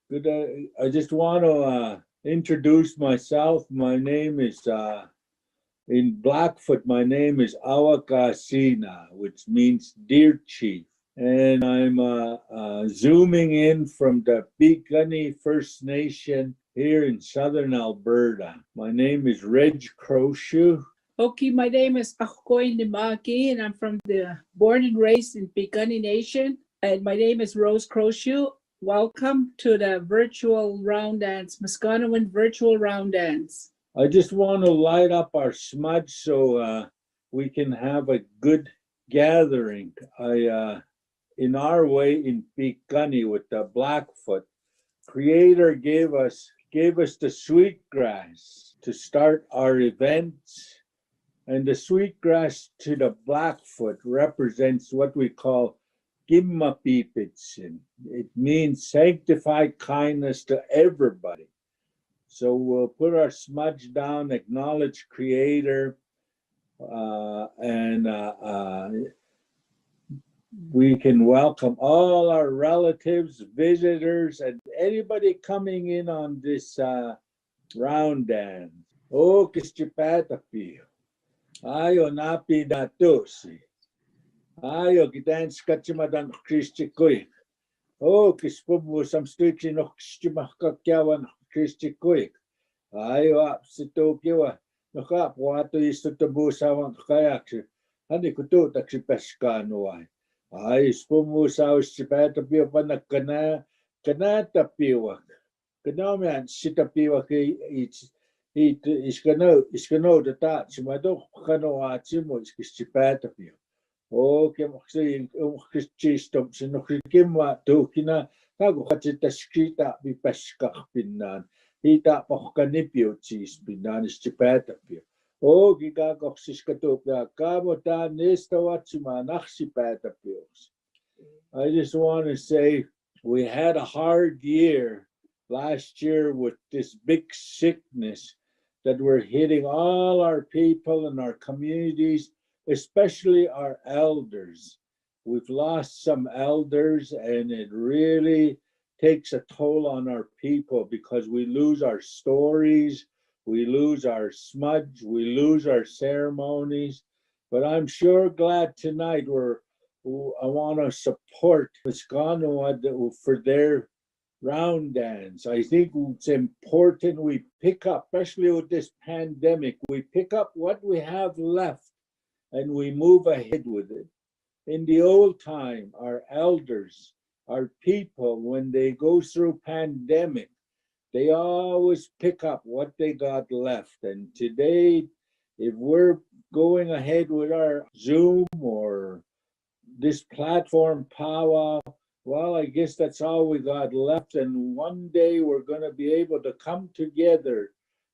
Good. I just want to introduce myself. My name is in Blackfoot. My name is Awakasina, which means deer chief, and I'm zooming in from the Beacony First Nation here in southern Alberta. My name is Reg Crowshoe. Okay, my name is Akoy Nimaki, and I'm from the born and raised in Beacony Nation. And my name is Rose Crowshoe. Welcome to the virtual round dance, Miskanawah virtual round dance. I just want to light up our smudge so we can have a good gathering. In our way in Beacony with the Blackfoot, Creator gave us the sweetgrass to start our events. And the sweetgrass to the Blackfoot represents what we call Gimmapipitsin. It means sanctified kindness to everybody. So we'll put our smudge down, acknowledge Creator, and we can welcome all our relatives, visitors, and anybody coming in on this round dance. Oh, Kistipatapio. Ayo napi datosi. Ayo gitan skachimadan Christikoy. Oh, kispubu some sticks no Kistimakakiawan Christikoy. Ayo up sitokiwa. No cap, what is to tabusawan kayak? Hani kutu taksi Miskanawah. Ay, spumu sa usipatapio panakana kanatapiwa. Kanaman sitapiwa kay iskano the touch my dog kano atimo iskipatapio. Okay, moxie Christistom sinokimwa tokina kago katita skita bi peskak pinan. Hita pokanipio cheese pinan iskipatapio. Oh, gigagoksiskatopia kamota nesta watsima naksipatapios. I just want to say we had a hard year last year with this big sickness that we're hitting all our people and our communities, especially our elders. We've lost some elders, and it really takes a toll on our people because we lose our stories, we lose our smudge, we lose our ceremonies. But I'm sure glad tonight I want to support Miskanawah for their round dance. I think it's important we pick up, especially with this pandemic, we pick up what we have left and we move ahead with it. In the old time, our elders, our people, when they go through pandemic, they always pick up what they got left. And today, if we're going ahead with our Zoom or this platform powwow, well, I guess that's all we got left. And one day we're going to be able to come together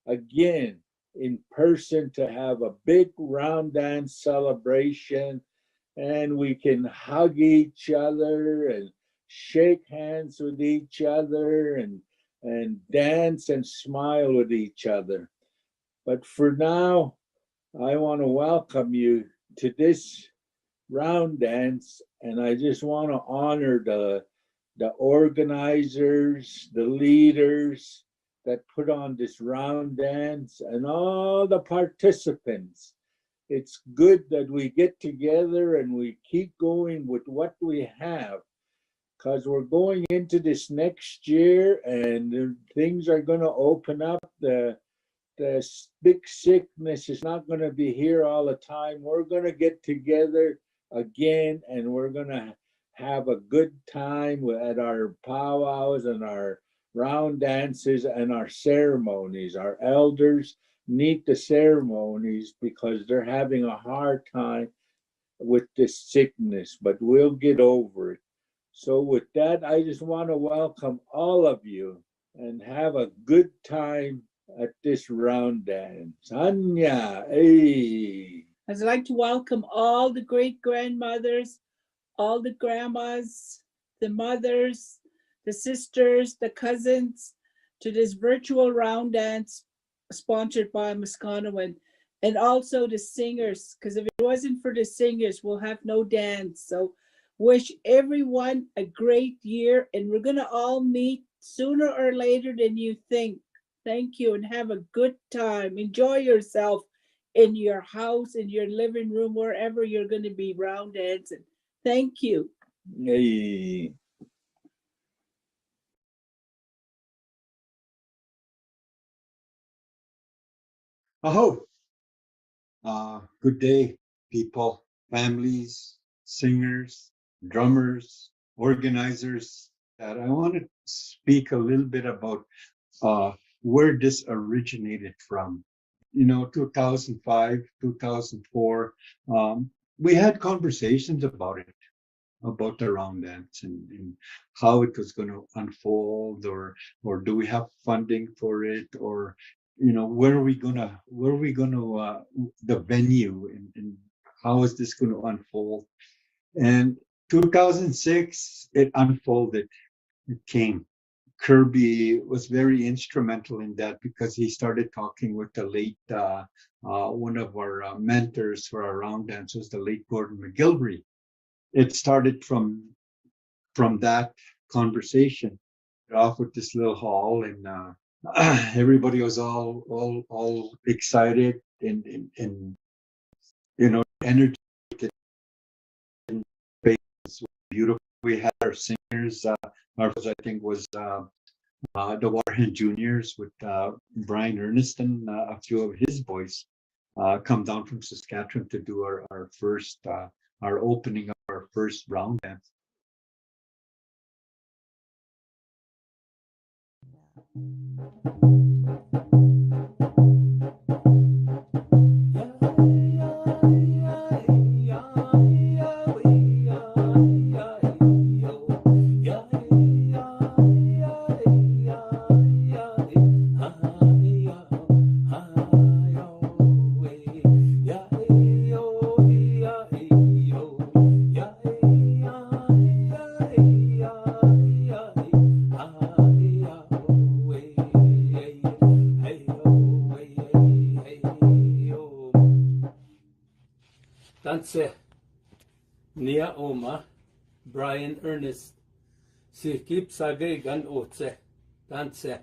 again in person to have a big round dance celebration. And we can hug each other and shake hands with each other and dance and smile with each other. But for now, I want to welcome you to this round dance, and I just want to honor the organizers, the leaders that put on this round dance, and all the participants. It's good that we get together and we keep going with what we have, because we're going into this next year and things are going to open up. The big sickness is not going to be here all the time. We're going to get together again, and we're going to have a good time at our powwows and our round dances and our ceremonies. Our elders need the ceremonies because they're having a hard time with this sickness, but we'll get over it. So with that, I just want to welcome all of you and have a good time at this round dance. Anya, hey. I'd like to welcome all the great-grandmothers, all the grandmas, the mothers, the sisters, the cousins to this virtual round dance sponsored by Miskanawah, and also the singers, because if it wasn't for the singers, we'll have no dance. So wish everyone a great year, and we're going to all meet sooner or later than you think. Thank you, and have a good time. Enjoy yourself in your house, in your living room, wherever you're going to be round dancing. Thank you. Hey. Aho! Good day, people, families, singers, drummers, organizers. I want to speak a little bit about where this originated from. 2005, 2004, we had conversations about it, about the round dance and how it was going to unfold, or do we have funding for it, or where are we gonna the venue, and how is this going to unfold? And 2006 it unfolded. It came. Kirby was very instrumental in that, because he started talking with the late one of our mentors for our round dancers, the late Gordon McGilvery. It started from that conversation off with this little hall, and everybody was all excited and energy was beautiful. We had our singers. Our first, I think, was the Waterhen Juniors with Brian Erneston, a few of his boys come down from Saskatchewan to do our first our opening of our first round dance. Danse Nia Oma Brian Ernest Sikip Sage Gan Otse Danse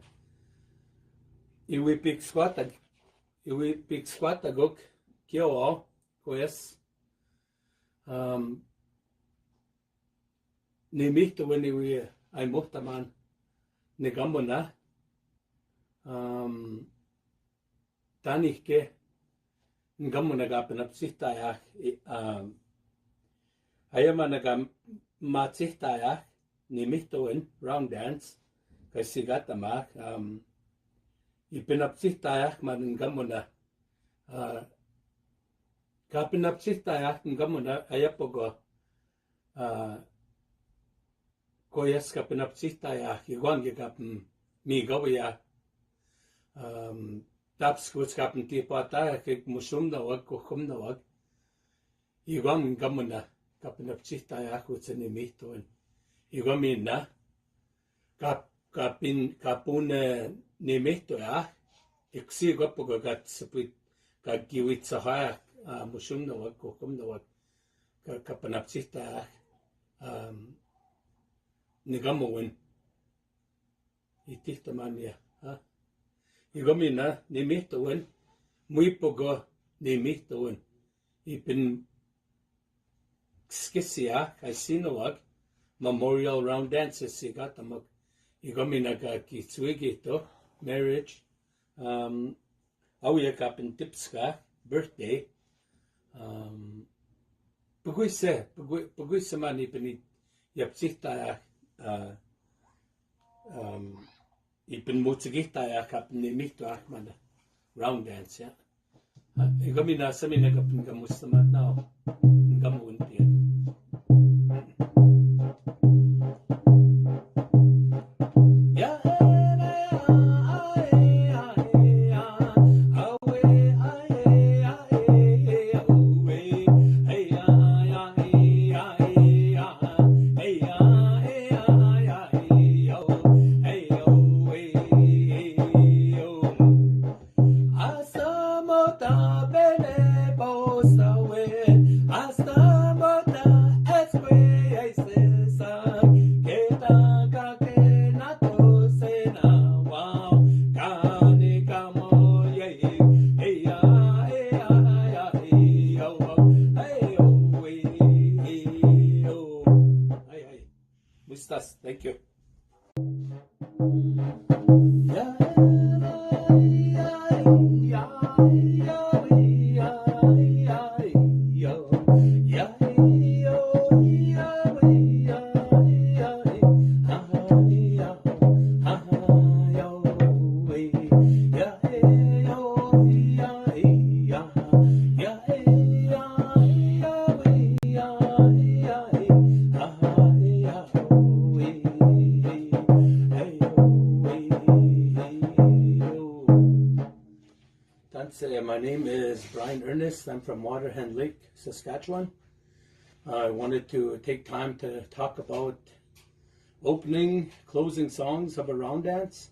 Iwi Pik Squatagok Kio Quest Nimito when we I Motaman Negamona Tanike Ngamu nagapinapsihtayak ayama nagamatihtayak nimihtoin round dance kasi gatamak ipinapsihtayak man ngamu na kapinapsihtayak ngamu na ayapogo koyas kapinapsihtayak igwang gapin migawya Taps was captain Tipata, kick Musum the work, Kokum the work. You got me Gamuna, Captain of Chitayak, what's an emito, and you got me na Capin Capune Nemito, Ixi Gopoga got split, got give it a higher Musum the work, Kokum the work, Captain of Chitayak, Negamoin. He ticked the man here, huh? Igomina nimitoen muipogo nimitoen ipin skisia kasinowag memorial round dances sigatamag igomina ka kitswigito marriage awiya kapin tipska birthday puguisa man ipin yapsita Ipin mutsigita ya kapin nimito akmana round dance ya. Igami nasa mi nagapin kamustamat na gamunti. Hasta estás? Thank you. My name is Brian Ernest. I'm from Waterhen Lake, Saskatchewan. I wanted to take time to talk about opening, closing songs of a round dance.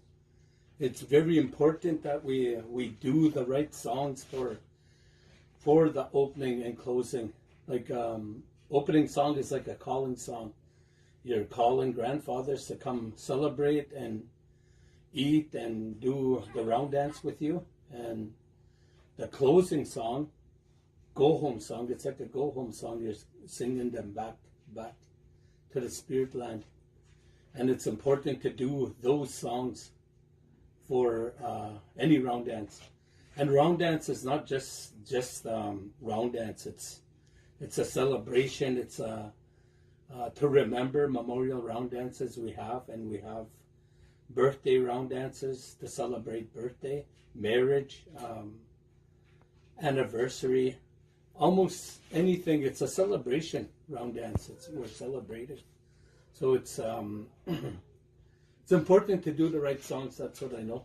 It's very important that we do the right songs for the opening and closing. Like opening song is like a calling song. You're calling grandfathers to come celebrate and eat and do the round dance with you. And the closing song, go home song, it's like a go home song. You're singing them back to the spirit land. And it's important to do those songs for any round dance. And round dance is not just round dance. It's a celebration. It's to remember memorial round dances we have, and we have birthday round dances to celebrate birthday, marriage, anniversary, almost anything. It's a celebration round dance. We're celebrating. So it's important to do the right songs. That's what I know.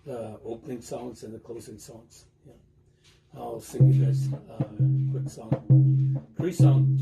The opening songs and the closing songs. Yeah. I'll sing you guys a quick song. Cree song.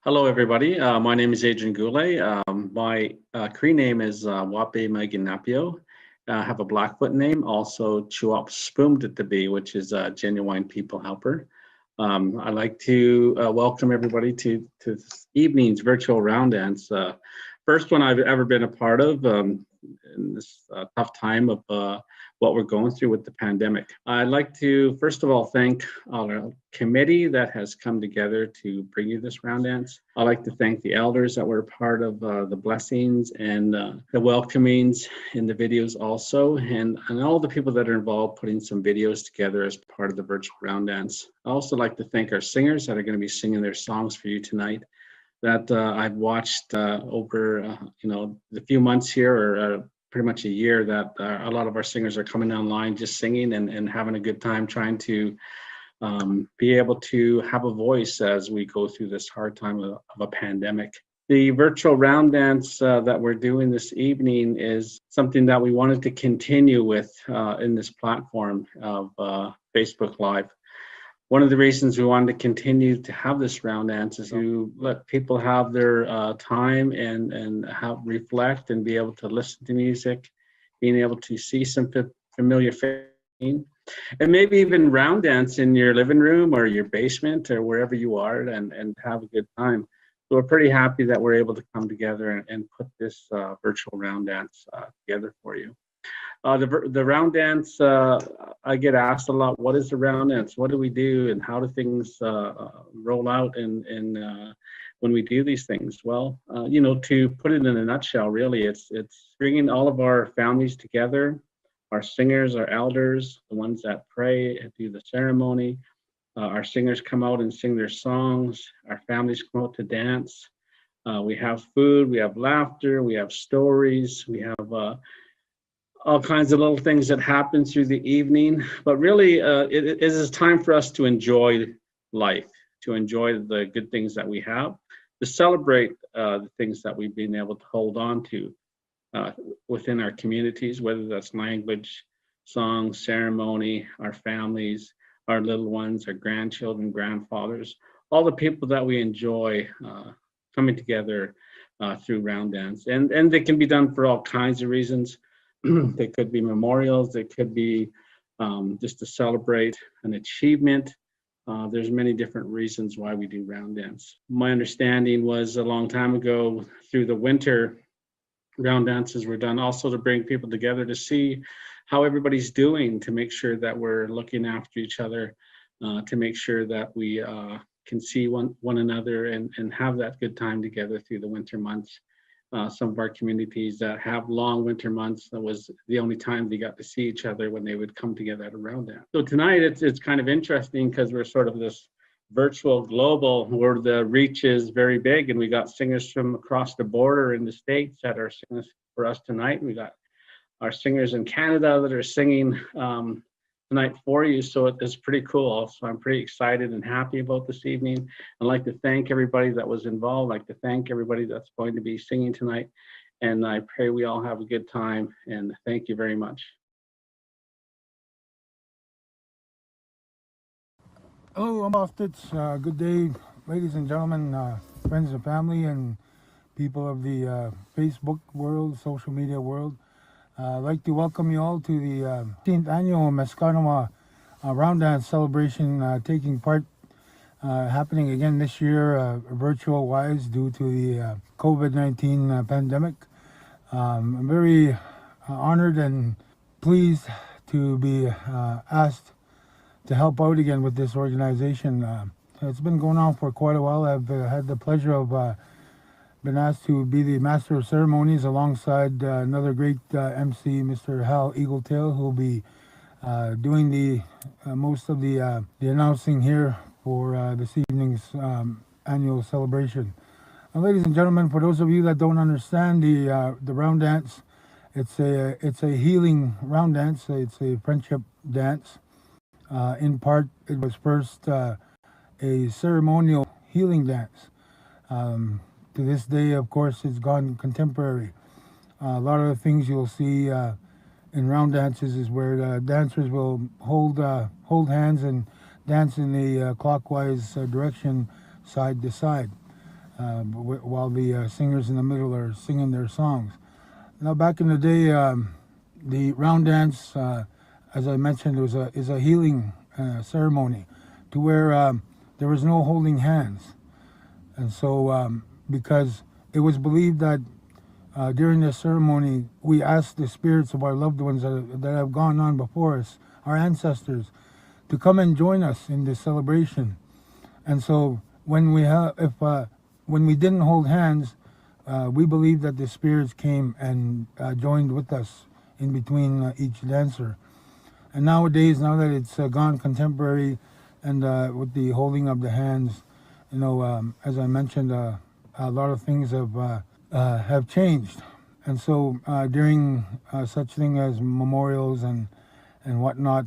Hello, everybody. My name is Adrian Goulet. My Cree name is Wape Maginapio. I have a Blackfoot name, also Chuop Spoomditabi, which is a genuine people helper. I'd like to welcome everybody to this evening's virtual round dance. First one I've ever been a part of in this tough time of what we're going through with the pandemic. I'd like to, first of all, thank our committee that has come together to bring you this round dance. I'd like to thank the elders that were part of the blessings and the welcomings in the videos also, and all the people that are involved putting some videos together as part of the virtual round dance. I also like to thank our singers that are going to be singing their songs for you tonight, that I've watched over the few months here, or pretty much a year, that a lot of our singers are coming online just singing and having a good time, trying to be able to have a voice as we go through this hard time of a pandemic. The virtual round dance that we're doing this evening is something that we wanted to continue with in this platform of Facebook Live. One of the reasons we wanted to continue to have this round dance is to let people have their time and reflect and be able to listen to music, being able to see some familiar faces, and maybe even round dance in your living room or your basement or wherever you are and have a good time. So we're pretty happy that we're able to come together and put this virtual round dance together for you. The round dance, I get asked a lot, what is the round dance? What do we do and how do things roll out and when we do these things? Well, to put it in a nutshell, really, it's bringing all of our families together, our singers, our elders, the ones that pray and do the ceremony. Our singers come out and sing their songs. Our families come out to dance. We have food, we have laughter, we have stories, we have all kinds of little things that happen through the evening. But really, it is time for us to enjoy life, to enjoy the good things that we have, to celebrate the things that we've been able to hold on to within our communities, whether that's language, song, ceremony, our families, our little ones, our grandchildren, grandfathers, all the people that we enjoy coming together through round dance. And they can be done for all kinds of reasons. They could be memorials, they could be just to celebrate an achievement. There's many different reasons why we do round dance. My understanding was a long time ago, through the winter, round dances were done also to bring people together to see how everybody's doing, to make sure that we're looking after each other, to make sure that we can see one another and have that good time together through the winter months. Some of our communities that have long winter months, that was the only time they got to see each other, when they would come together at a round dance. So tonight it's kind of interesting because we're sort of this virtual global where the reach is very big, and we got singers from across the border in the States that are singing for us tonight. We got our singers in Canada that are singing tonight for you. So it's pretty cool. So I'm pretty excited and happy about this evening. I'd like to thank everybody that was involved. I'd like to thank everybody that's going to be singing tonight. And I pray we all have a good time. And thank you very much. Hello, I'm off Tits. Good day, ladies and gentlemen, friends and family, and people of the Facebook world, social media world. I'd like to welcome you all to the 15th annual Miskanawah round dance celebration, taking part, happening again this year, virtual wise due to the COVID-19 pandemic. I'm very honored and pleased to be asked to help out again with this organization. It's been going on for quite a while. I've had the pleasure of been asked to be the master of ceremonies alongside another great MC, Mr. Hal Eagletail, who will be doing the most of the announcing here for this evening's annual celebration. Ladies and gentlemen, for those of you that don't understand the round dance, it's a healing round dance. It's a friendship dance. In part, it was first a ceremonial healing dance. To this day, of course, it's gone contemporary. A lot of the things you'll see in round dances is where the dancers will hold hands and dance in the clockwise direction, side to side, while the singers in the middle are singing their songs. Now, back in the day, the round dance, as I mentioned, is a healing ceremony, to where there was no holding hands, and so. Because it was believed that during this ceremony, we asked the spirits of our loved ones that have gone on before us, our ancestors, to come and join us in this celebration. And so when we didn't hold hands, we believed that the spirits came and joined with us in between each dancer. And nowadays, now that it's gone contemporary, and with the holding of the hands, as I mentioned, a lot of things have changed, and so during such thing as memorials and whatnot,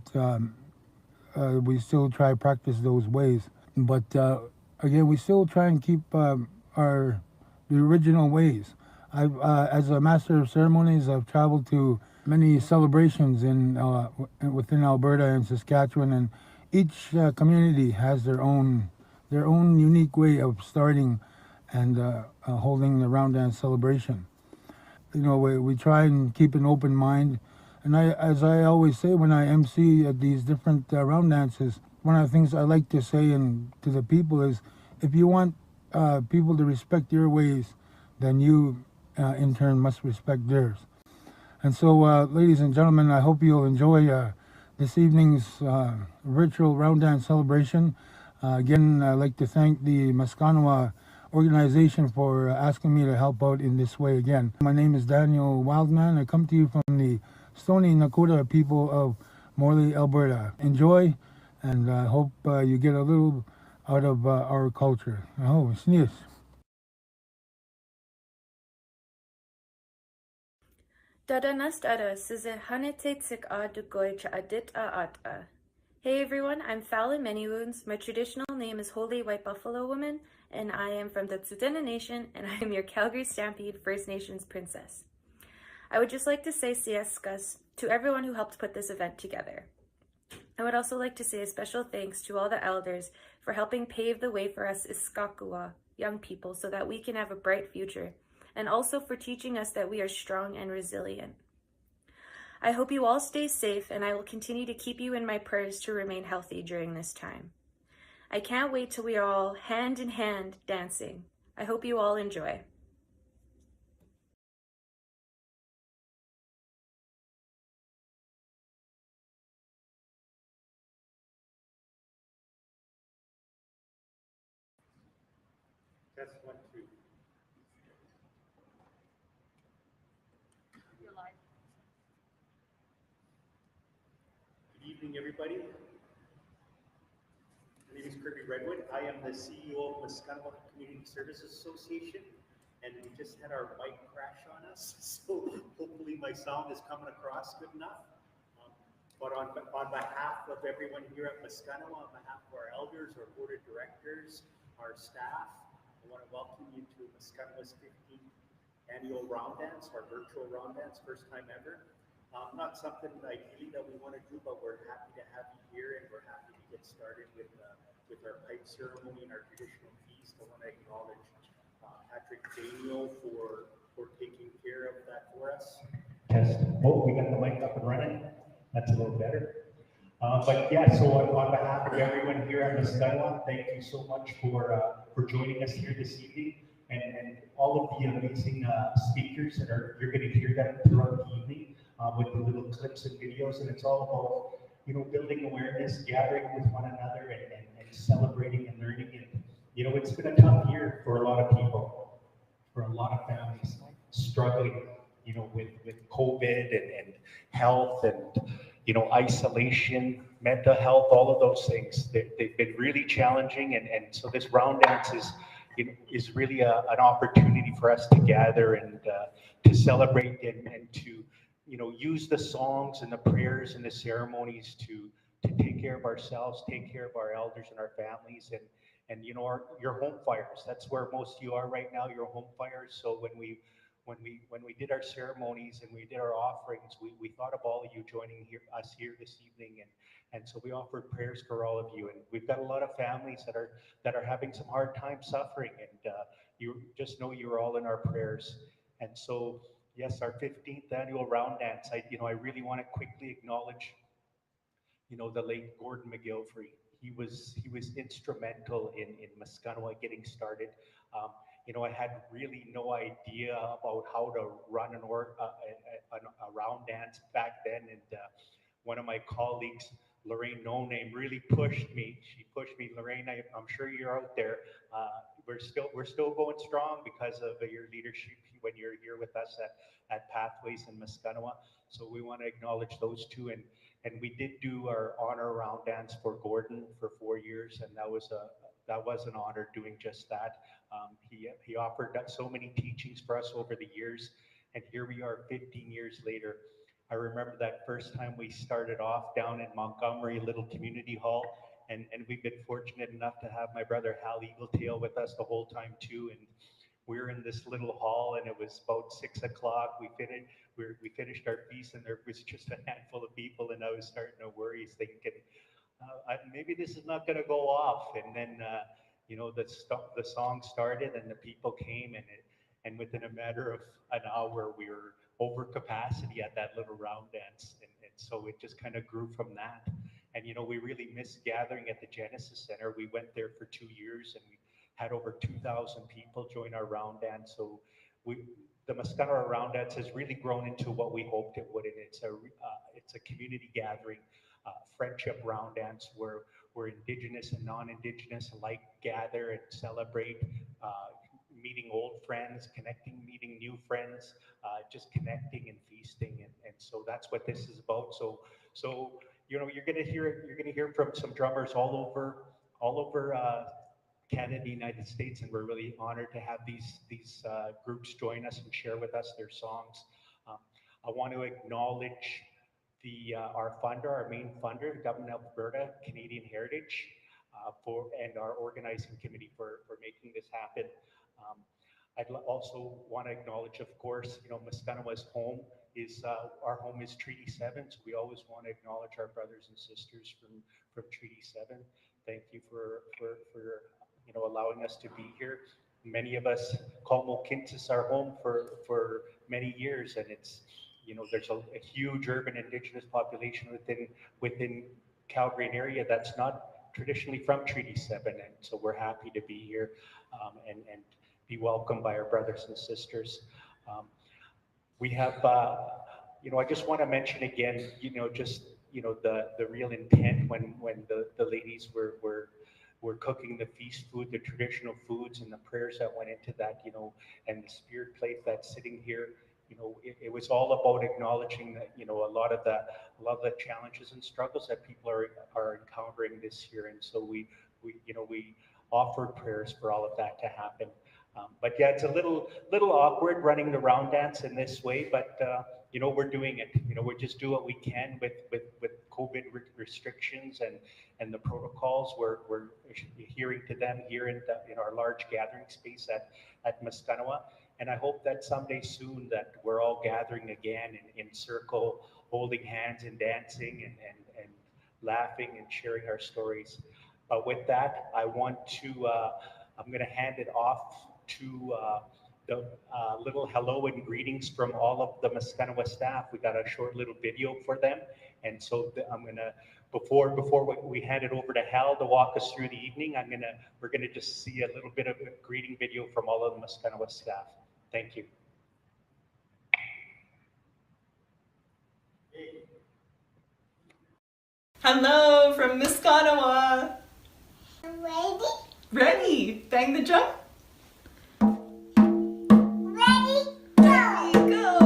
we still try to practice those ways. But again, we still try and keep the original ways. As a master of ceremonies, I've traveled to many celebrations within Alberta and Saskatchewan, and each community has their own unique way of starting and holding the round dance celebration. We try and keep an open mind. And as I always say when I MC at these different round dances, one of the things I like to say to the people is, if you want people to respect your ways, then you in turn must respect theirs. And so, ladies and gentlemen, I hope you'll enjoy this evening's virtual round dance celebration. Again, I'd like to thank the Miskanawah organization for asking me to help out in this way again. My name is Daniel Wildman. I come to you from the Stoney Dakota people of Morley, Alberta. Enjoy, and I hope you get a little out of our culture. Oh, sneeze. Dadanast ada size hanetetik a dugoich adit a ata. Hey everyone, I'm Fallon Manywounds. My traditional name is Holy White Buffalo Woman, and I am from the Tsuut'ina Nation, and I am your Calgary Stampede First Nations princess. I would just like to say sieskas to everyone who helped put this event together. I would also like to say a special thanks to all the elders for helping pave the way for us Iskakua young people so that we can have a bright future, and also for teaching us that we are strong and resilient. I hope you all stay safe, and I will continue to keep you in my prayers to remain healthy during this time. I can't wait till we are all hand in hand dancing. I hope you all enjoy. Test 1, 2. You're live. Good evening, everybody. My name is Kirby Redwood. I am the CEO of Miskanawah Community Services Association, and we just had our mic crash on us, so hopefully my sound is coming across good enough. But on behalf of everyone here at Miskanawah, on behalf of our elders, our board of directors, our staff, I want to welcome you to Miskanawah's 15th annual round dance, our virtual round dance, first time ever. Not something ideally that we want to do, but we're happy to have you here, and we're happy to get started with our pipe ceremony and our traditional feast. I want to acknowledge Patrick Daniel for taking care of that for us. Test. Oh, we got the mic up and running. That's a little better. But yeah, so on behalf of everyone here at Miskanawah, thank you so much for joining us here this evening, and all of the amazing speakers that you're going to hear them throughout the evening with the little clips and videos, and it's all about building awareness, gathering with one another, and celebrating and learning. And it's been a tough year for a lot of people, for a lot of families struggling, with COVID and health and isolation, mental health, all of those things. They've been really challenging, and so this round dance is really an opportunity for us to gather and to celebrate and to use the songs and the prayers and the ceremonies to take care of ourselves, take care of our elders and our families, and your home fires. That's where most of you are right now, your home fires. So when we did our ceremonies and we did our offerings, we thought of all of you joining us here this evening, and so we offered prayers for all of you. And we've got a lot of families that are having some hard time suffering, and you just know you're all in our prayers. And so yes, our 15th annual round dance. I really want to quickly acknowledge the late Gordon McGilfrey. He was instrumental in Miskanawah getting started. I had really no idea about how to run a round dance back then, and one of my colleagues, Lorraine No Name, really pushed me. She pushed me, Lorraine. I'm sure you're out there. We're still going strong because of your leadership when you're here with us at Pathways in Miskanawah. So we want to acknowledge those two, and we did do our honor round dance for Gordon for 4 years, and that was an honor doing just that. He offered so many teachings for us over the years, and here we are 15 years later. I remember that first time we started off down in Montgomery Little Community Hall, and we've been fortunate enough to have my brother Hal Eagletail with us the whole time too. And we were in this little hall, and it was about 6 o'clock. We finished our feast, and there was just a handful of people, and I was starting to worry, thinking, maybe this is not going to go off. And then the song started, and the people came, and within a matter of an hour, we were over capacity at that little round dance, and so it just kind of grew from that. And we really missed gathering at the Genesis Center. We went there for 2 years, and we had over 2,000 people join our round dance. So the Miskanawah round dance has really grown into what we hoped it would, and it's a community gathering, friendship round dance where Indigenous and non-Indigenous alike gather and celebrate, meeting old friends, meeting new friends, just connecting and feasting, and so that's what this is about. So you're gonna hear from some drummers all all over Canada, United States, and we're really honored to have these groups join us and share with us their songs. I want to acknowledge our funder, our main funder, the Government of Alberta, Canadian Heritage, and our organizing committee for making this happen. I'd also want to acknowledge, of course, Miskanawah's home is our home is Treaty 7, so we always want to acknowledge our brothers and sisters from Treaty 7. Thank you for allowing us to be here. Many of us call Mokintis our home for many years, and it's there's a huge urban Indigenous population within Calgary and area that's not traditionally from Treaty 7, and so we're happy to be here and be welcomed by our brothers and sisters. We have, I just want to mention again, the real intent when the ladies were cooking the feast food, the traditional foods, and the prayers that went into that, and the spirit plate that's sitting here. It was all about acknowledging that, a lot of the challenges and struggles that people are encountering this year, and so we offered prayers for all of that to happen. But yeah, it's a little awkward running the round dance in this way, but we're doing it. We just do what we can with COVID restrictions and the protocols. We're adhering to them here in our large gathering space at Miskanawah. And I hope that someday soon that we're all gathering again in circle, holding hands and dancing and laughing and sharing our stories. But with that, I'm going to hand it off to the little hello and greetings from all of the Miskanawah staff. We got a short little video for them. And so I'm going to, before we hand it over to Hal to walk us through the evening, we're going to just see a little bit of a greeting video from all of the Miskanawah staff. Thank you. Hello from Miskanawah. Ready? Ready. Bang the drum. Ready? Ready, go.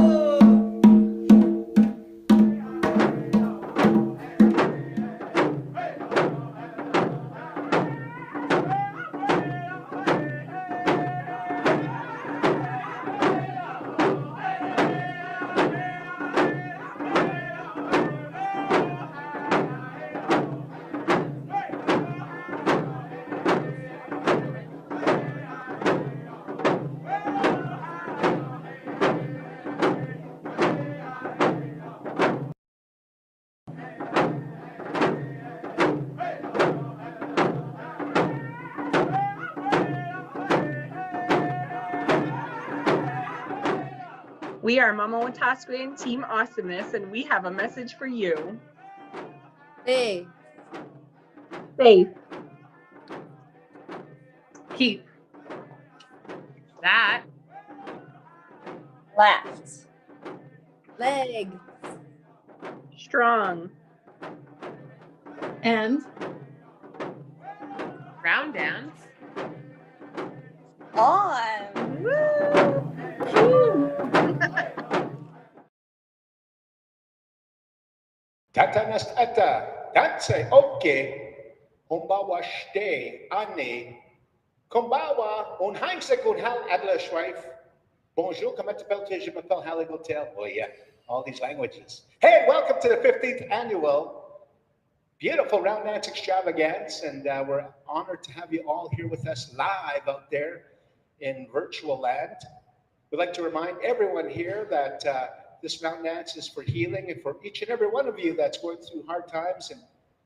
We are Mama Watasque and Team Awesomeness, and we have a message for you. Hey. Safe. Keep. That. Left. Leg. Strong. And. Round dance. On. Woo! Tatanas ata, tanse oke, humbawa shte, ane, kumbawa, un heinze kun hal adler schweif. Bonjour, comment t'appelles-tu? Je m'appelle Haligotel. Oh yeah, all these languages. Hey, welcome to the 15th annual beautiful round dance extravaganza, and we're honored to have you all here with us live out there in virtual land. We'd like to remind everyone here that this round dance is for healing and for each and every one of you that's going through hard times and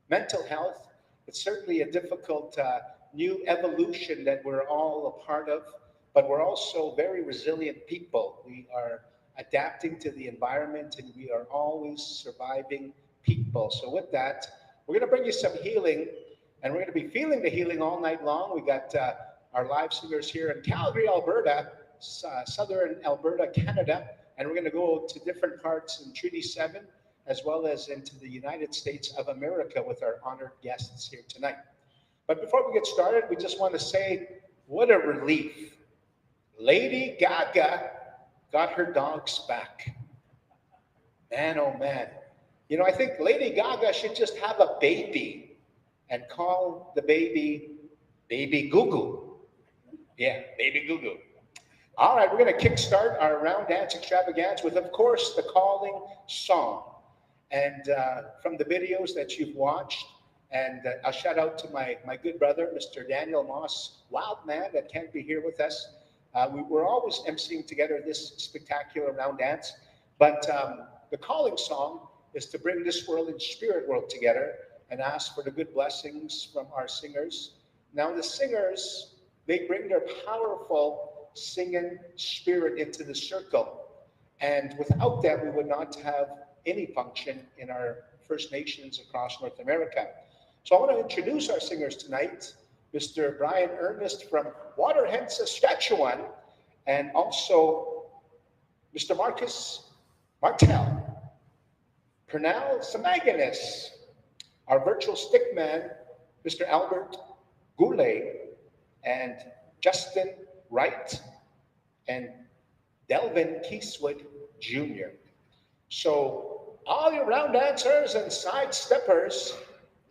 mental health. It's certainly a difficult new evolution that we're all a part of, but we're also very resilient people. We are adapting to the environment and we are always surviving people. So with that, we're going to bring you some healing, and we're going to be feeling the healing all night long. We got our live singers here in Calgary, Alberta, southern Alberta, Canada, and we're going to go to different parts in Treaty 7, as well as into the United States of America with our honored guests here tonight. But before we get started, we just want to say, what a relief. Lady Gaga got her dogs back. Man, oh man. You know, I think Lady Gaga should just have a baby and call the baby Goo Goo. Yeah, baby Goo Goo. All right, we're going to kickstart our round dance extravaganza with, of course, the calling song. And from the videos that you've watched, and I'll shout out to my good brother, Mr. Daniel Moss, wild man that can't be here with us. We're always emceeing together this spectacular round dance. But the calling song is to bring this world and spirit world together and ask for the good blessings from our singers. Now the singers, they bring their powerful singing spirit into the circle. And without that, we would not have any function in our First Nations across North America. So I want to introduce our singers tonight, Mr. Brian Ernest from Waterhen, Saskatchewan, and also Mr. Marcus Martel, Cornel Samaganis, our virtual stickman, Mr. Albert Goulet, and Justin Wright, and Delvin Keyswood Jr. So all your round dancers and side steppers,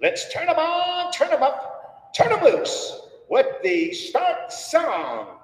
let's turn them on, turn them up, turn them loose with the start song.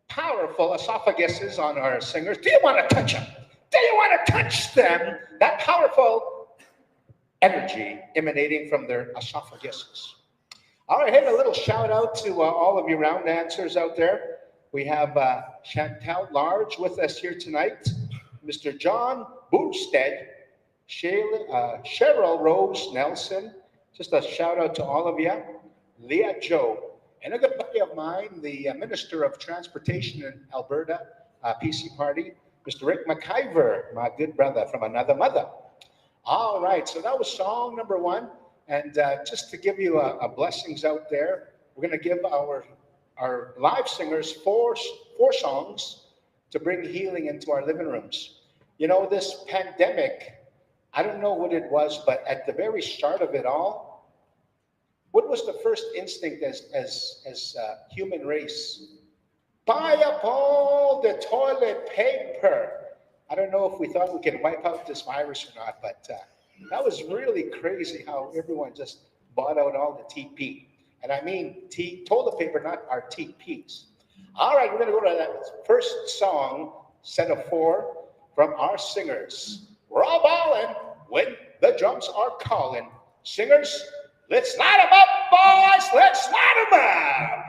Powerful esophaguses on our singers. Do you want to touch them? Do you want to touch them? That powerful energy emanating from their esophaguses. All right, hey, a little shout out to all of you round dancers out there. We have Chantal Large with us here tonight, Mr. John Boomstead, Cheryl Rose Nelson, just a shout out to all of you, Leah Joe, and a good buddy of mine, the Minister of Transportation in Alberta, PC Party, Mr. Rick McIver, my good brother from another mother. All right, so that was song number 1. And just to give you a blessings out there, we're going to give our live singers four songs to bring healing into our living rooms. You know, this pandemic, I don't know what it was, but at the very start of it all, what was the first instinct as human race? Buy up all the toilet paper. I don't know if we thought we could wipe out this virus or not, but that was really crazy how everyone just bought out all the TP. And I mean toilet paper, not our TPs. All right, we're going to go to that first song, set of 4 from our singers. We're all ballin' when the drums are calling. Singers, let's light them up, boys. Let's light them up.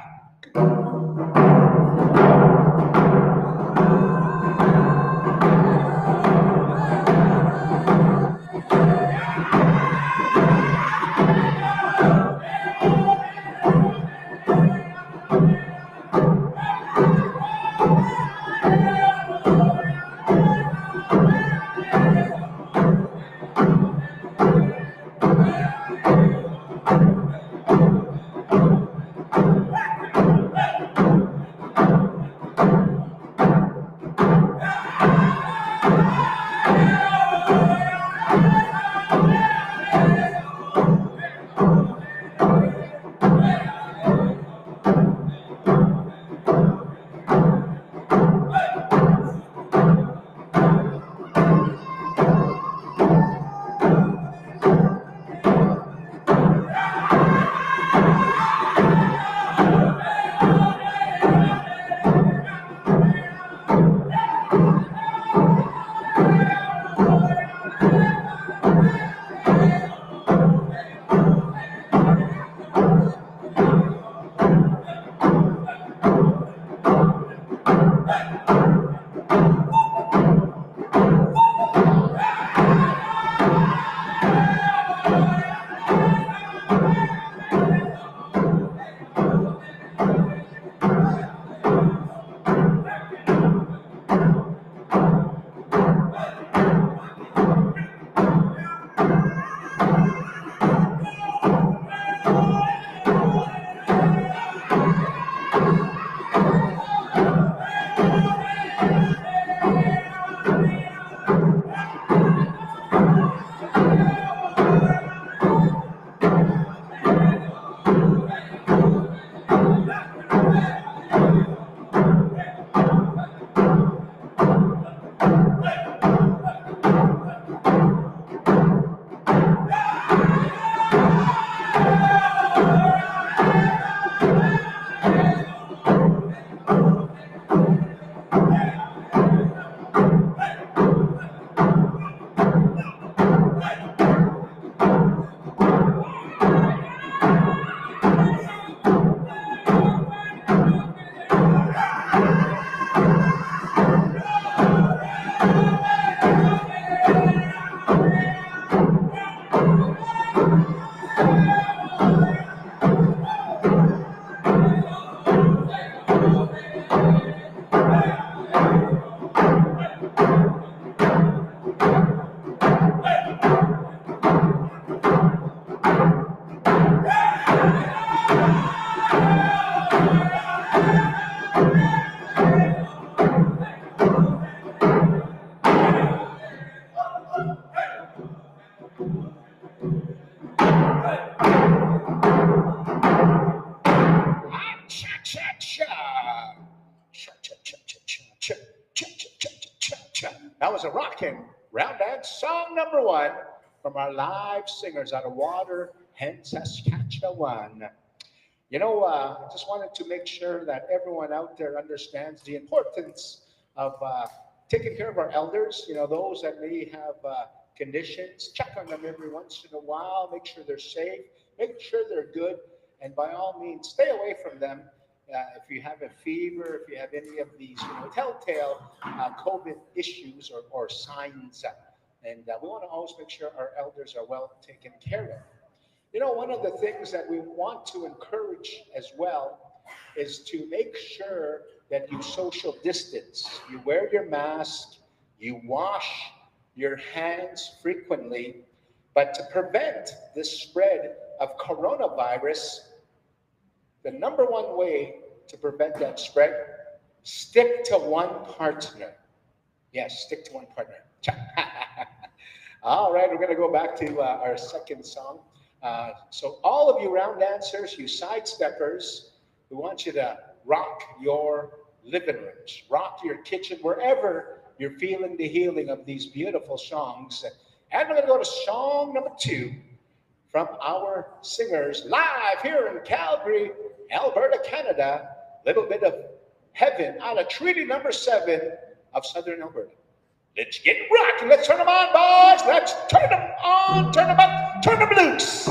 That was a rockin' round dance song number 1 from our live singers out of Waterhen, Saskatchewan. You know, I just wanted to make sure that everyone out there understands the importance of taking care of our elders, you know, those that may have conditions. Check on them every once in a while, make sure they're safe, make sure they're good, and by all means, stay away from them if you have a fever, if you have any of these telltale COVID issues or signs, and we want to always make sure our elders are well taken care of. One of the things that we want to encourage as well is to make sure that you social distance. You wear your mask, you wash your hands frequently, but to prevent the spread of coronavirus, the number one way to prevent that spread, stick to one partner. Yes, stick to one partner. All right, we're going to go back to our second song. So all of you round dancers, you sidesteppers, we want you to rock your living rooms, rock your kitchen, wherever you're feeling the healing of these beautiful songs. And we're going to go to song number 2 from our singers live here in Calgary, Alberta, Canada. Little bit of heaven out of Treaty number 7 of Southern Alberta. Let's get rocking. Let's turn them on, boys. Let's turn them on, turn them up, turn them loose.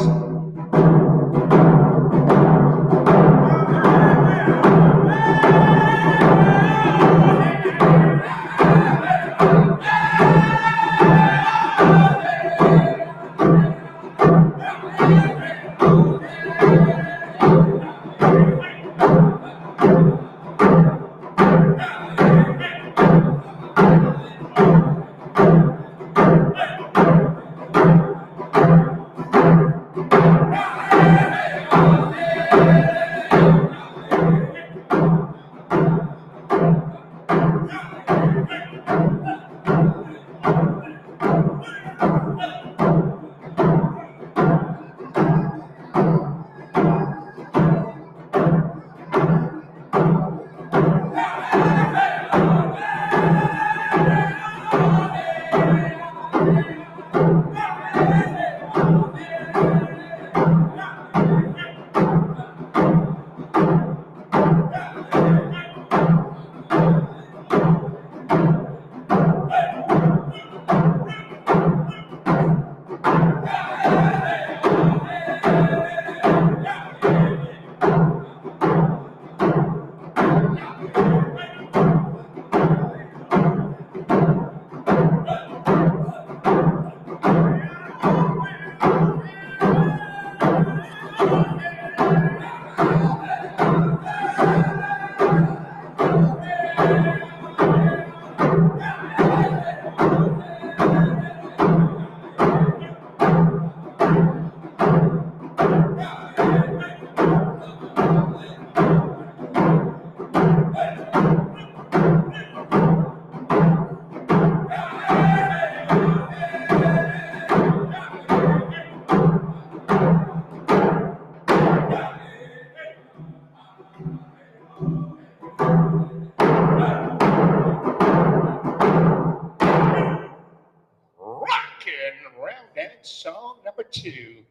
Song number 2.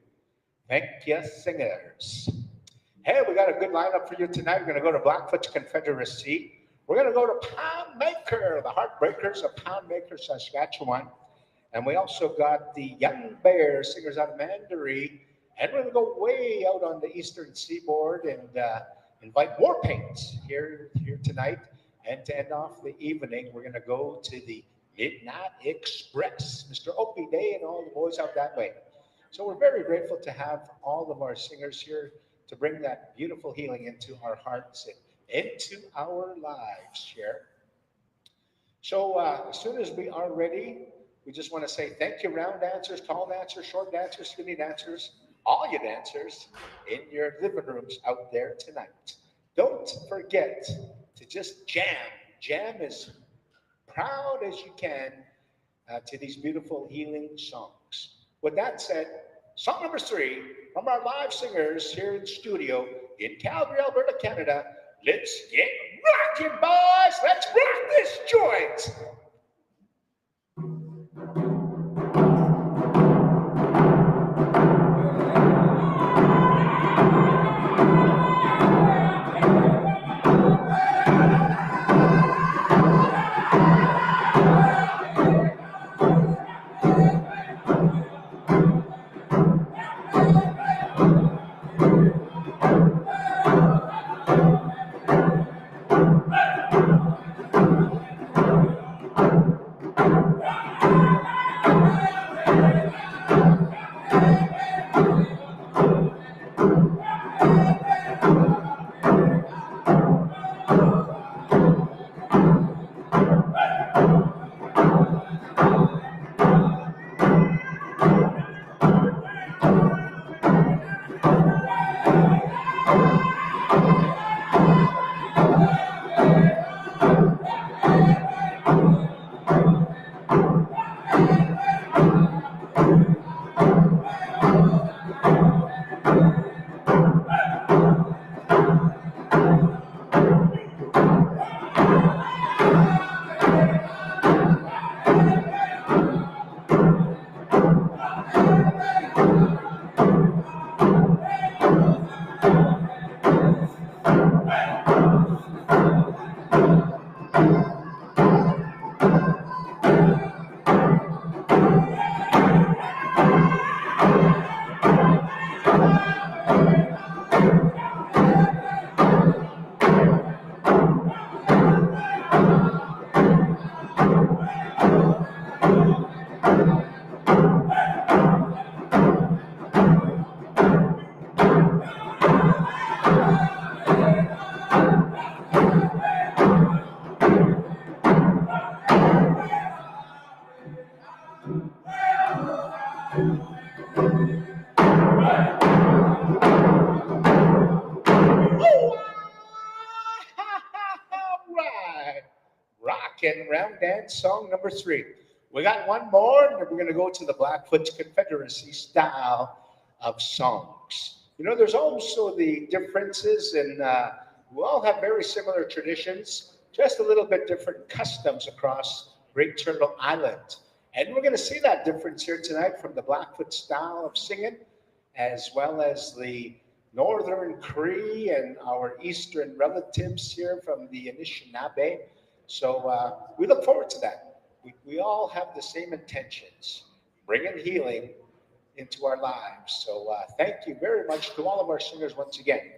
Thank you, singers. Hey, we got a good lineup for you tonight. We're going to go to Blackfoot's Confederacy. We're going to go to Poundmaker, the Heartbreakers of Poundmaker, Saskatchewan. And we also got the Young Bears, singers out of Mandaree. And we're going to go way out on the eastern seaboard and invite War Paints here tonight. And to end off the evening, we're going to go to the Midnite Express, Mr. Opie Day and all the boys out that way. So we're very grateful to have all of our singers here to bring that beautiful healing into our hearts and into our lives here. So as soon as we are ready, we just want to say thank you, round dancers, tall dancers, short dancers, skinny dancers, all you dancers in your living rooms out there tonight. Don't forget to just jam. Jam as proud as you can to these beautiful healing songs. With that said, song number 3 from our live singers here in studio in Calgary, Alberta, Canada. Let's get rocking, boys. Let's rock this joint. All right. Rockin' round dance song number 3. We got one more, and we're going to go to the Blackfoot Confederacy style of songs. You know, there's also the differences, and we all have very similar traditions, just a little bit different customs across Great Turtle Island. And we're going to see that difference here tonight from the Blackfoot style of singing, as well as the Northern Cree and our Eastern relatives here from the Anishinaabe. So we look forward to that. We all have the same intentions, bringing healing into our lives. So thank you very much to all of our singers once again.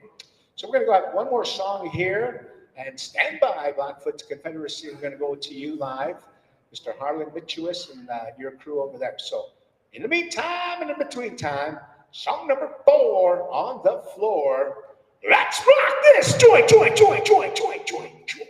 So we're going to go have one more song here, and stand by, Blackfoot Confederacy. We're going to go to you live, Mr. Harlan, Metchewais, and your crew over there. So in the meantime and in between time, song number 4 on the floor. Let's rock this! Joy, joy, joy, joy, joy, joy, joy.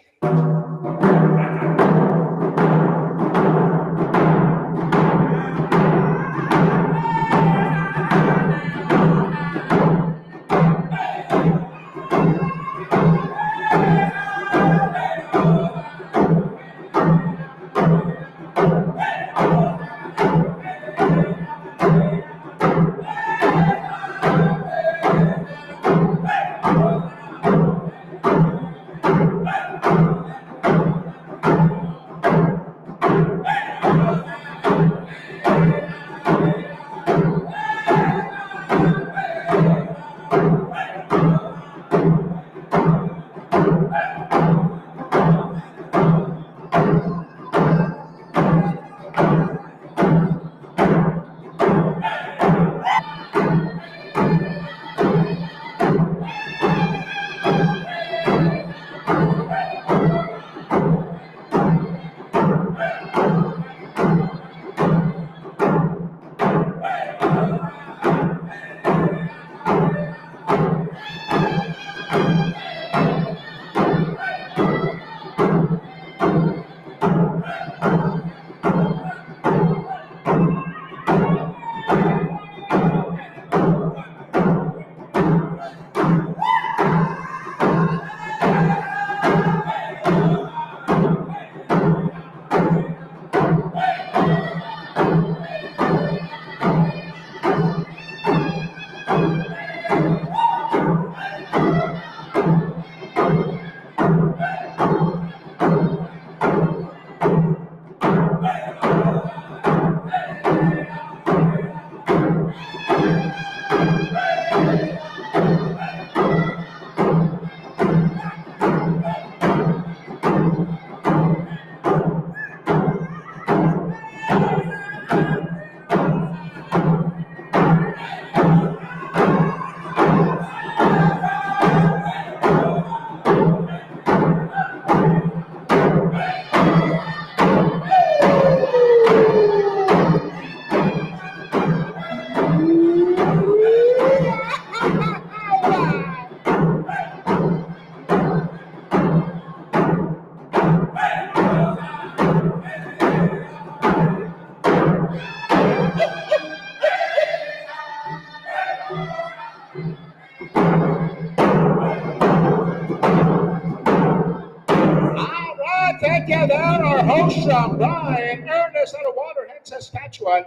Brian Ernest out of Waterhead, Saskatchewan.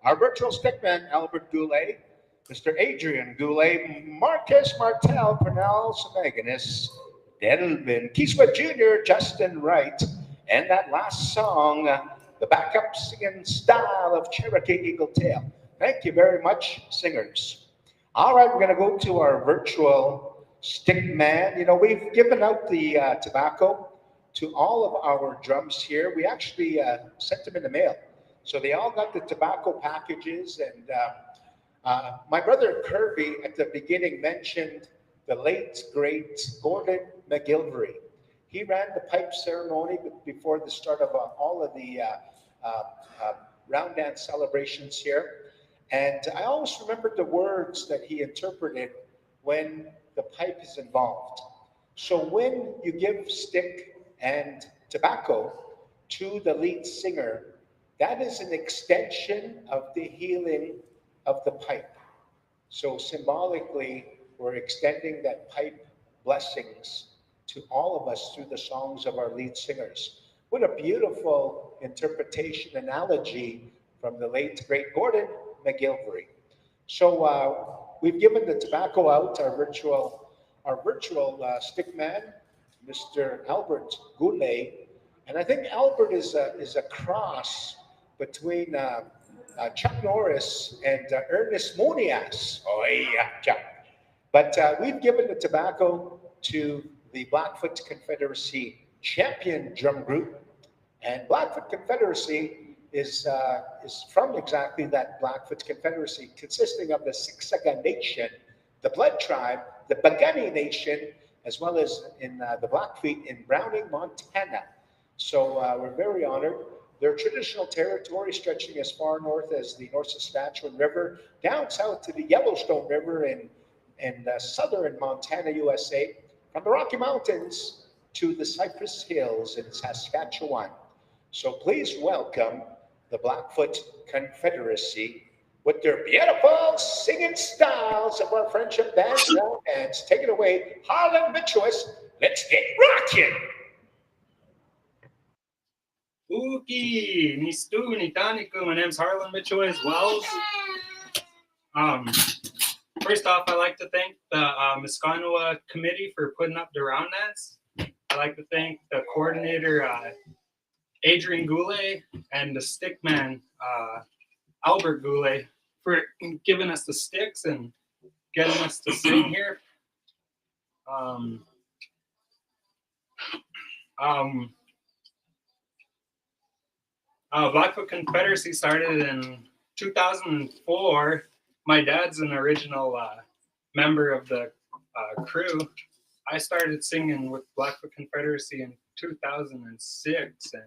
Our virtual stickman, Albert Goulet, Mr. Adrian Goulet, Marcus Martel, Cornel Semeganis, Delvin Keyswood Jr., Justin Wright, and that last song, the backup singing style of Cherokee Eagle Tail. Thank you very much, singers. All right, we're going to go to our virtual stickman. You know, we've given out the tobacco to all of our drums here. We actually sent them in the mail. So they all got the tobacco packages. And my brother Kirby at the beginning mentioned the late, great Gordon McGilvery. He ran the pipe ceremony before the start of all of the round dance celebrations here. And I always remembered the words that he interpreted when the pipe is involved. So when you give stick and tobacco to the lead singer, that is an extension of the healing of the pipe. So symbolically, we're extending that pipe blessings to all of us through the songs of our lead singers. What a beautiful interpretation, analogy from the late, great Gordon McGilvery. So we've given the tobacco out, our virtual stick man, Mr. Albert Goulet. And I think Albert is a cross between Chuck Norris and Ernest Monias. Oh, yeah, Chuck. But we've given the tobacco to the Blackfoot Confederacy champion drum group. And Blackfoot Confederacy is from exactly that Blackfoot Confederacy, consisting of the Siksika Nation, the Blood Tribe, the Piikani Nation, as well as in the Blackfeet in Browning, Montana. So we're very honored. Their traditional territory stretching as far north as the North Saskatchewan River, down south to the Yellowstone River in southern Montana, USA, from the Rocky Mountains to the Cypress Hills in Saskatchewan. So please welcome the Blackfoot Confederacy with their beautiful singing styles of our friendship dance. Take it away, Harlan Metchewais. Let's get rocking. Uki, ni stu, ni taniku. My name's Harlan Metchewais Wells. First off, I'd like to thank the Miskanawah committee for putting up the round dance. I'd like to thank the coordinator, Adrian Goulet, and the stick man, Albert Goulet, for giving us the sticks and getting us to sing here. Blackfoot Confederacy started in 2004. My dad's an original member of the crew. I started singing with Blackfoot Confederacy in 2006, and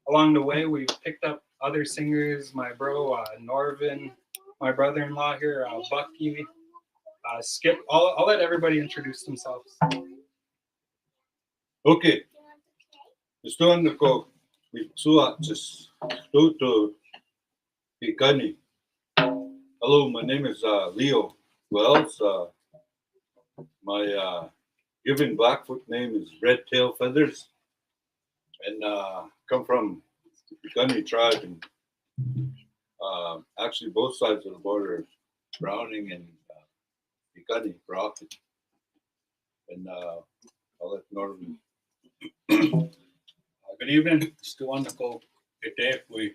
along the way we picked up other singers, my bro Norvin, my brother-in-law here, Bucky, Skip. I'll let everybody introduce themselves. Okay. Mistuan Tootoosis-Baker. Hello, my name is Leo Wells. My given Blackfoot name is Red Tail Feathers, and come from the Piikani tribe, and actually both sides of the border, Browning and Piikani, Rocket. And I'll let Norman. Good evening, Stuandako. Good day. My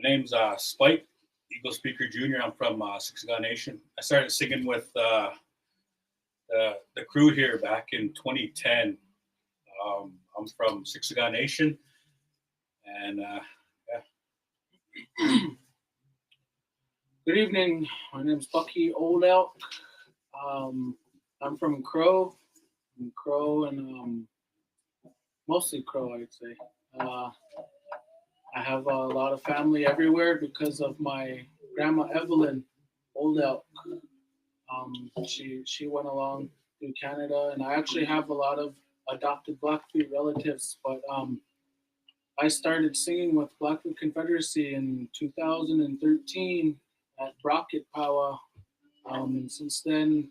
name's Spike, Eagle Speaker Jr. I'm from Siksika Nation. I started singing with the crew here back in 2010. I'm from Siksika Nation, and yeah. Good evening. My name's Bucky Old Elk. I'm from Crow. And mostly Crow, I'd say. I have a lot of family everywhere because of my grandma Evelyn Old Elk. She went along through Canada, and I actually have a lot of adopted Blackfeet relatives. But I started singing with Blackfoot Confederacy in 2013 at Rocket Power, and since then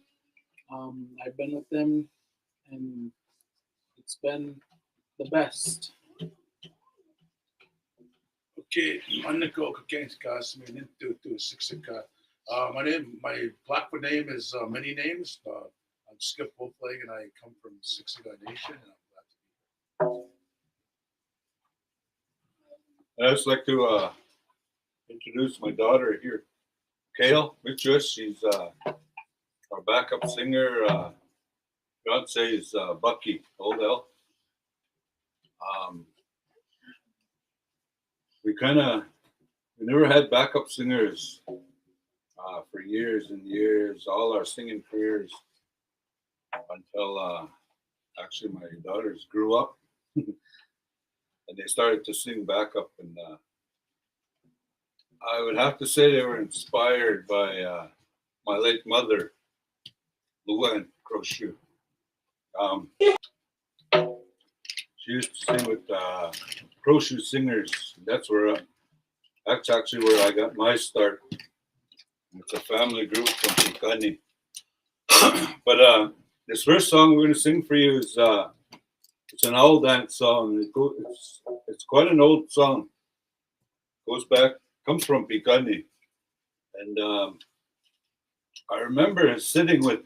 I've been with them, and it's been the best. Okay, my Blackfoot name is many names. I'm Skip Wolfleg, and I come from Siksika Nation, and I'm glad to be here. I'd just like to introduce my daughter here, Kale Metchewais. She's our backup singer. Fiance is Bucky Old Elk. We never had backup singers for years and years, all our singing careers, until actually my daughters grew up and they started to sing backup. And I would have to say they were inspired by my late mother, Luann Crowshoe. She used to sing with Crochet singers. That's actually where I got my start. It's a family group from Pikani. But this first song we're going to sing for you is it's an owl dance song. It's quite an old song. Comes from Pikani. And I remember sitting with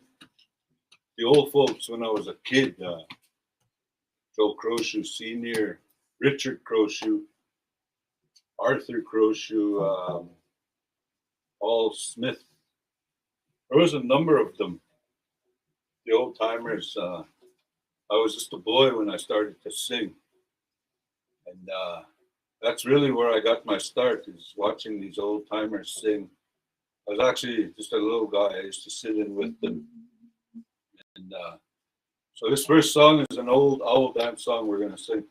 the old folks when I was a kid. Joe Crochet Sr., Richard Crochet, Arthur Crochet, Paul Smith. There was a number of them. The old timers. I was just a boy when I started to sing. And that's really where I got my start, is watching these old timers sing. I was actually just a little guy. I used to sit in with them. And so this first song is an old owl dance song we're going to sing.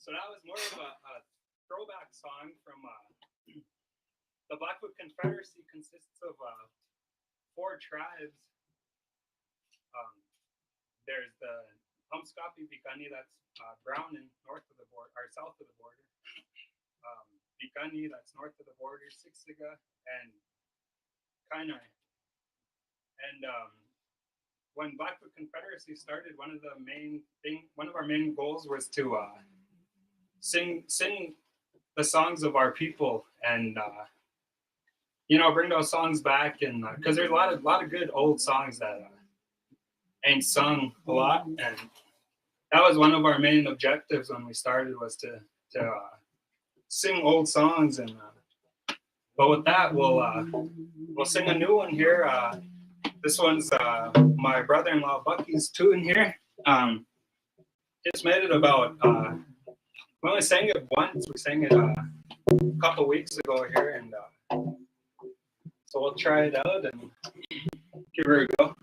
So that was more of a throwback song from the Blackfoot Confederacy. Consists of 4 tribes. There's the Pikani, that's Browning, north of the border, or south of the border. Pikani, that's north of the border, Siksiga, and Kainai. And when Blackfoot Confederacy started, one of our main goals was to sing the songs of our people and bring those songs back, and because there's a lot of good old songs that ain't sung a lot, and that was one of our main objectives when we started, was to sing old songs. And but with that, we'll sing a new one here. This one's my brother-in-law Bucky's tune here. Just made it about. We only sang it once. We sang it a couple weeks ago here, and so we'll try it out and give her a go.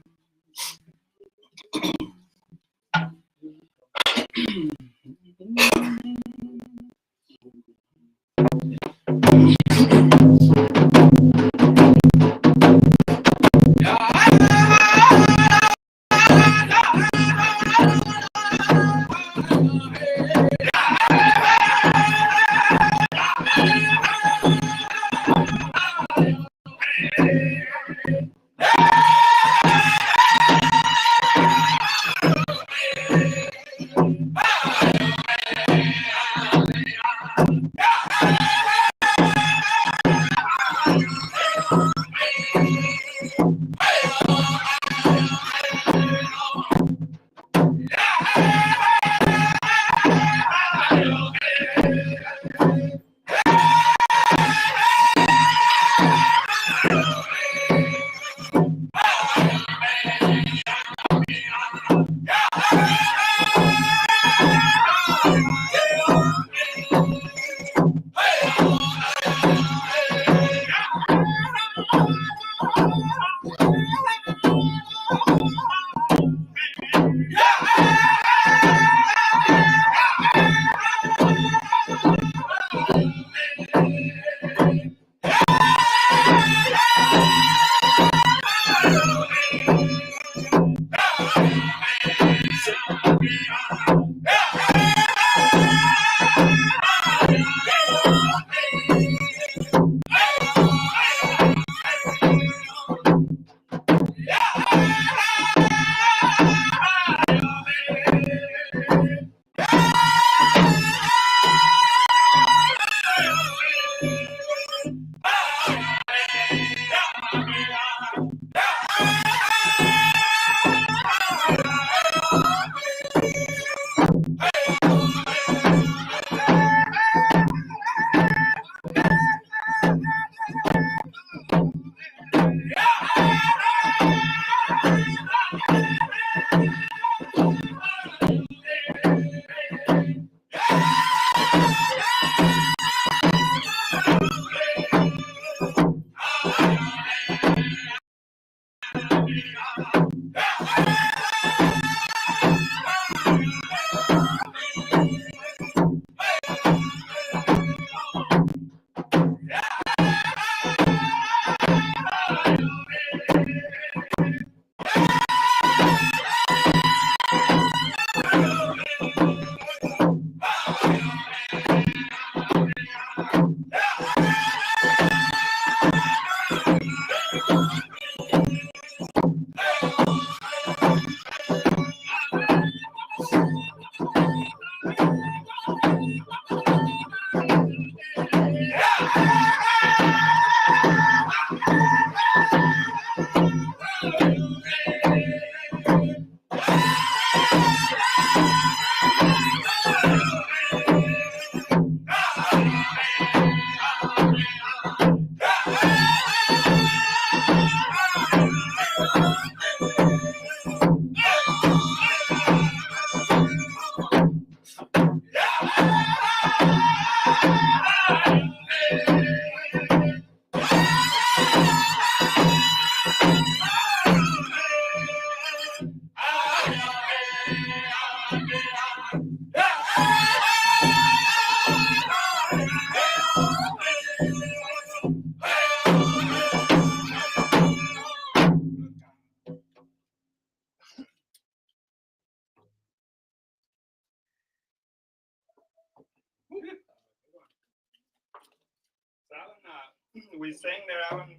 We sang that one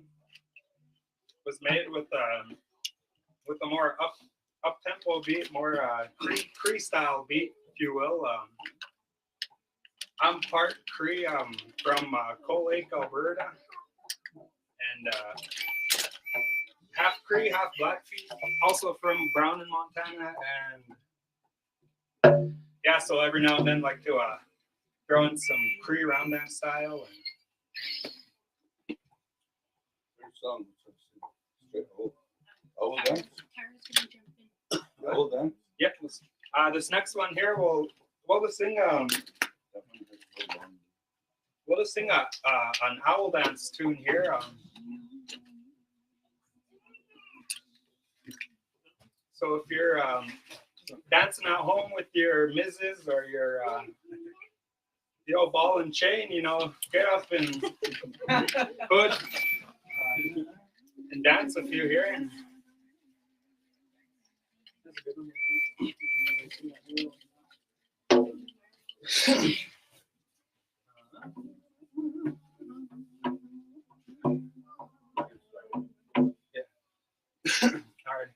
was made with a more up tempo beat, more Cree style beat, if you will. I'm part Cree. I'm from Cold Lake, Alberta, and half Cree, half Blackfeet. Also from Brown in Montana, and yeah, so every now and then like to throw in some Cree round dance style. And yep. This next one here, we'll just sing an owl dance tune here. So if you're dancing at home with your missus or your ball and chain, get up and put and dance a few here. All right.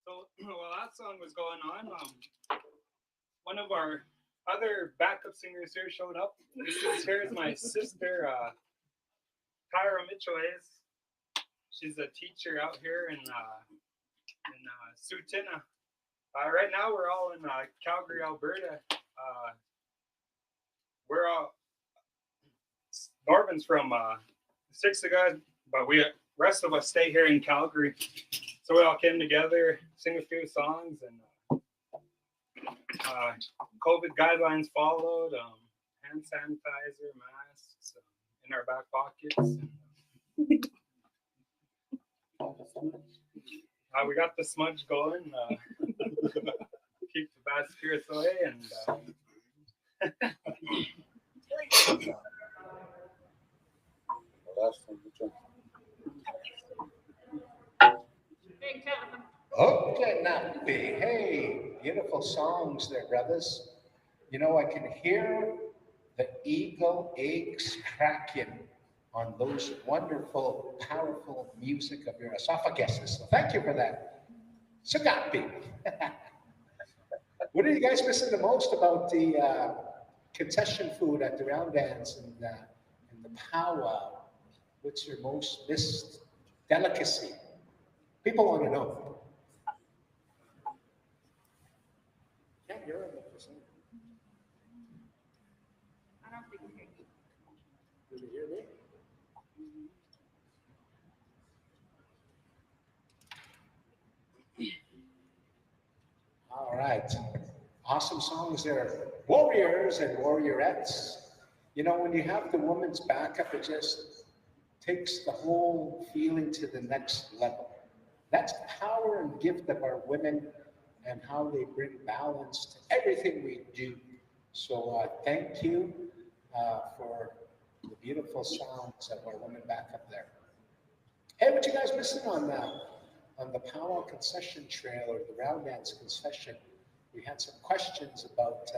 So while that song was going on, one of our other backup singers here showed up. Here's my sister, Tyra Metchewais. She's a teacher out here in Sutina. Right now, we're all in Calgary, Alberta. We're all Norman's from Siksika, but we rest of us stay here in Calgary. So we all came together, sing a few songs, and COVID guidelines followed. Hand sanitizer, masks in our back pockets. We got the smudge going. Keep the bad spirits away, and Okay, now, hey, beautiful songs there, brothers. You know, I can hear the eagle eggs cracking on those wonderful, powerful music of your esophaguses. So thank you for that. Sugapi. What are you guys missing the most about the concession food at the round dance and the powwow? What's your most missed delicacy? People want to know. Yeah, you're right. I don't think you Did you hear me? All right. Awesome songs there. Warriors and warriorettes. You know, when you have the woman's backup, it just takes the whole feeling to the next level. That's the power and gift of our women and how they bring balance to everything we do. So thank you for the beautiful sounds of our women back up there. Hey, what you guys missing on the powwow concession trail or the round dance concession? We had some questions about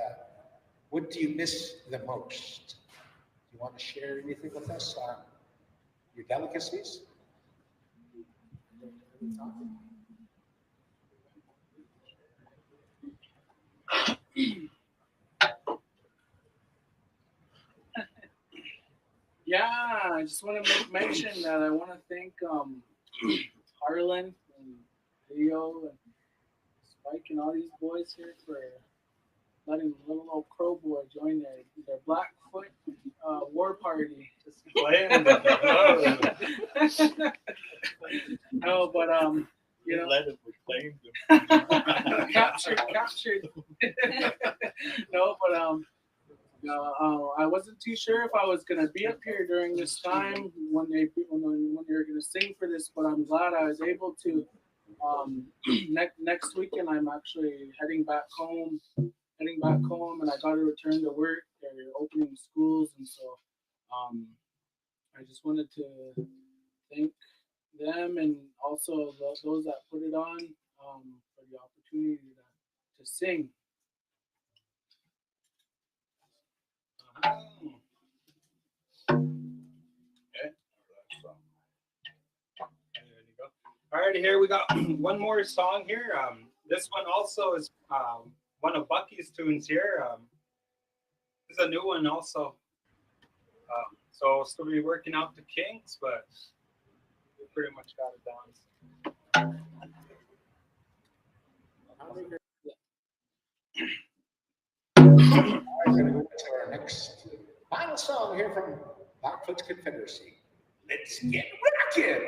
what do you miss the most? Do you want to share anything with us on your delicacies? Yeah, I just want to mention that I want to thank Harlan and Bedeau and Spike and all these boys here for letting the little old crow boy join their Blackfoot war party. Just playing. No, but you know, let it reclaim captured. No, but I wasn't too sure if I was gonna be up here during this time when they were gonna sing for this, but I'm glad I was able to. Next weekend I'm actually heading back home, and I got to return to work. They're opening schools, and so I just wanted to thank them and also those that put it on for the opportunity to sing. All right, here we got one more song here. This one also is one of Bucky's tunes here. This is a new one also. So I'll still be working out the kinks, but we pretty much got it down. We're going to go to our next final song here from Blackfoot's Confederacy. Let's get rockin'!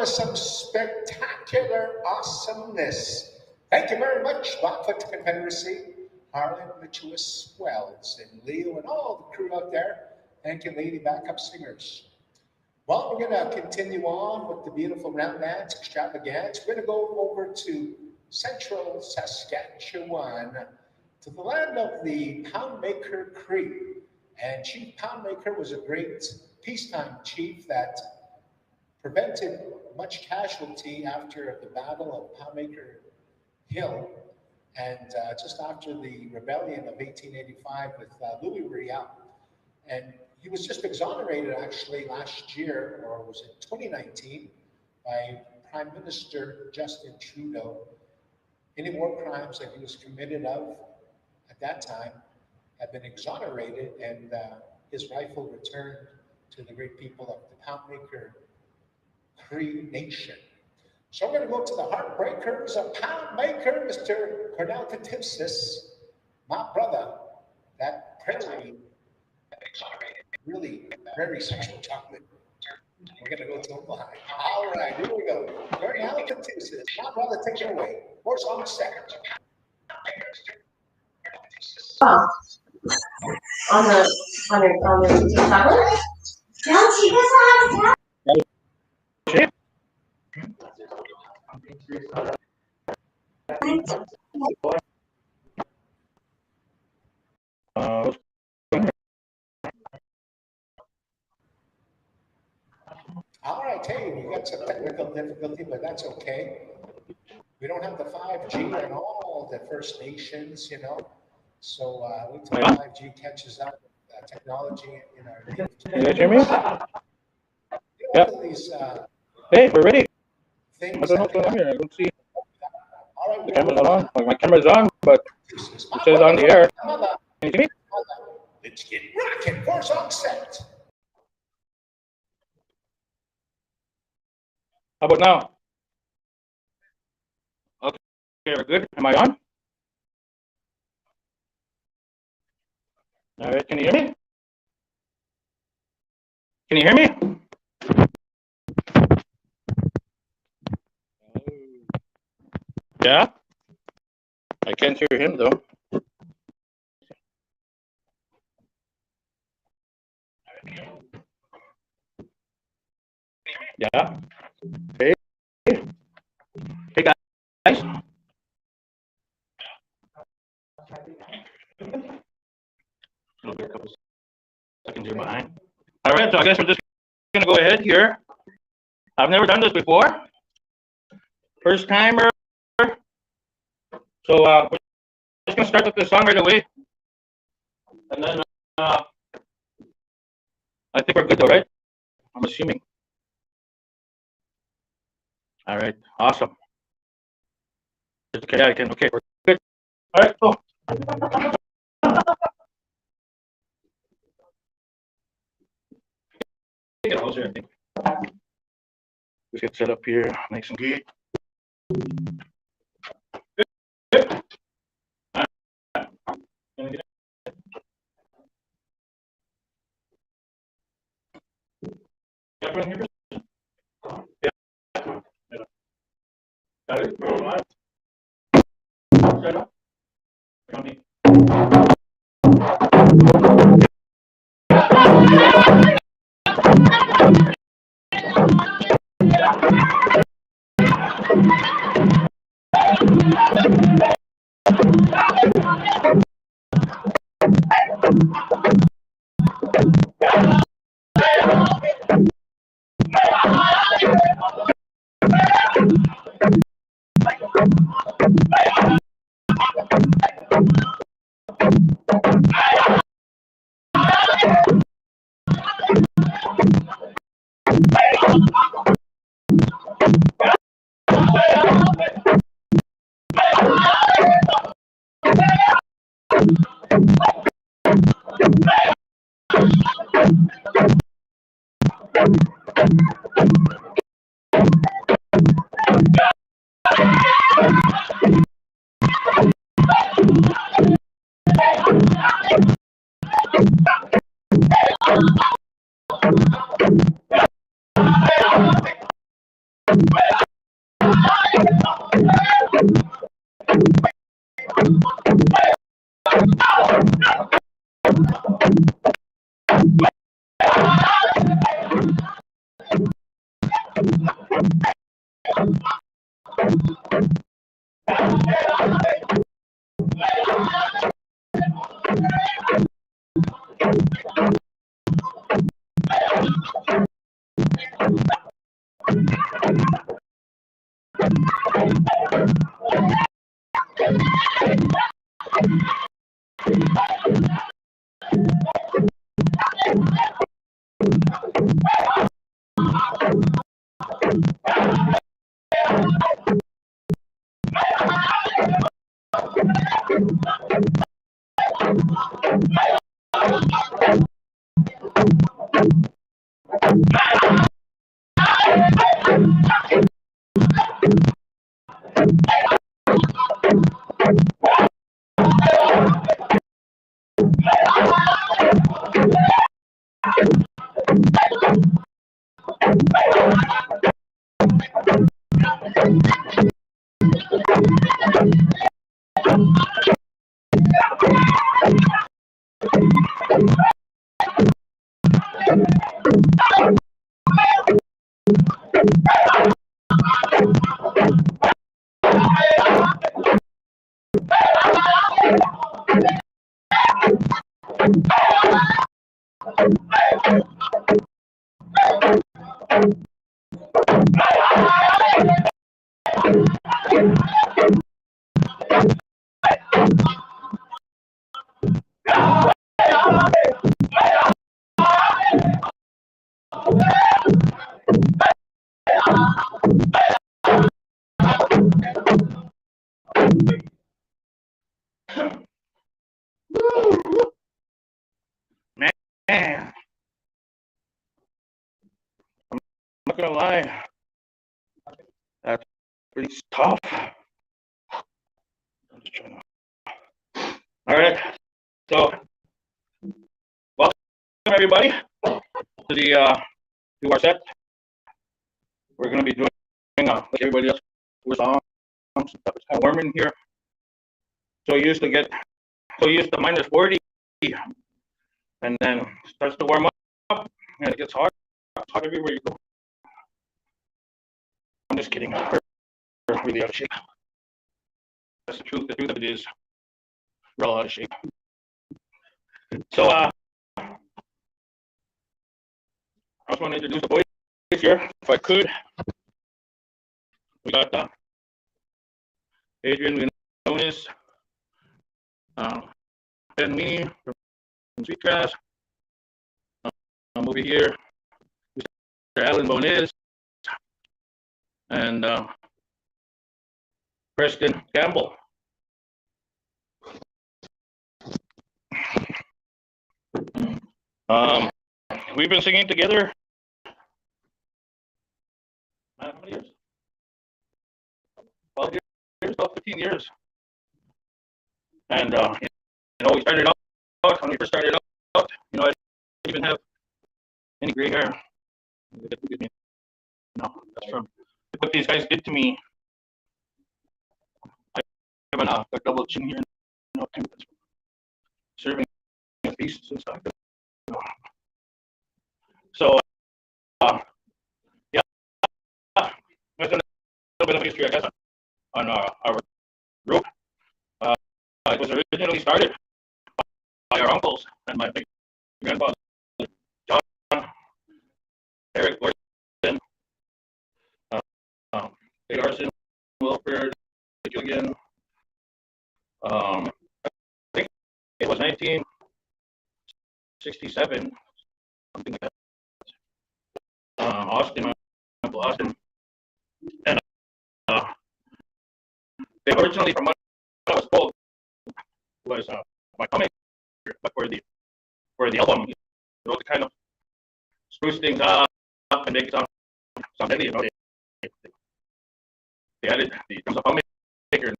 was some spectacular awesomeness. Thank you very much, Blackfoot Confederacy, Harlan, Metchewais, Wells, and Leo, and all the crew out there. Thank you, lady backup singers. Well, we're going to continue on with the beautiful round dance extravaganza. We're going to go over to central Saskatchewan, to the land of the Poundmaker Cree. And Chief Poundmaker was a great peacetime chief that prevented much casualty after the Battle of Poundmaker Hill, and just after the rebellion of 1885 with Louis Riel. And he was just exonerated actually last year, or was it 2019, by Prime Minister Justin Trudeau. Any war crimes that he was committed of at that time have been exonerated, and his rifle returned to the great people of the Poundmaker Cree Nation. So I'm going to go to the Heartbreakers of Poundmaker, Mr. Cornel Tootoosis, my brother, that prairie, really very sexual chocolate. We're going to go to Opie. All right, here we go. Cornel Tootoosis, my brother, take it away. Horse on set. Oh. On the tablet? No, she doesn't have that. All right, hey, we got some technical difficulty, but that's okay. We don't have the 5G on all the First Nations, you know. So wait till 5G catches up with technology in our native Can you guys hear me? Yeah. Hey, we're ready. I Things don't know what's going on here. I don't see. All right, The camera's not on. Like, my camera's on, but it says on the air. Can you see me? Let's get rocking. Horse on set. How about now? Okay, we're good. Am I on? All right, can you hear me? Can you hear me? Yeah? I can't hear him though. Yeah. Hey. Hey guys. A couple seconds here behind. All right, so I guess we're just gonna go ahead here. I've never done this before. First timer. So we're just gonna start with the song right away. And then I think we're good though, right? I'm assuming. All right, awesome. Okay, yeah, I can. Okay, we're good. All right, cool. Get closer, I think. Just get set up here, nice and good. Good. All right. Everyone here? Yeah. Got it? All right. Set up. Come in. Man, I'm not gonna lie, that's pretty tough. I'm just trying to... All right, so welcome everybody to the to our set. We're gonna be doing like everybody else, we're songs. It's kind of warm in here, so used to -40, and then starts to warm up, and it gets hot. It's hot everywhere you go. I'm just kidding. We're really out of shape. That's the truth. The truth of it is, we're all out of shape. So, I just want to introduce the boys here, if I could. We got Adrian, we know this, and me from Sweetgrass. I'm over here, Mr. Alan Bones, and Preston Campbell. We've been singing together. How many years? 12 years, about 15 years. And we started out when we first started out. I didn't even have any gray hair. No, that's from what these guys did to me. I have a double chin here. Serving feasts and stuff. So, yeah, that's a little bit of history, I guess, on our group. It was originally started by our uncles and my big grandfather, John, Eric, Gordon, Big Arson, Wilford, Gilligan. I think it was 1967, something like that. Austin, my Uncle Austin, and they originally, from what I was told, was my comic, but for the album, to kind of spruce things up and make it sound deadly, they added the drums of Maker.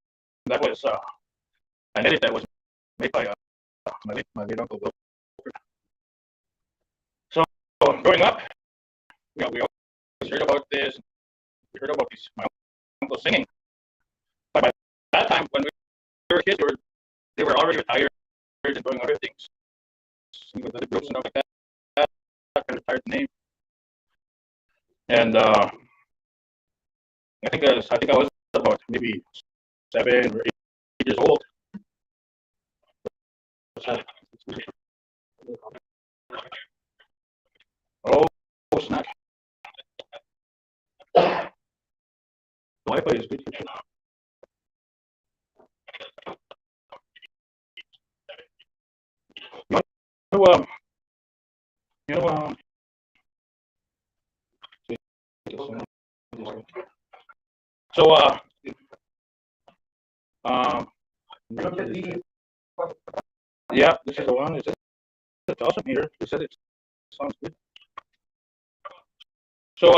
That was an edit that was made by my late uncle Will. So growing up, we always heard about this. We heard about these. My uncles singing. But by that time, when we were kids, they were already retired and doing other things. With other groups and stuff like that. That kind of tired name. And I think I was about maybe 7 or 8 years old. Oh, snack. The Wi-Fi is good. So yeah, this is the one. It's awesome here. They said it sounds good. So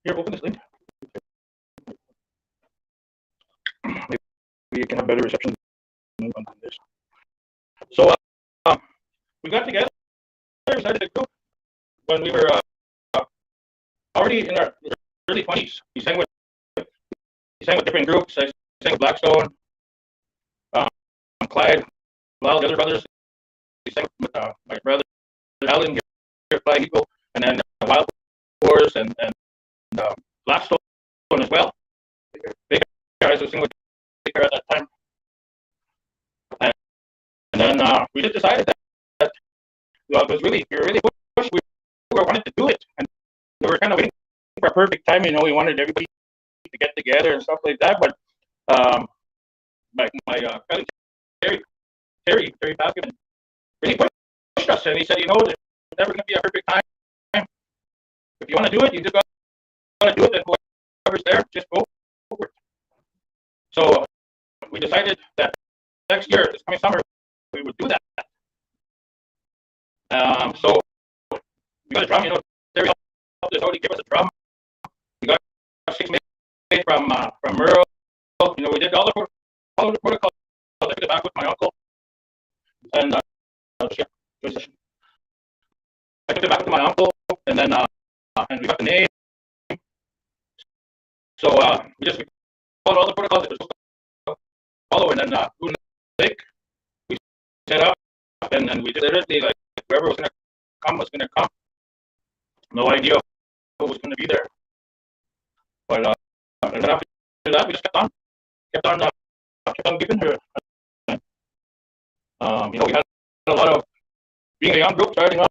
here, open this link. Maybe you can have better reception on this. So we got together. We started a group when we were already in our early 20s. We sang with different groups. I sang with Blackstone, Clyde, a lot of the other brothers. We sang with my brother Allen, Flag Eagle, and then Wild Horse and Blackstone as well. Big guys who sing with Baker at that time. And then we just decided that it was we were really pushed. We wanted to do it, and we were kind of waiting for a perfect time. You know, we wanted everybody to get together and stuff like that. But my cousin Terry Falcon really pushed us, and he said, you know, there's never going to be a perfect time. If you want to do it, you just got to do it, and whoever's there, just go for it. So we decided that next year, this coming summer, we would do that. So we got a drum, you know, Terry helped us out, he gave us a drum. We got 6 made from Merle. You know, we did all the protocols. I took it back with my uncle. And I took it back to my uncle, and then and we got the name. So we followed all the protocols that we're supposed to follow, and then Lake, we set up, and then we did literally like whoever was gonna come was gonna come. No idea who was gonna be there. But and then after that, we just kept on giving her. You know, we had a lot of being a young group starting up,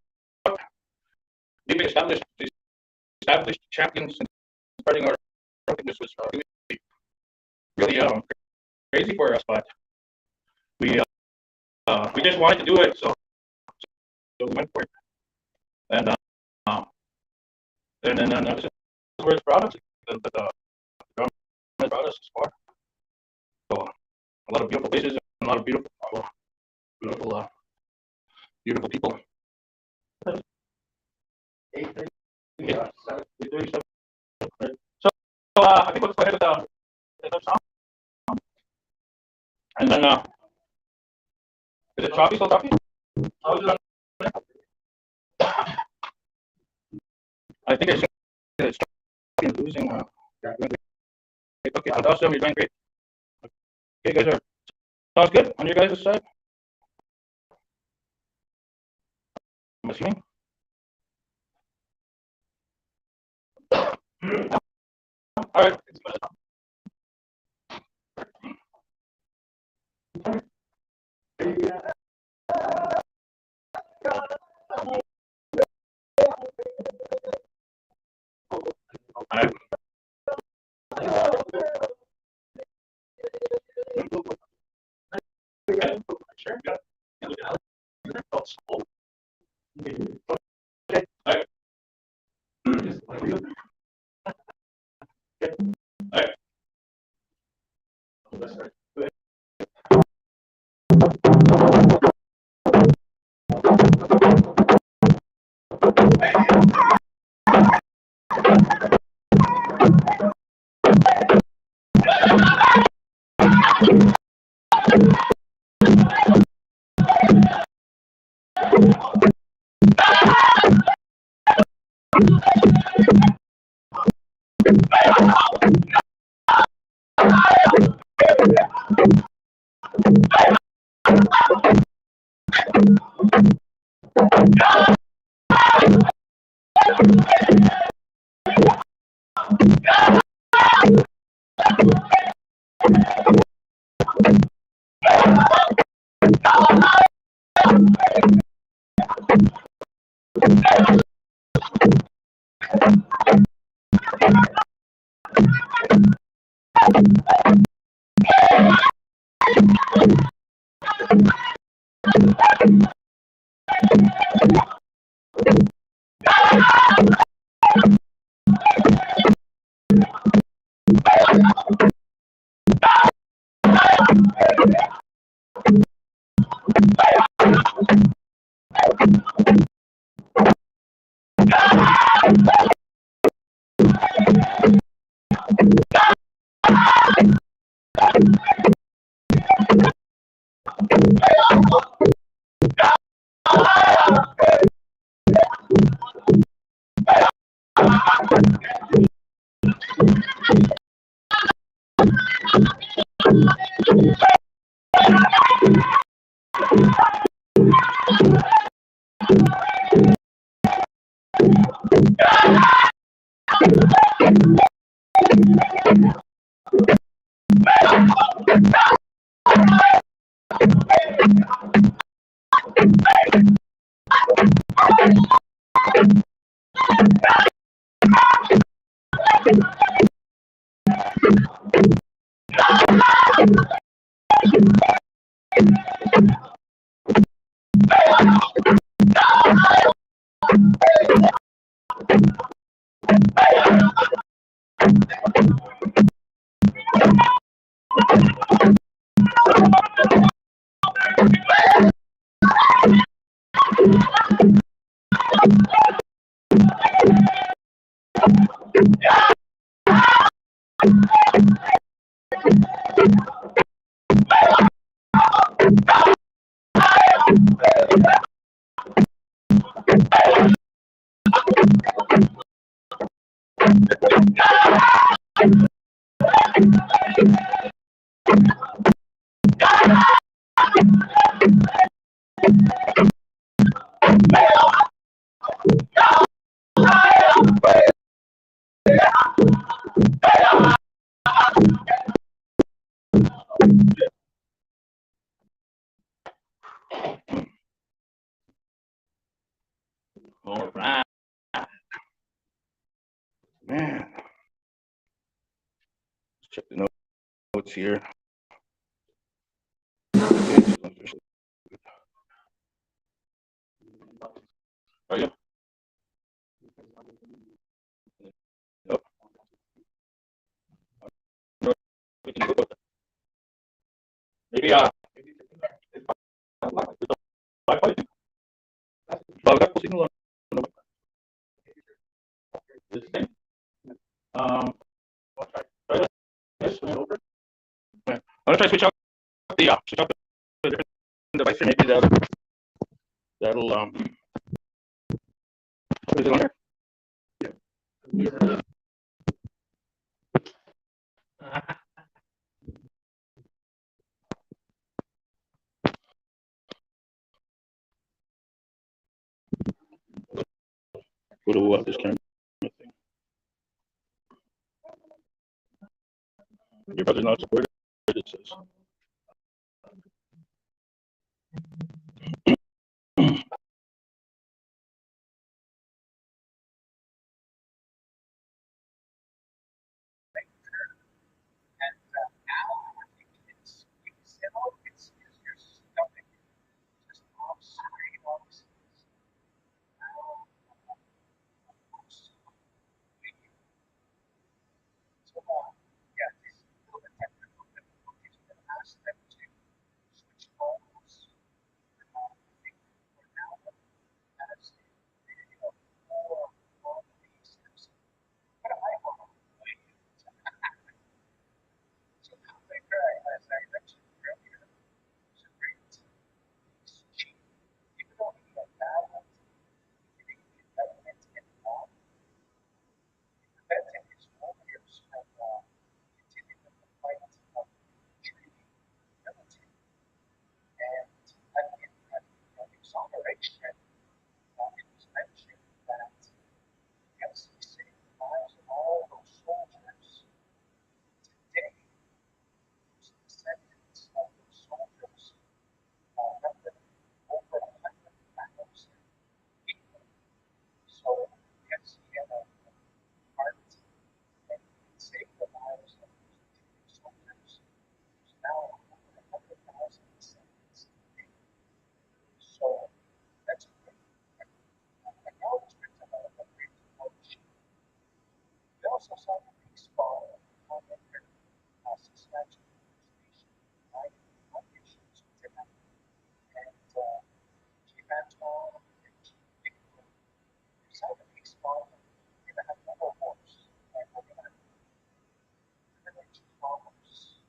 being established champions and starting our. I think this was really crazy for us, but we just wanted to do it, so we went for it, and then this is where it's brought us. The drum has brought us this far. So a lot of beautiful places and a lot of beautiful people. 8:37. So I think we'll go ahead with the song. And then is it choppy? Still choppy? I think it's losing. Okay, awesome. You're doing great. Okay, guys, sounds good on your guys' side. I'm assuming. All right. All right. Man. Let's check the notes here. Are you? Nope. Maybe signal on this thing. Try this one over. I'm gonna try to switch out the different device here. Maybe that'll is it on here? Yeah. Go to this camera thing. Your brother's not supported, it says. also saw the big spot on the Saskatchewan right? Issues with them. And Chief Antoine and Chief Victor decided the big spot. We're going to have more horse. And we're going to Chief Farmers.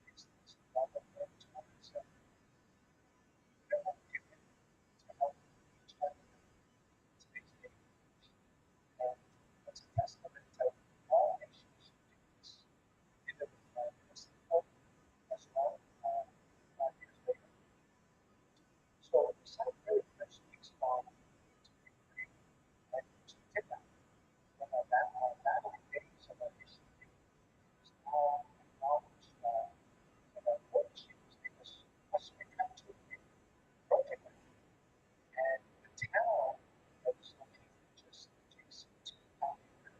It's development towards them. We don't want to give it to help each other. It's a big thing. And that's a testament to all nations do this. We did it with this as well 5 years later. So we celebrated this big spot to be free and to get that. From our battling days of our mission is now acknowledged that our Lord Jesus gave us a country broken. And the town that was located just adjacent to Calgary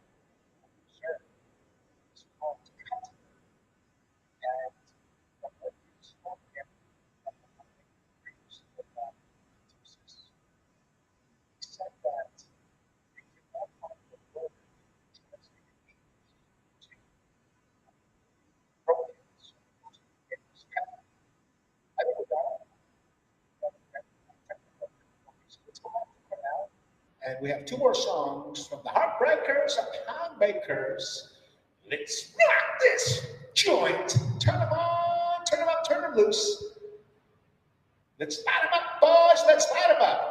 Reserve is called Cutknife. And the Lord spoke him at the hunting groups of Tootoosis. He said that they could not find the word translated English to broken, so it was Cutknife. I don't know that. Let's go back to Cornel. And we have 2 more songs from the Heartbreakers and Poundbakers. Let's rock this joint. Turn them on, turn them up, turn them loose. Let's light them up, boys. Let's light them up.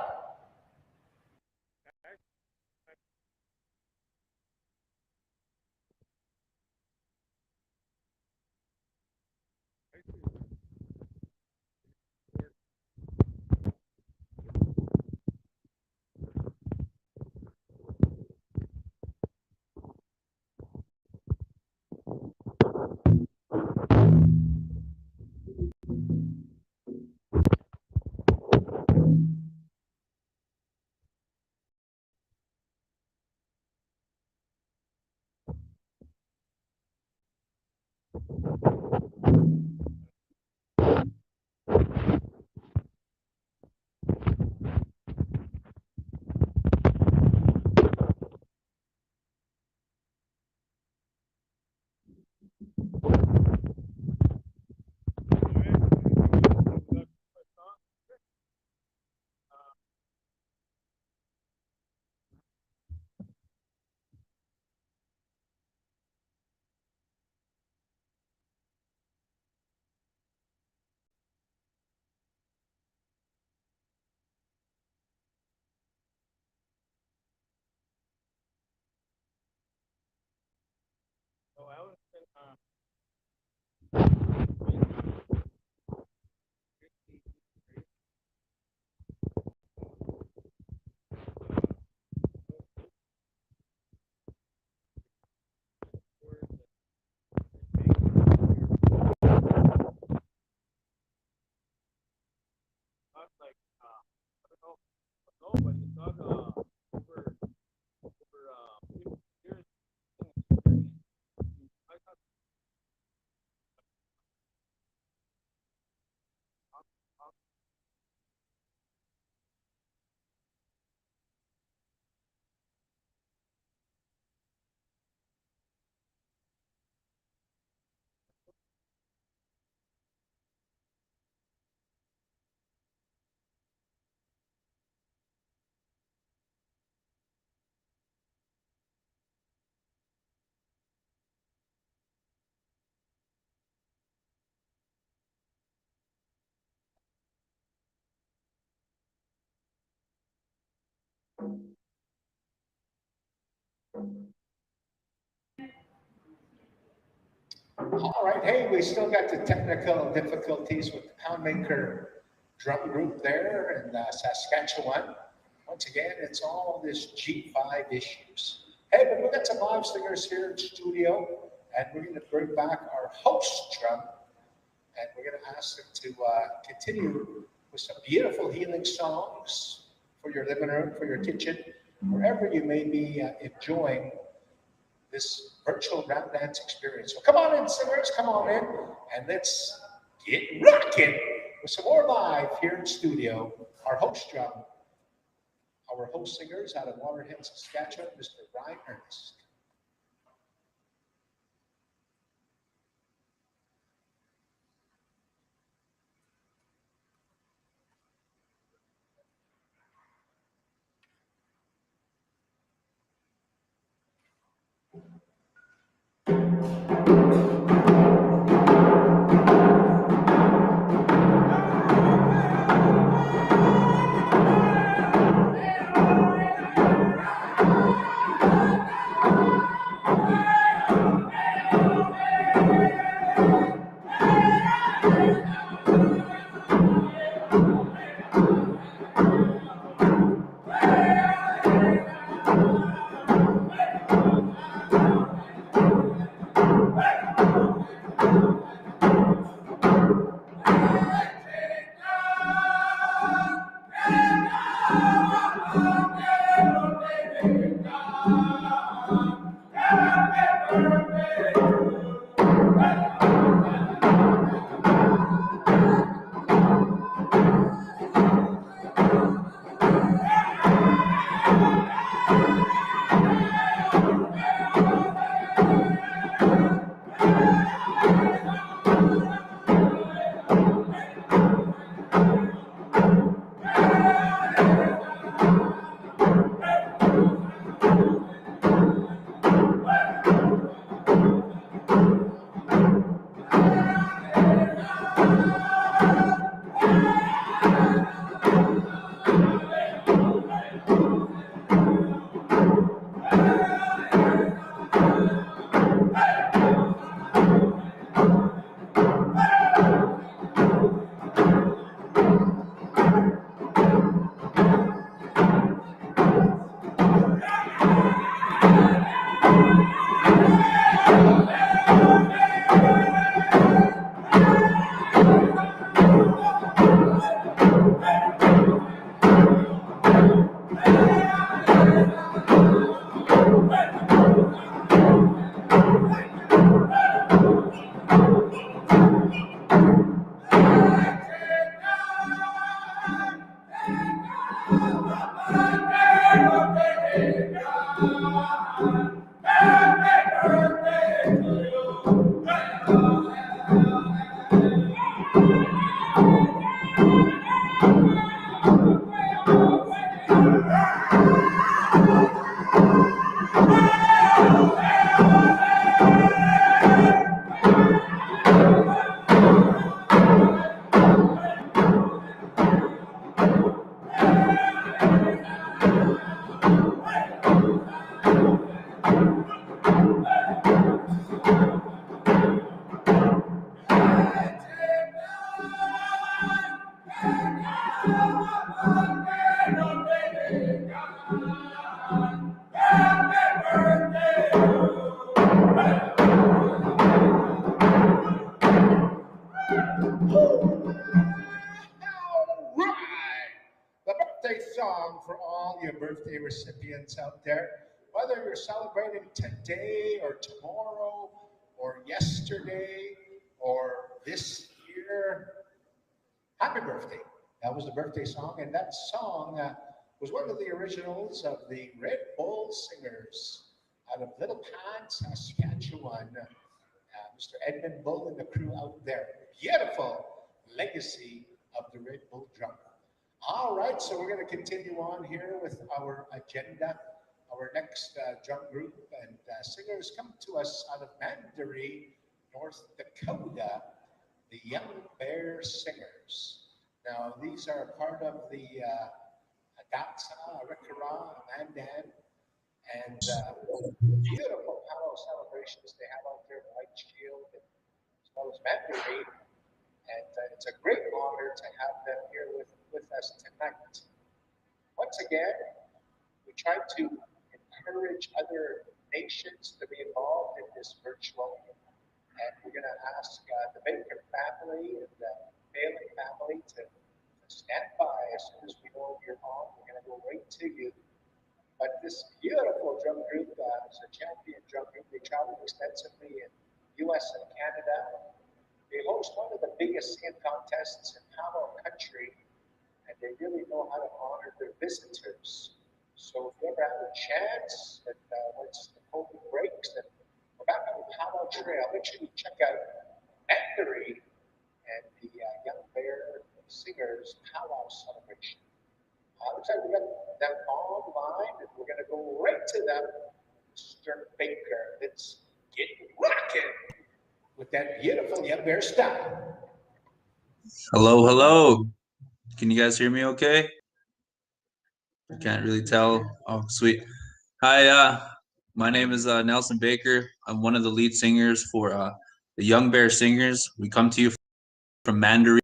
All right, hey, we still got the technical difficulties with the Poundmaker drum group there in Saskatchewan. Once again, it's all this G5 issues. Hey, but we got some live singers here in studio, and we're going to bring back our host drum, and we're going to ask them to continue with some beautiful healing songs for your living room, for your kitchen, wherever you may be enjoying this virtual rap dance experience. So come on in, singers, come on in, and let's get rocking with some more live here in studio. Our host drum, our host singers out of Waterhead, Saskatchewan, Mr. Brian Ernest. The birthday song for all your birthday recipients out there, whether you're celebrating today or tomorrow or yesterday or this year. Happy birthday. That was the birthday song, and that song was one of the originals of the Red Bull Singers out of Little Pond, Saskatchewan. Mr. Edmund Bull and the crew out there. Beautiful legacy of the Red Bull drum. All right, so we're going to continue on here with our agenda. Our next drum group and singers come to us out of Mandaree, North Dakota, the Young Bear Singers. Now, these are part of the Adaksa, Rikara, Mandan, and beautiful powwow celebrations they have out there in White Shield, as well as Mandaree. And it's a great honor to have them here with us tonight. Once again, we try to encourage other nations to be involved in this virtual. And we're going to ask the Baker family and the Bailey family to stand by as soon as we know you're on. We're going to go right to you. But this beautiful drum group is a champion drum group. They travel extensively in U.S. and Canada. They host one of the biggest singing contests in powwow country, and they really know how to honor their visitors. So if you ever have a chance, and once the COVID breaks, and we're back on the powwow trail, make sure you check out Mandaree and the Young Bear Singers powwow celebration. Looks like we got them online, and we're going to go right to them. Mr. Baker, let's get rocking with that beautiful Young Bear style. Hello, hello. Can you guys hear me okay? I can't really tell. Oh, sweet. Hi, my name is Nelson Baker. I'm one of the lead singers for the Young Bear Singers. We come to you from Mandaree.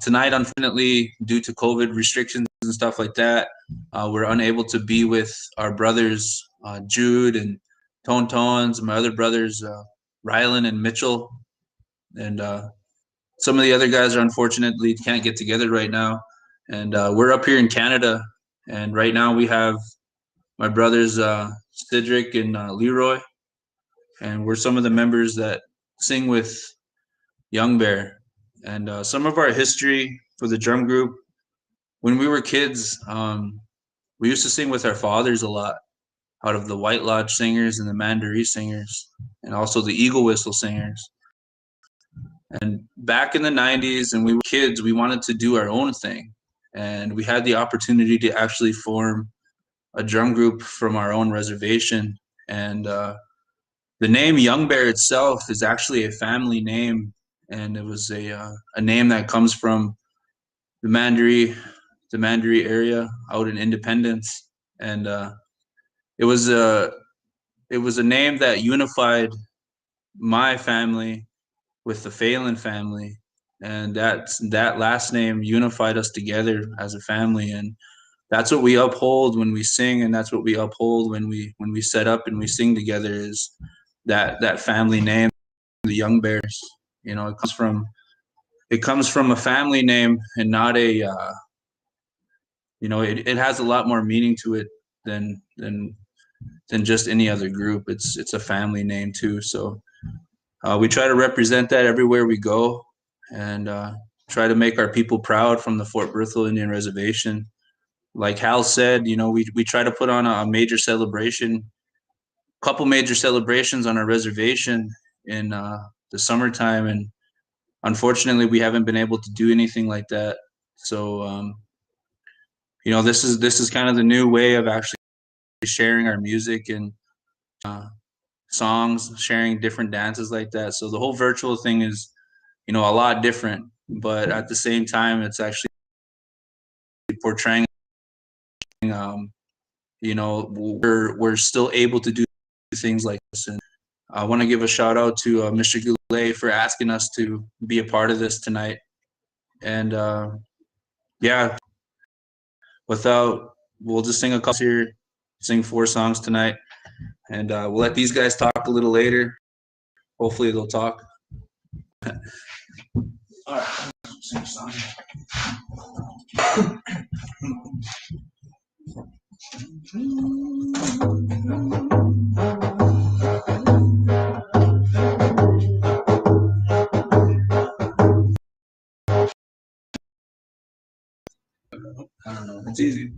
Tonight, unfortunately, due to COVID restrictions and stuff like that, we're unable to be with our brothers, Jude and Tones, and my other brothers, Rowland and Mitchell. And some of the other guys are unfortunately can't get together right now. And we're up here in Canada. And right now we have my brothers, Cedric and Leroy. And we're some of the members that sing with Young Bear. And some of our history for the drum group, when we were kids, we used to sing with our fathers a lot, out of the White Lodge Singers and the Mandaree Singers, and also the Eagle Whistle Singers. And back in the 90s, and we were kids, we wanted to do our own thing. And we had the opportunity to actually form a drum group from our own reservation. And the name Young Bear itself is actually a family name. And it was a name that comes from the Mandaree area out in Independence. And it was a name that unified my family with the Phelan family, and that last name unified us together as a family. And that's what we uphold when we sing, and that's what we uphold when we set up and we sing together, is that family name, the Young Bears. You know, it comes from a family name, and not a you know, it has a lot more meaning to it than than just any other group. It's a family name too. So we try to represent that everywhere we go, and try to make our people proud from the Fort Berthold Indian Reservation. Like Hal said, we try to put on a major celebration, couple major celebrations on our reservation in the summertime, and unfortunately we haven't been able to do anything like that. So this is kind of the new way of actually sharing our music and songs, sharing different dances like that. So the whole virtual thing is a lot different, but at the same time it's actually portraying we're still able to do things like this. And I want to give a shout out to Mr. Goulet for asking us to be a part of this tonight. And yeah, we'll just sing a couple here, sing 4 songs tonight, and we'll let these guys talk a little later. Hopefully they'll talk. All right, sing a song. I don't know. It's easy.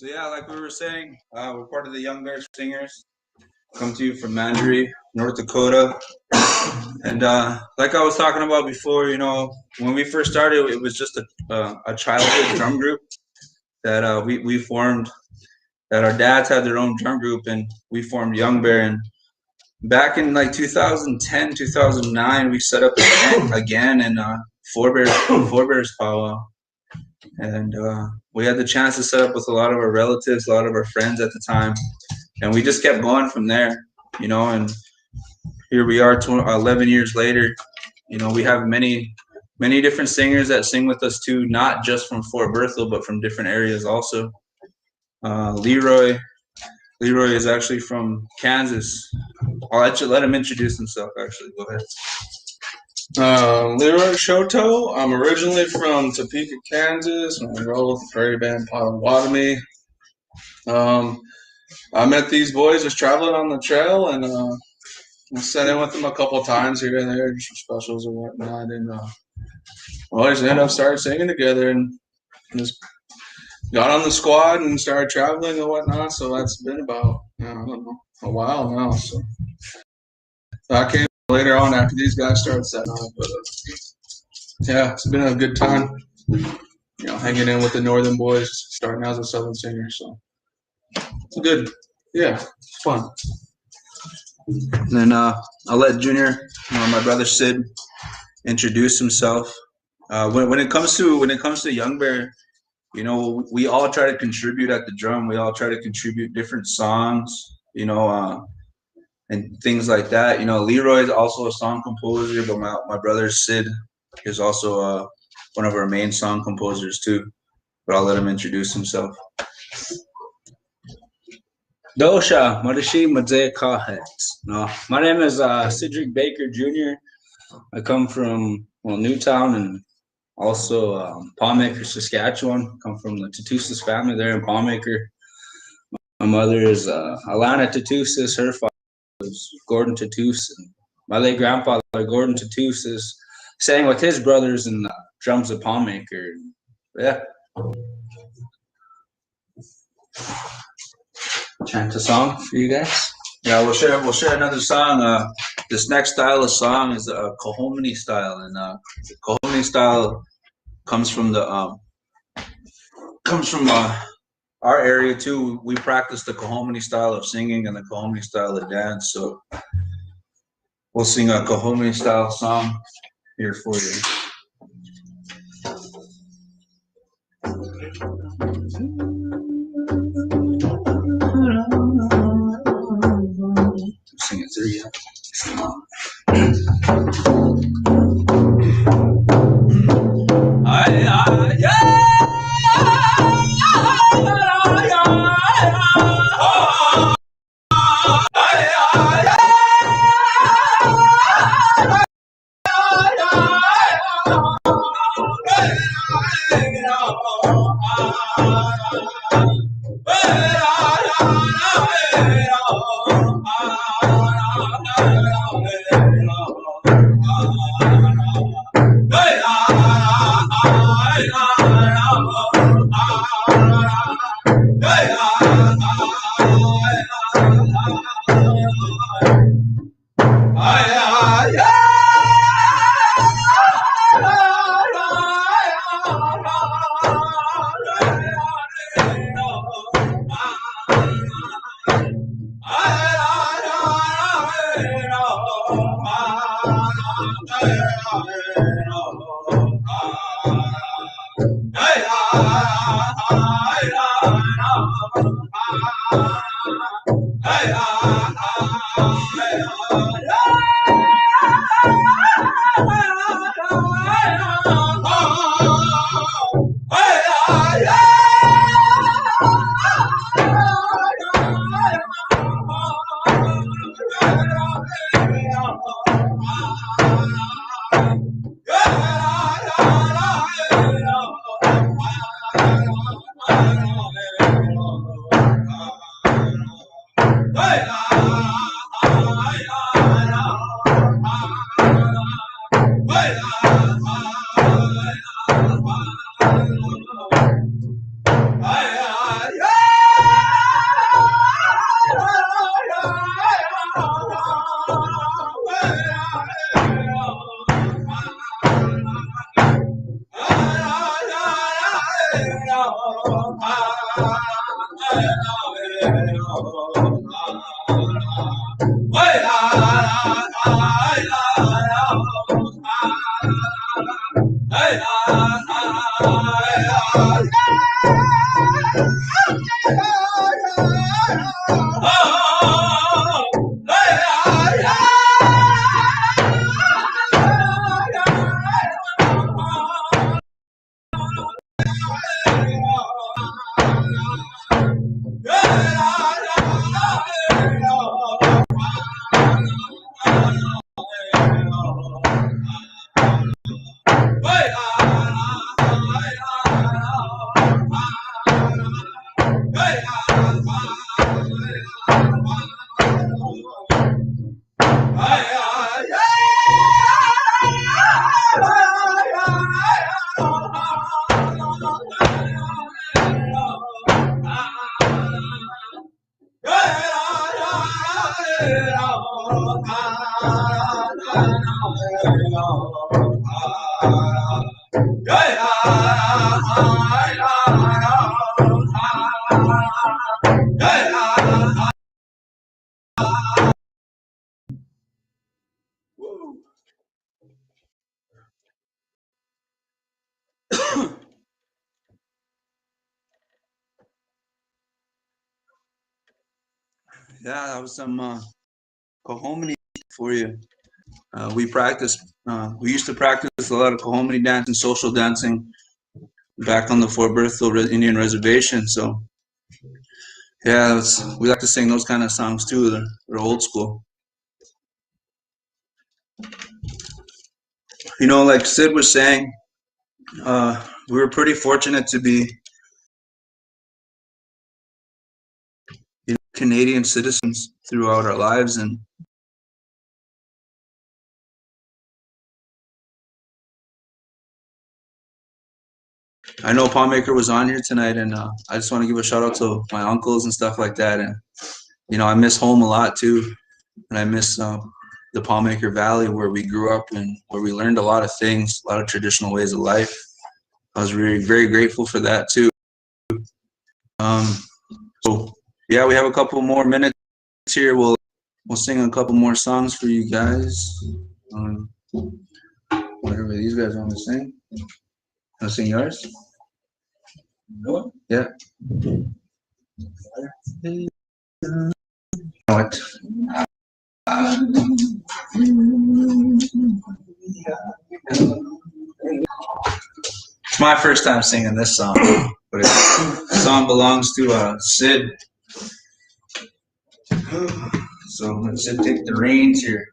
So yeah, like we were saying, we're part of the Young Bear Singers. Come to you from Mandaree, North Dakota. And like I was talking about before, you know, when we first started, it was just a childhood drum group that we formed. That our dads had their own drum group, and we formed Young Bear. And back in like 2010, 2009, we set up again in Four Bears powwow. And we had the chance to set up with a lot of our relatives, a lot of our friends at the time. And we just kept going from there, you know, and here we are 11 years later. You know, we have many different singers that sing with us too, not just from Fort Berthold, but from different areas also. Leroy is actually from Kansas. I'll let him introduce himself, actually. Go ahead. Leroy Shoto. I'm originally from Topeka, Kansas. I roll with the Prairie Band Potawatomi. I met these boys just traveling on the trail, and I sat in with them a couple times here and there, just for specials or whatnot. And we just ended up started singing together and just got on the squad and started traveling and whatnot. So that's been about, I don't know, a while now. So I came later on after these guys started setting up. But yeah, it's been a good time, you know, hanging in with the Northern boys, starting out as a Southern singer. So it's good. Yeah, it's fun. And then I'll let Junior, my brother Sid, introduce himself. When it comes to Young Bear, you know, we all try to contribute at the drum. We all try to contribute different songs, you know, and things like that. You know, Leroy is also a song composer, but my brother Sid is also one of our main song composers too. But I'll let him introduce himself. Dosha, Madashi Madze Kahet. No, my name is Cedric Baker Jr. I come from Newtown and also Palmaker, Saskatchewan. Come from the Tootoosis family there in Palmaker. My mother is Alana Tootoosis. Her father was Gordon Tootoosis. My late grandfather, Gordon Tootoosis, sang with his brothers in the drums of Palmaker. Yeah. Chant a song for you guys. Yeah, we'll share another song. This next style of song is a Cohominy style, and the Cohominy style comes from our area too. We practice the Cohominy style of singing and the Cohominy style of dance. So we'll sing a Cohominy style song here for you. Sing it through, yeah. Yeah, that was some Cohominy for you. We practiced. We used to practice a lot of Cohominy dance and social dancing back on the Fort Berthold Indian Reservation. So yeah, we like to sing those kind of songs too. They're old school. You know, like Sid was saying, we were pretty fortunate to be Canadian citizens throughout our lives, and I know Palmaker was on here tonight, and I just want to give a shout out to my uncles and stuff like that. And you know, I miss home a lot too, and I miss the Palmaker Valley where we grew up and where we learned a lot of things, a lot of traditional ways of life. I was very, very grateful for that too. So yeah, we have a couple more minutes here. We'll sing a couple more songs for you guys. Whatever these guys want to sing. Want to sing yours? Yeah. What? It's my first time singing this song, but the song belongs to Sid. So let Sid take the reins here.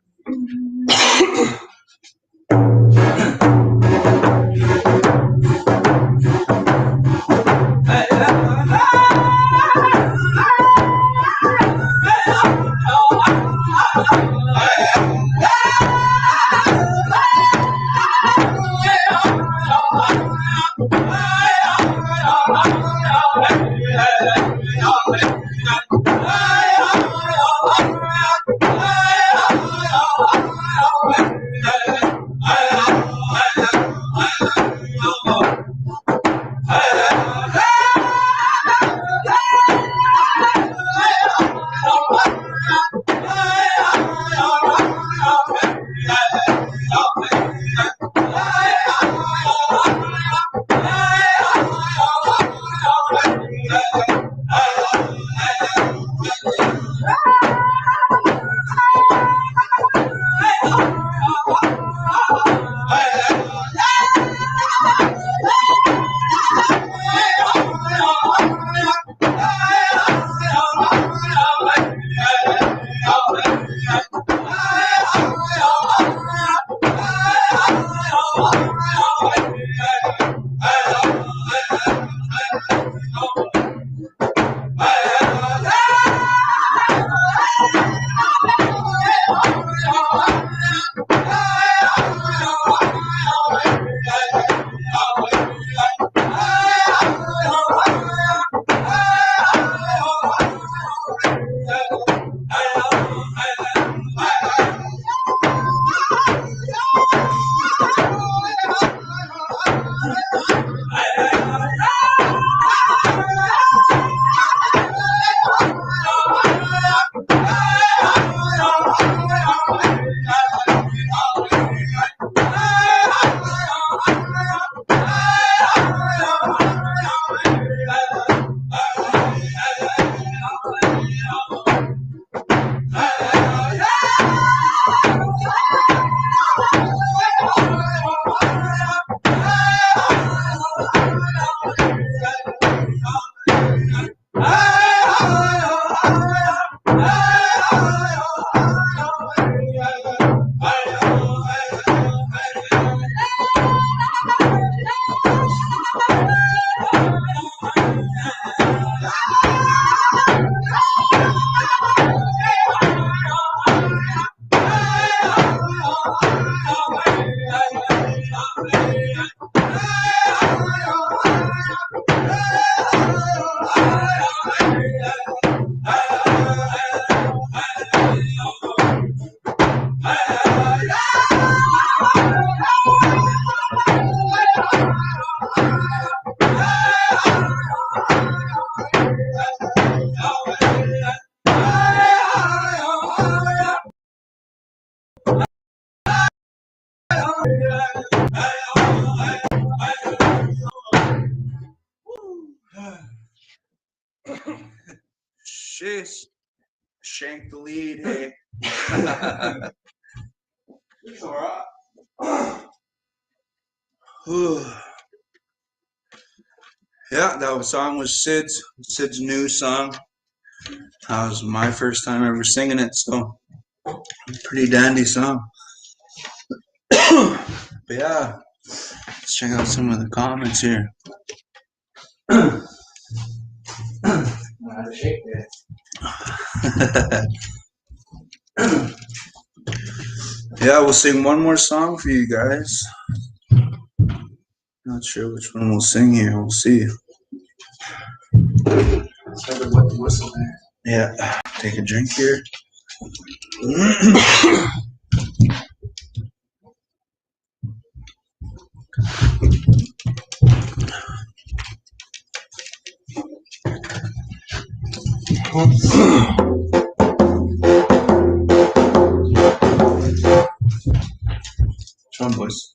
Chase, shank the lead, hey. It's all right. Yeah, that song was Sid's new song. That was my first time ever singing it, so pretty dandy song. But yeah, let's check out some of the comments here. Yeah, we'll sing one more song for you guys. Not sure which one we'll sing here. We'll see. Yeah, take a drink here. Come on, boys.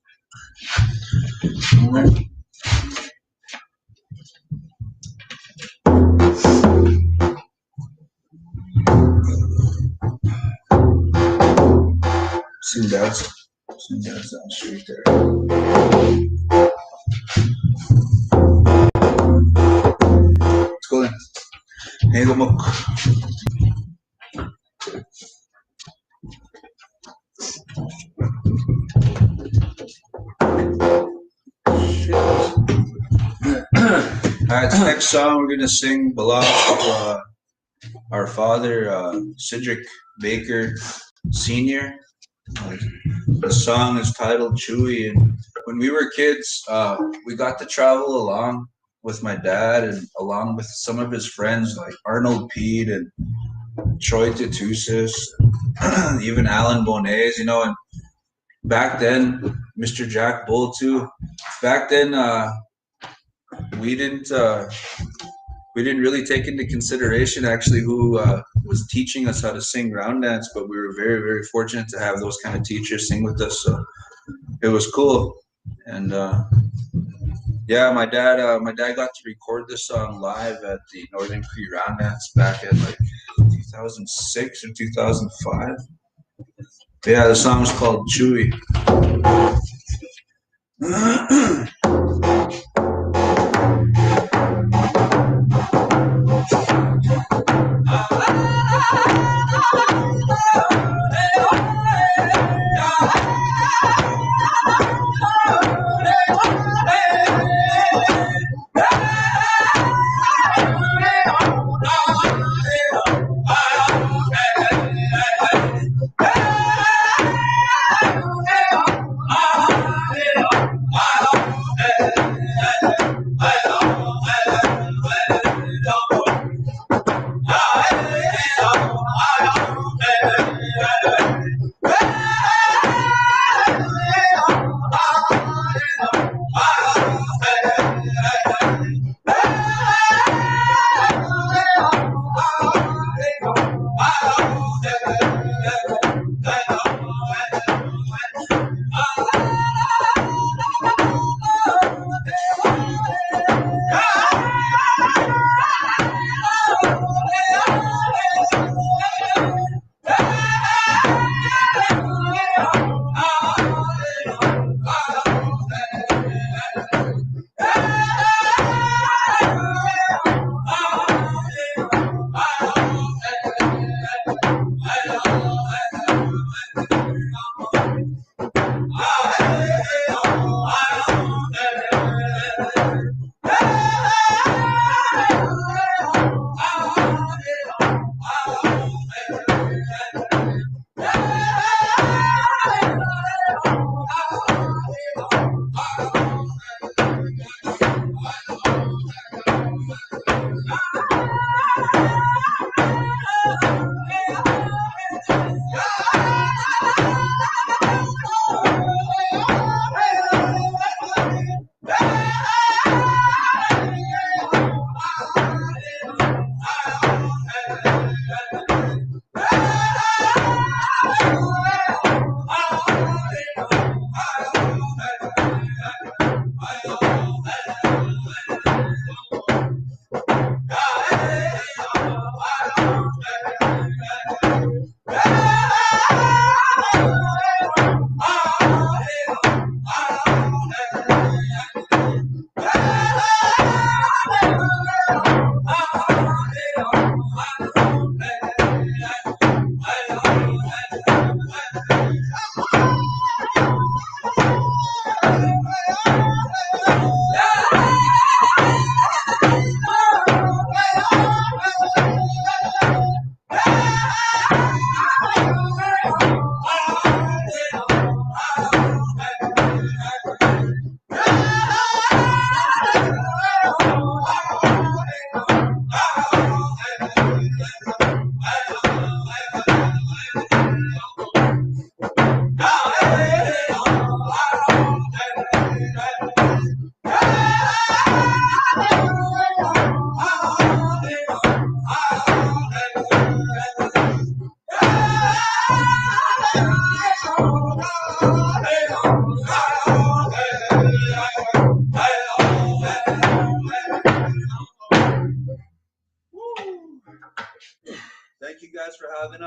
Sing dad's on the street there. Let's go then. Hey, go mo. Alright, the next song we're gonna sing belongs to our father, Cedric Baker Sr. The song is titled Chewy, and when we were kids, we got to travel along with my dad and along with some of his friends like Arnold Pede and Troy Tootoosis, even Alan Bonet, you know, and back then, Mr. Jack Bull too. Back then, we didn't really take into consideration actually who was teaching us how to sing round dance, but we were very, very fortunate to have those kind of teachers sing with us. So it was cool. And yeah, my dad got to record this song live at the Northern Cree Round Dance back in like 2006 or 2005. But yeah, the song is called Chewy.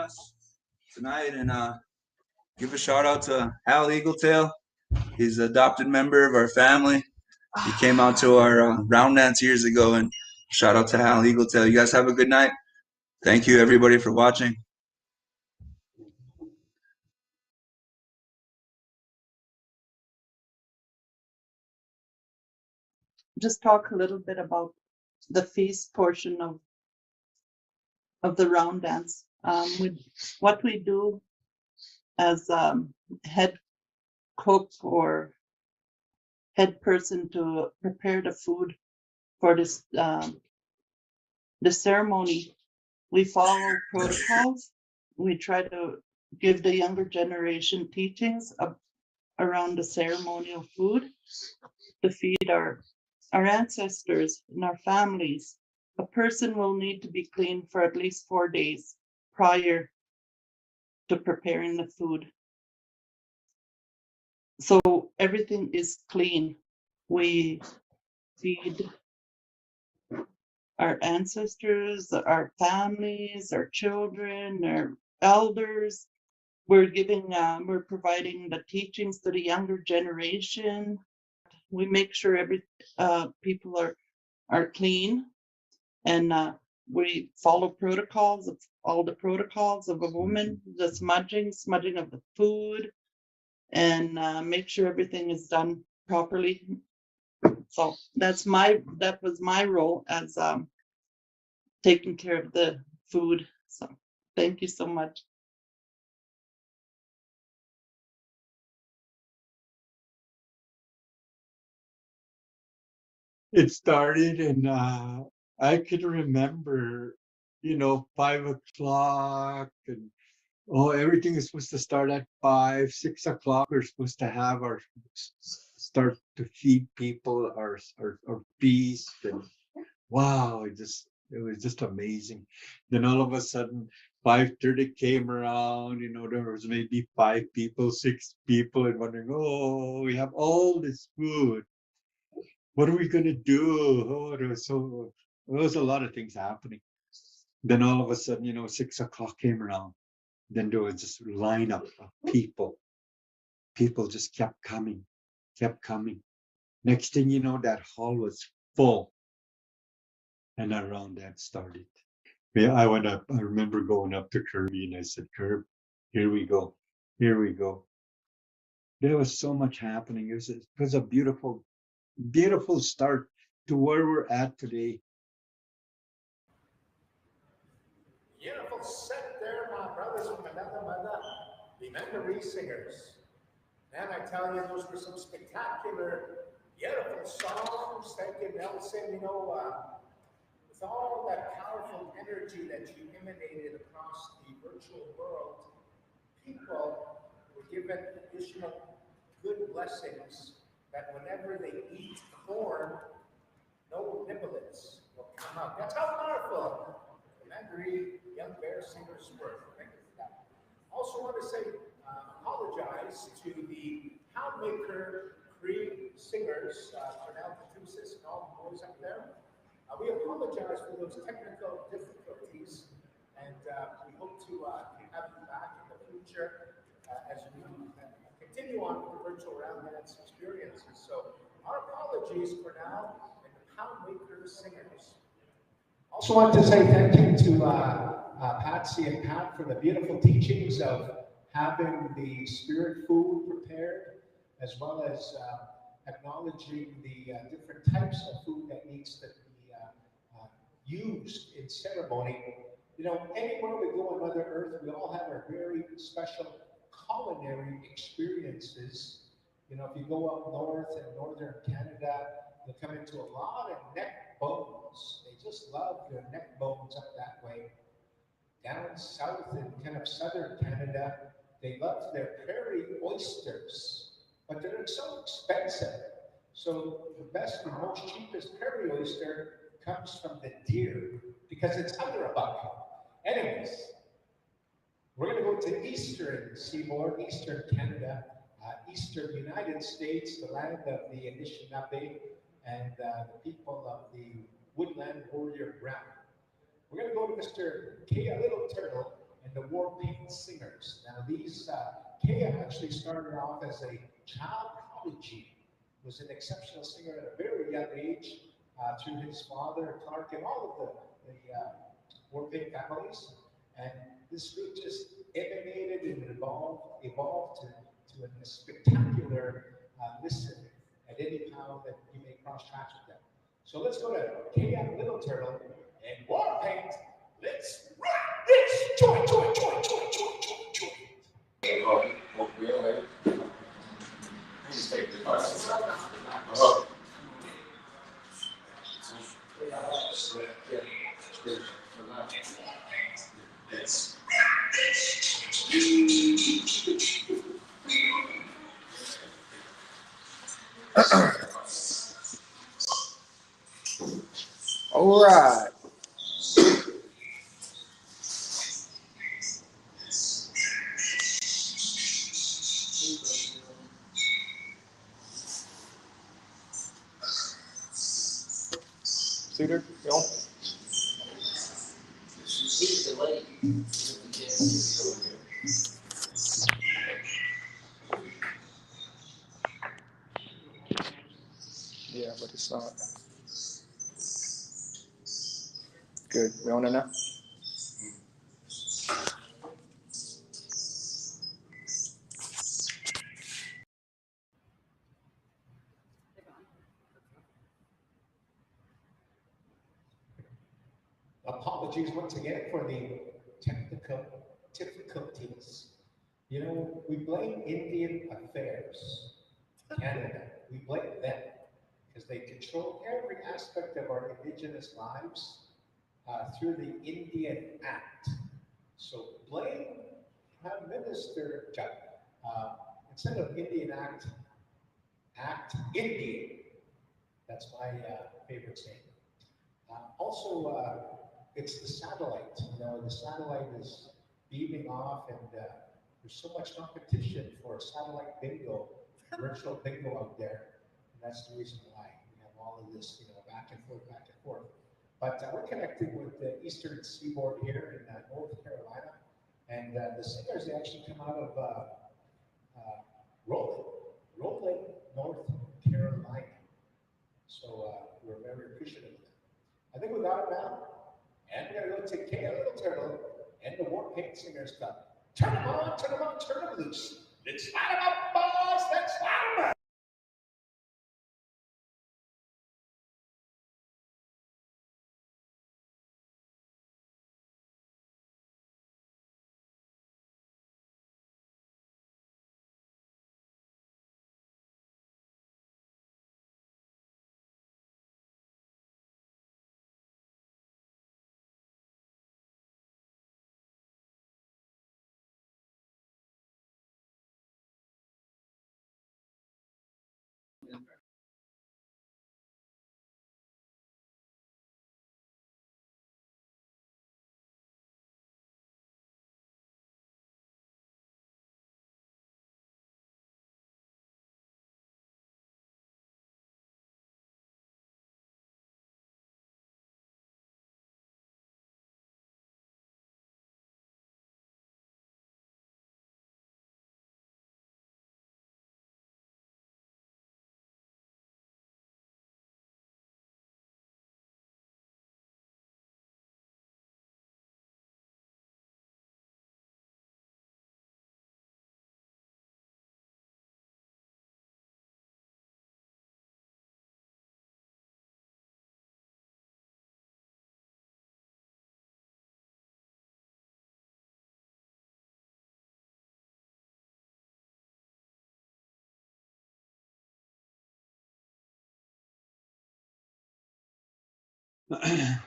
us tonight, and give a shout out to Hal Eagletail. He's an adopted member of our family. He came out to our round dance years ago, and shout out to Hal Eagletail. You guys have a good night. Thank you, everybody, for watching. Just talk a little bit about the feast portion of the round dance. What we do as head cook or head person to prepare the food for this the ceremony. We follow protocols. We try to give the younger generation teachings around the ceremonial food to feed our ancestors and our families. A person will need to be clean for at least 4 days prior to preparing the food. So everything is clean. We feed our ancestors, our families, our children, our elders. We're providing the teachings to the younger generation. We make sure people are clean, and we follow all the protocols of a woman, the smudging of the food, and make sure everything is done properly. So that was my role as taking care of the food. So thank you so much. It started, and I could remember, 5 o'clock, and everything is supposed to start at 5, 6 o'clock. We're supposed to have our start to feed people our feast, and wow, it was just amazing. Then all of a sudden, 5:30 came around. There was maybe 5 people, 6 people, and wondering, oh, we have all this food. What are we gonna do? Oh, there was a lot of things happening. Then all of a sudden, 6 o'clock came around. Then there was this lineup of people. People just kept coming. Next thing you know, that hall was full. And around that started. Yeah, I remember going up to Kirby and I said, Kirby, here we go. There was so much happening. It was a beautiful start to where we're at today. Beautiful set there, my brothers from another mother, the Mandaree singers. And I tell you, those were some spectacular, beautiful songs. Thank you, Nelson. With all that powerful energy that you emanated across the virtual world, people were given additional good blessings that whenever they eat corn, no nibblets will come up. That's how powerful the Mandaree Young Bear Singers were. Thank you for that. Also want to say, apologize to the Poundmaker Cree singers, Cornel, Tootoosis, and all the boys up there. We apologize for those technical difficulties, and we hope to have you back in the future as we continue on with the virtual round dance experiences. So our apologies for now, and the Poundmaker singers. Also want to say thank you to Patsy and Pat for the beautiful teachings of having the spirit food prepared, as well as acknowledging the different types of food that needs to be used in ceremony. Anywhere we go on Mother Earth, we all have our very special culinary experiences. If you go up north in northern Canada, you'll come into a lot of neck bones. They just love their neck bones up that way. Down south in kind of southern Canada, they love their prairie oysters, but they're so expensive. So the best and most cheapest prairie oyster comes from the deer because it's under $1. Anyways, we're going to go to eastern seaboard, eastern Canada, eastern United States, the land of the Anishinaabe and the people of the woodland warrior ground. We're going to go to Mr. Littleturtle, and the War Paint Singers. Now these, Kea actually started off as a child prodigy, was an exceptional singer at a very young age through his father, Clark, and all of the War Paint families. And this group just emanated and evolved to a spectacular listen at any time that you may cross tracks with them. So let's go to Kea Littleturtle and War Paint. Let's rock this! Joy, joy, joy, joy, joy, joy, joy. All right. Suitor, Bill? Yeah, but it's not. Good. We on it now? Apologies once again for the technical difficulties. You know, we blame Indian Affairs Canada. We blame them because they control every aspect of our Indigenous lives through the Indian Act. So blame Prime Minister instead of Indian Act, Act Indian. That's my favorite saying. Also, it's the satellite. You know, the satellite is beaming off, and there's so much competition for satellite bingo, virtual bingo out there, and that's the reason why we have all of this, you know, back and forth, back and forth. But we're connected with the Eastern Seaboard here in North Carolina, and the singers actually come out of Rowland, North Carolina. So we're very appreciative of that. I think we got it now. And we're going to go to Kea Littleturtle and the War Paint Singers Club. Turn them on, turn them on, turn them loose. Let's light them up, boys. Let's light them up.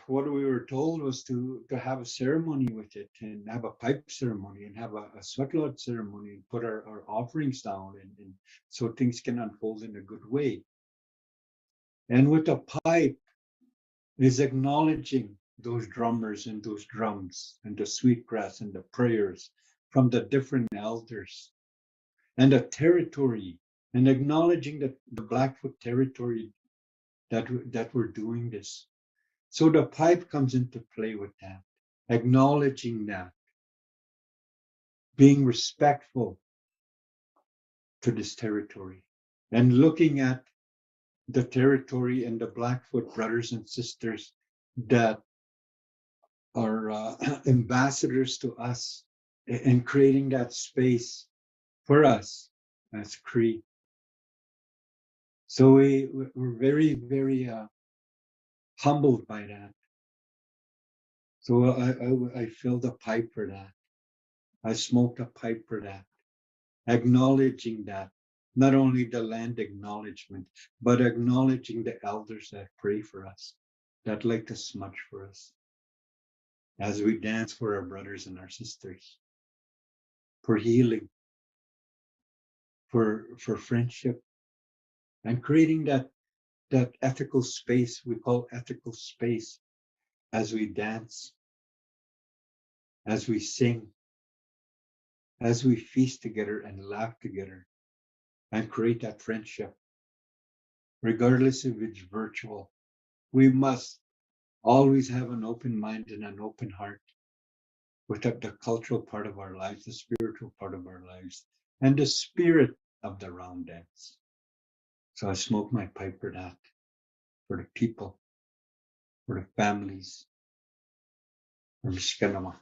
What we were told was to have a ceremony with it, and have a pipe ceremony, and have a sweatlot ceremony, and put our offerings down, and so things can unfold in a good way. And with the pipe is acknowledging those drummers and those drums and the sweetgrass and the prayers from the different elders and the territory, and acknowledging the Blackfoot territory that we're doing this. So the pipe comes into play with that, acknowledging that. being respectful to this territory and looking at the territory and the Blackfoot brothers and sisters that are ambassadors to us and creating that space for us as Cree. So we're very, very humbled by that. So I filled a pipe for that. I smoked a pipe for that, acknowledging that, not only the land acknowledgement, but acknowledging the elders that pray for us, that light to smudge for us, as we dance for our brothers and our sisters, for healing, for friendship, and creating that ethical space we call ethical space as we dance, as we sing, as we feast together and laugh together and create that friendship. Regardless if it's virtual, we must always have an open mind and an open heart with the cultural part of our lives, the spiritual part of our lives, and the spirit of the round dance. So I smoke my pipe for that, for the people, for the families, for Miskanawah.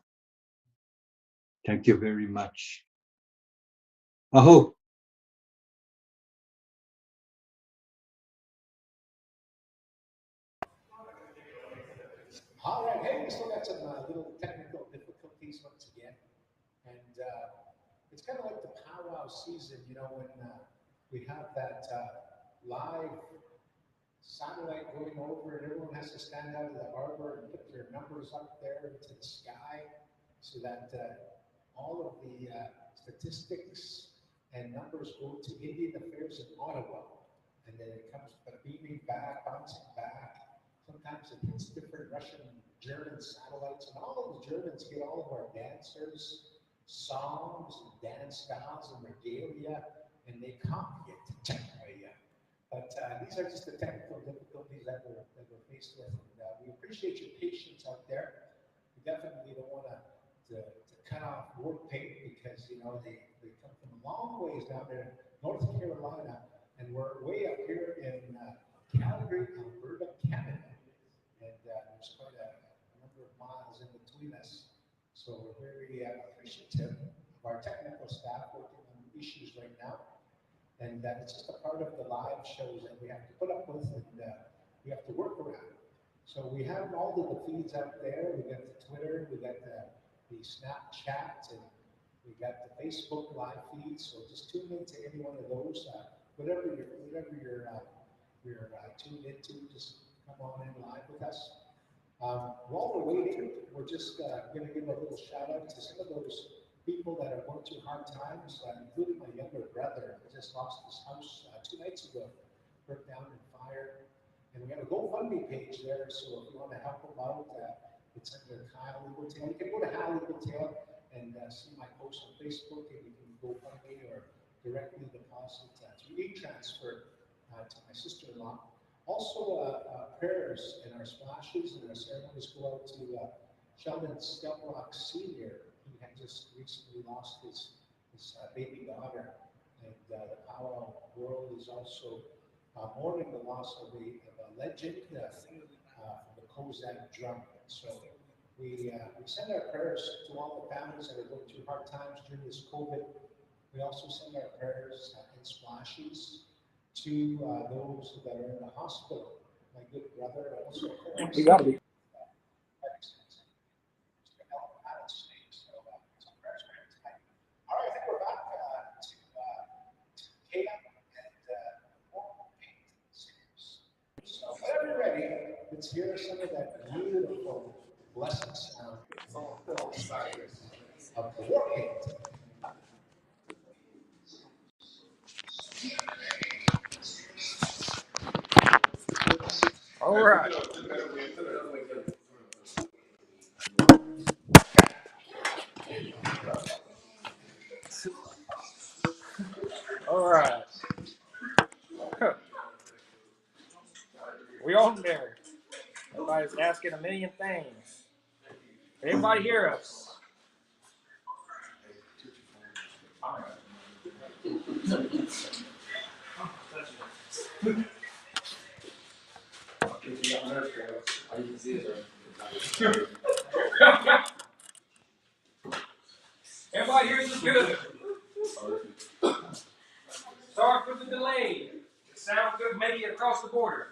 Thank you very much. Aho. All right, hey, we still got some little technical difficulties once again. And it's kind of like the powwow season, you know, when we have that live satellite going over and everyone has to stand out of the harbor and put their numbers up there into the sky so that all of the statistics and numbers go to Indian Affairs in Ottawa. And then it comes beaming back, bouncing back. Sometimes it hits different Russian, German satellites, and all of the Germans get all of our dancers, songs, and dance styles and regalia, and they copy it. But these are just the technical difficulties that we're faced with. And we appreciate your patience out there. We definitely don't want to cut off work tape because, you know, they come from a long ways down there in North Carolina, and we're way up here in Calgary, Alberta, Canada. And there's quite a number of miles in between us. So we're very appreciative of our technical staff working on issues right now. And it's just a part of the live shows that we have to put up with and we have to work around. So we have all of the feeds out there. We got the Twitter, we got the Snapchat, and we got the Facebook live feed. So just tune into any one of those. Whatever you're tuned into, just come on in live with us. While we're waiting, we're just going to give a little shout out to some of those people that have went through hard times, including my younger brother, who just lost his house 2 nights ago, burnt down in fire. And we have a GoFundMe page there, so if you want to help him out, it's under Kyle Legal Tail. You can go to Kyle Legal Tail and see my post on Facebook, and you can GoFundMe or directly deposit through e-transfer to my sister-in-law. Also, prayers and our splashes and our ceremonies go out to Sheldon Stelrock Sr. He had just recently lost his baby daughter, and the powwow world is also mourning the loss of a legend from the Kozak drum. So we send our prayers to all the families that are going through hard times during this COVID. We also send our prayers and splashes to those that are in the hospital. My good brother, also. You got me. All right, I think we're back to camp and more paint series. So whenever you're ready, let's hear some of that beautiful blessed sound of the war paint. All right. All right. We on there. Everybody's asking a million things. Everybody hear us? Everybody hears us good. Sorry for the delay. It sounds good making it across the border.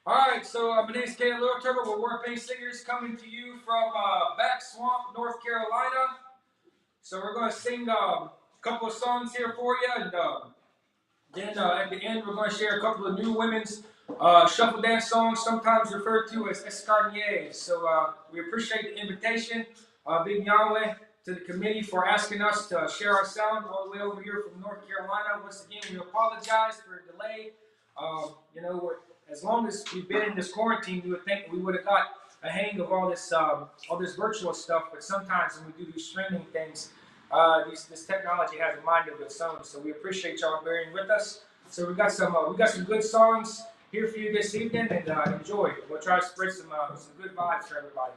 All right, so my name is Caleb Littleturtle. We're Warpaint Singers coming to you from Back Swamp, North Carolina. So we're going to sing a couple of songs here for you, and then at the end we're going to share a couple of new women's shuffle dance songs, sometimes referred to as escarniers. So we appreciate the invitation. Big Yahweh to the committee for asking us to share our sound all the way over here from North Carolina. Once again, we apologize for the delay. You know, as long as we've been in this quarantine, you would think we would have got a hang of all this virtual stuff. But sometimes when we do these streaming things, this technology has a mind of its own. So we appreciate y'all bearing with us. So we got some good songs here for you this evening, and enjoy. We'll try to spread some good vibes for everybody.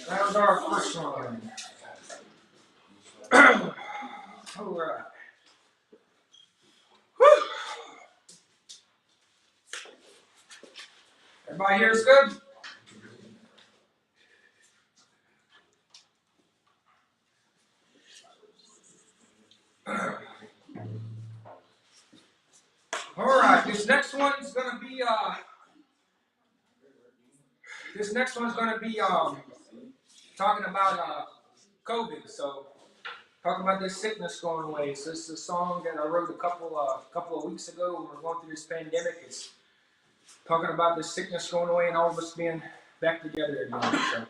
That was our first one. All right. Everybody here is good? All right, this next one's gonna be talking about COVID. So talking about this sickness going away. So this is a song that I wrote a couple of weeks ago when we were going through this pandemic. It's talking about this sickness going away and all of us being back together again. So.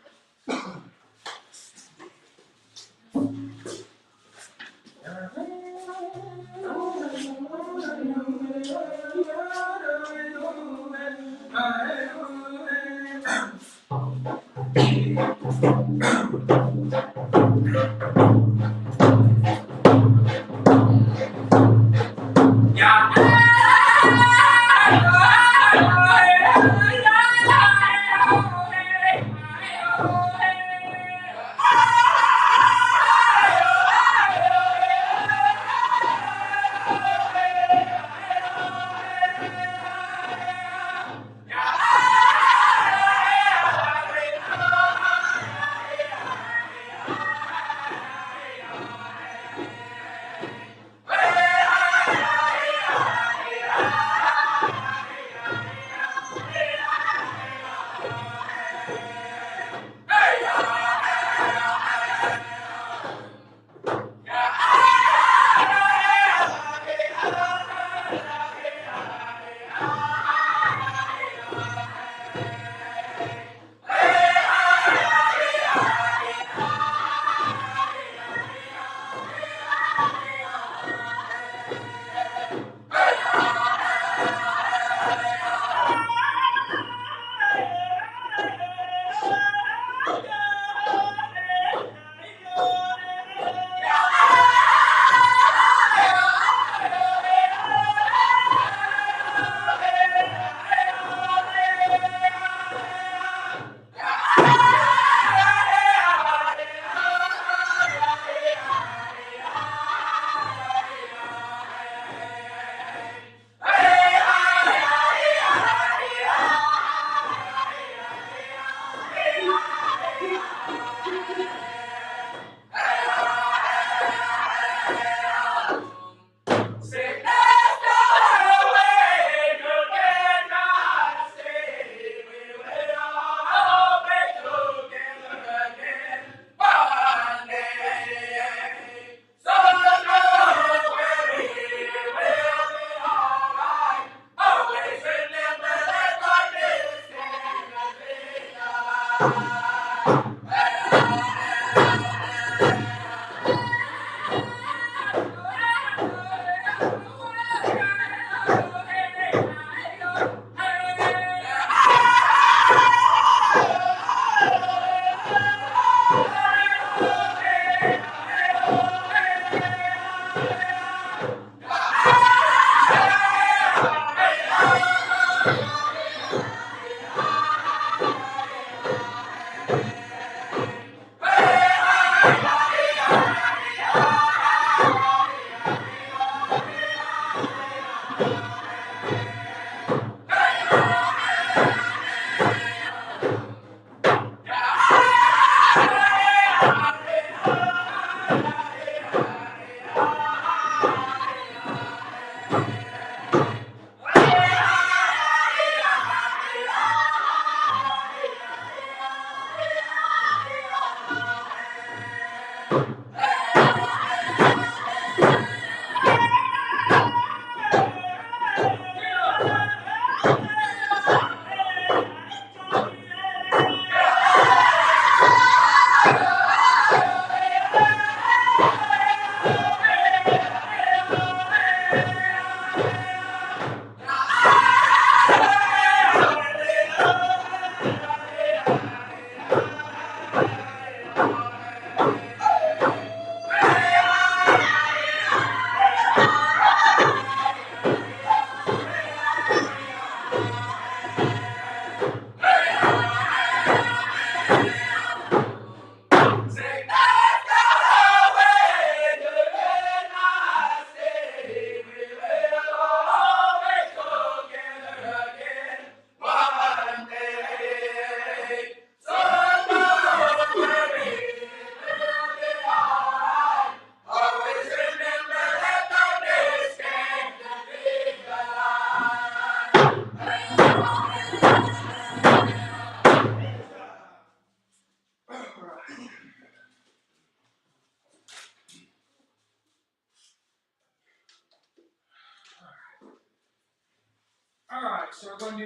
So we're gonna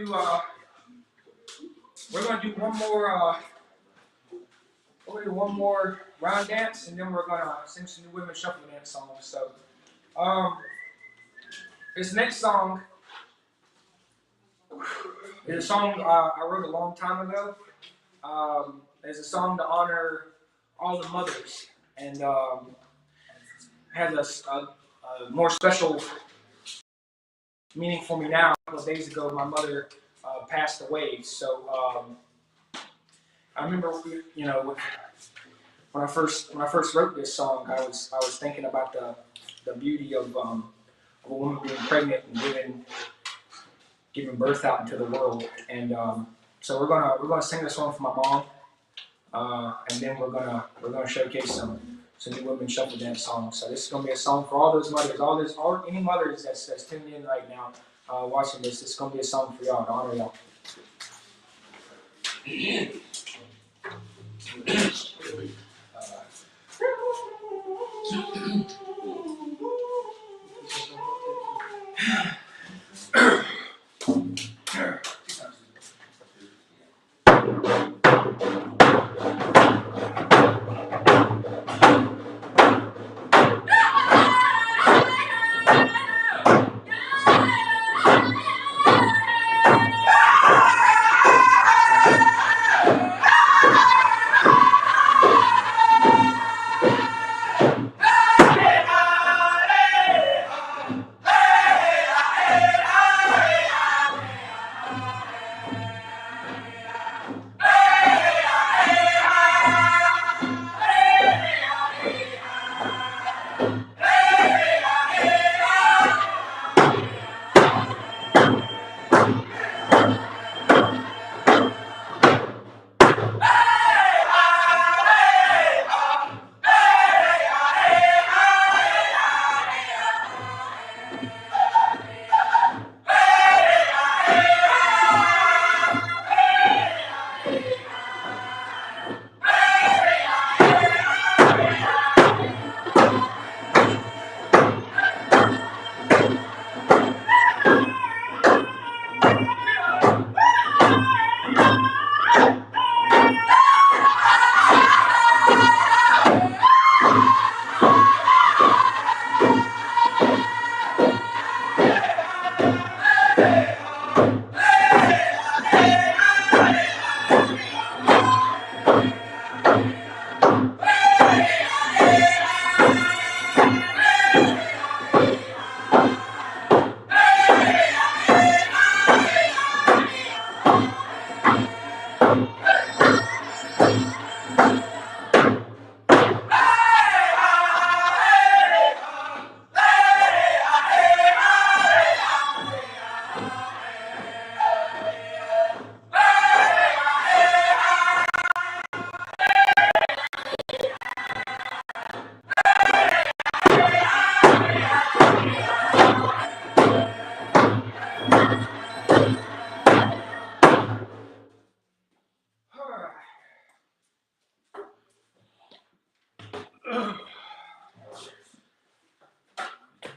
do one more round dance, and then we're gonna sing some new women shuffle dance songs. So this next song is a song I wrote a long time ago. It's a song to honor all the mothers, and has a more special meaning for me now. A couple of days ago, my mother passed away. So I remember, you know, when I first wrote this song, I was thinking about the beauty of a woman being pregnant and giving birth out into the world. And so we're gonna sing this one for my mom, and then we're gonna showcase some new women shuffle dance songs. So this is gonna be a song for all those mothers, any mothers that's tuned in right now, watching this. This is gonna be a song for y'all to honor y'all.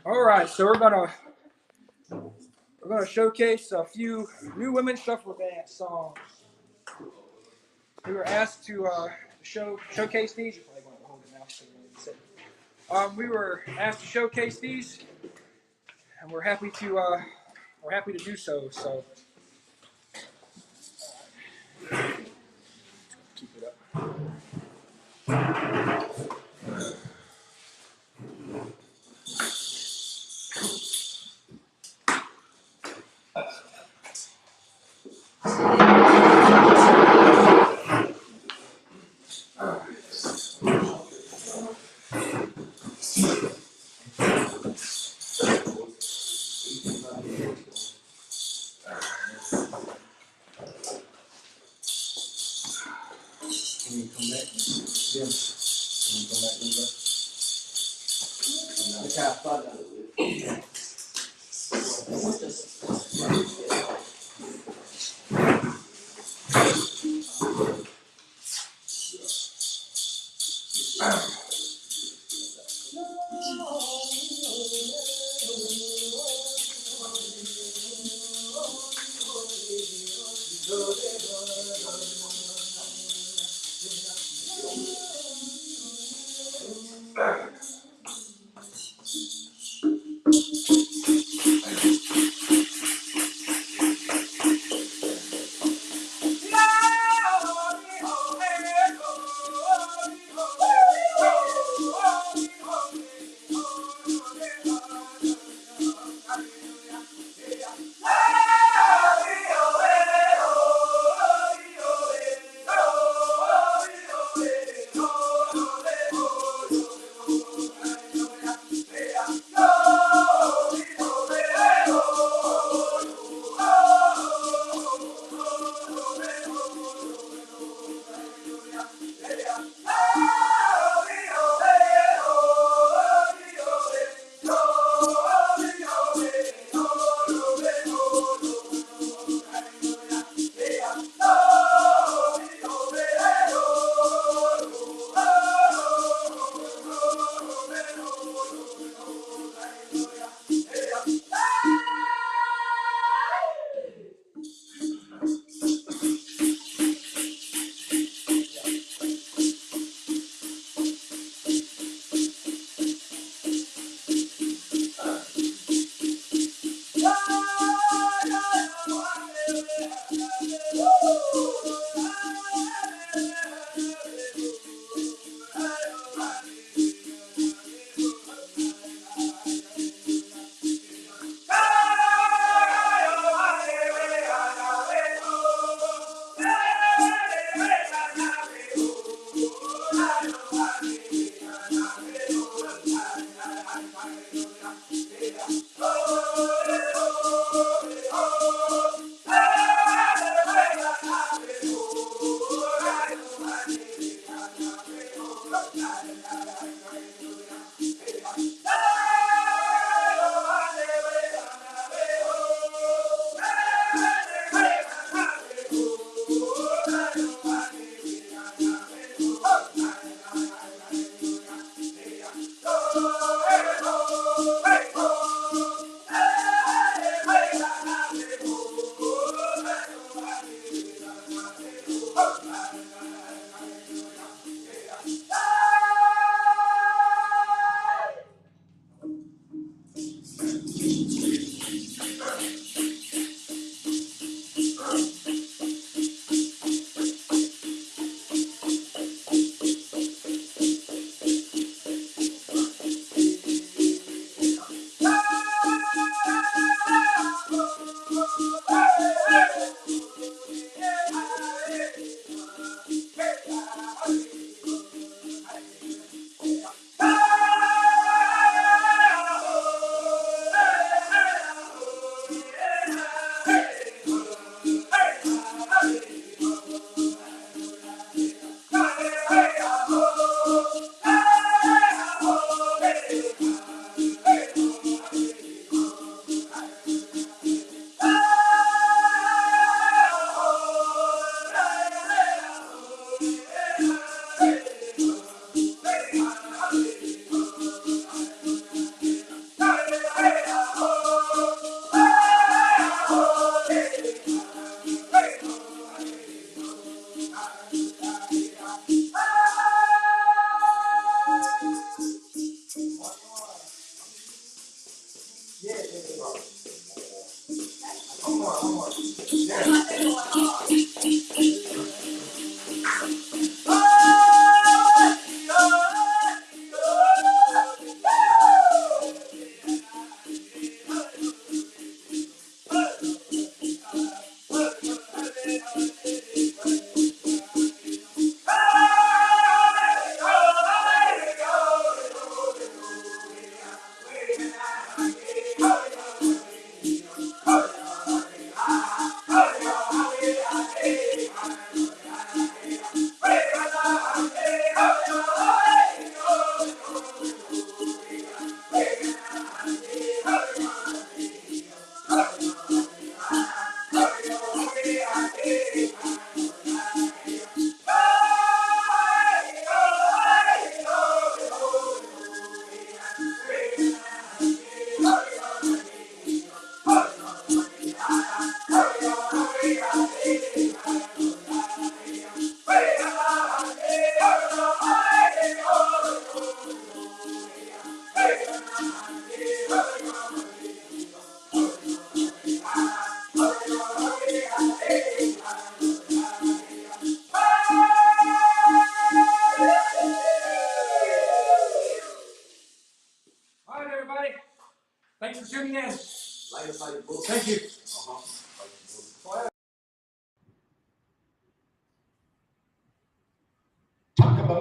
All right, so we're gonna showcase a few new women shuffle dance songs. We were asked to showcase these. We were asked to showcase these, and we're happy to do so. So keep it up. Can you come back? Jim, can you come back a little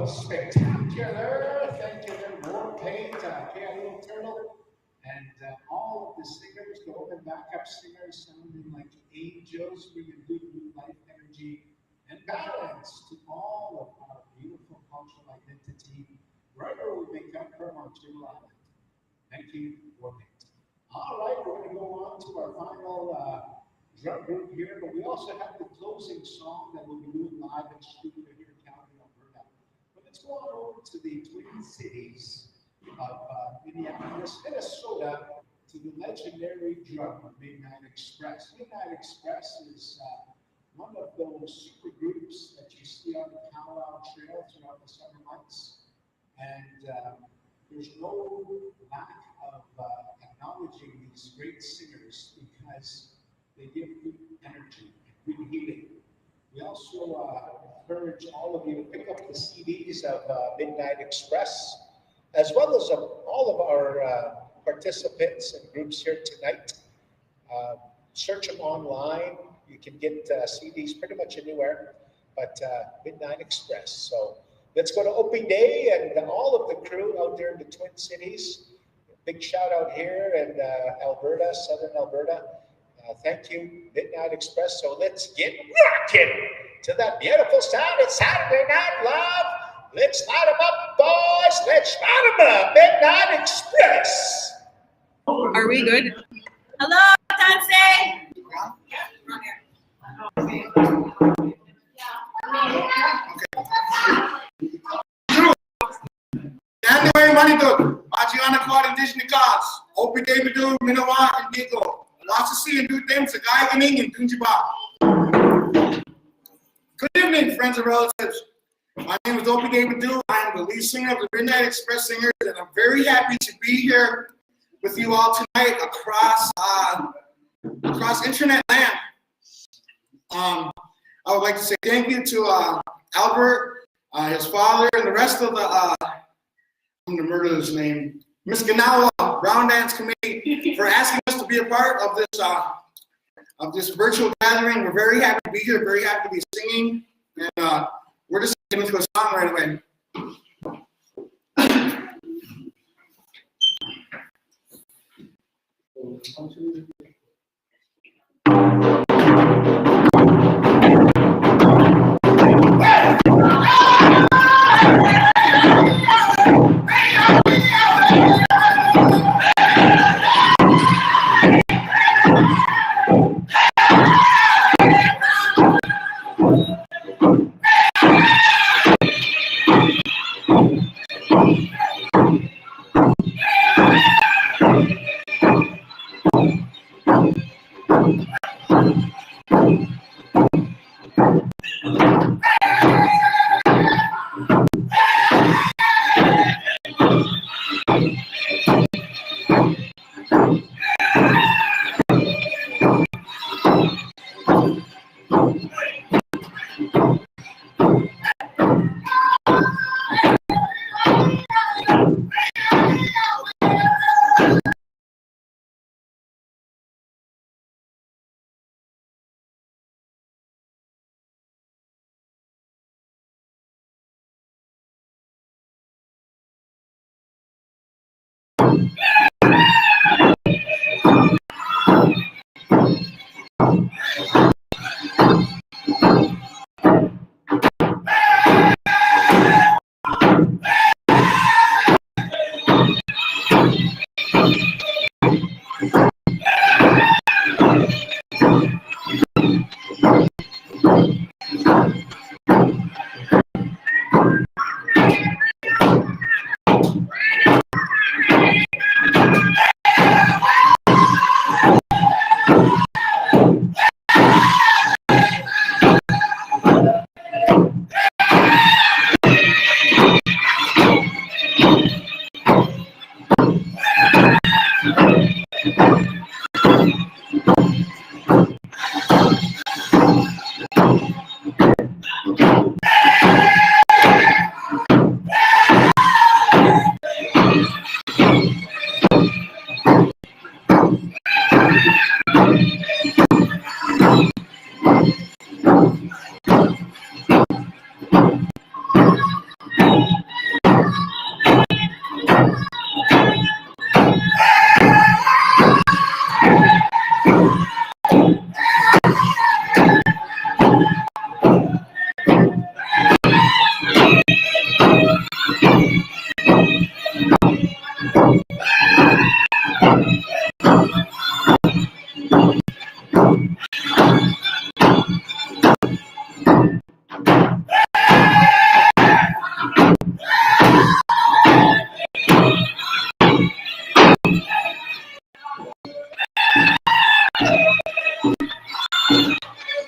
spectacular. Thank you, War Paint, Littleturtle, and all of the singers, the open backup singers, sounding like angels, bringing good life energy and balance to all of our beautiful cultural identity, wherever we may come from our Jewel Island. Thank you, War Paint. All right, we're going to go on to our final drum group here, but we also have the closing song that we'll be doing live in studio here in Calgary, Alberta. But let's go on over to the Twin Cities of Minneapolis, Minnesota, to the legendary drum Midnite Express. Midnite Express is one of those super groups that you see on the Powwow Trail throughout the summer months. And there's no lack of acknowledging these great singers because they give good energy and good healing. We also encourage all of you to pick up the CDs of Midnite Express, as well as all of our participants and groups here tonight. Search them online. You can get CDs pretty much anywhere, but Midnite Express. So let's go to Opie Day and all of the crew out there in the Twin Cities. Big shout out here in Alberta, Southern Alberta. Thank you, Midnite Express. So let's get rocking to that beautiful sound. It's Saturday Night Live. Let's light them up, boys. Let's light them up. Midnite Express. Are we good? Hello, Tansei. January money good. Adriana Quad Indigenous cars. Opie Day Bedeau, Miskanawah, and Dakota. Lots to see and do things. A guy getting in Tunjiba. Good evening, friends and relatives. My name is Opie Day Bedeau. I am the lead singer of the Midnite Express Singers, and I'm very happy to be here with you all tonight across internet land. I would like to say thank you to Albert, his father, and the rest of the I'm gonna murder his name, Miskanawah Round Dance Committee, for asking us to be a part of this virtual gathering. We're very happy to be here, very happy to be singing, and we're just getting into a song right away.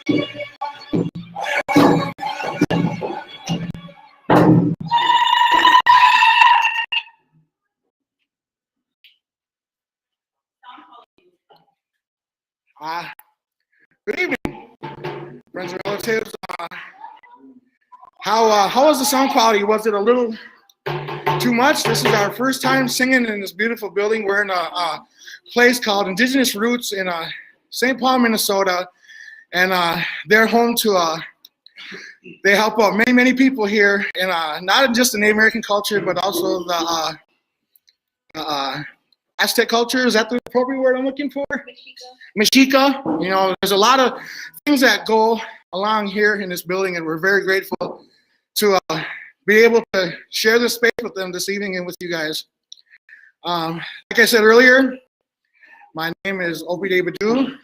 Good evening, friends and relatives. How was the sound quality? Was it a little too much? This is our first time singing in this beautiful building. We're in a place called Indigenous Roots in St. Paul, Minnesota, and they're home to. They help out many people here, and not just the Native American culture, but also the Aztec culture. Is that the appropriate word I'm looking for? Mexica. You know, there's a lot of things that go along here in this building, and we're very grateful to be able to share this space with them this evening and with you guys. Like I said earlier, my name is Opie Bedeau,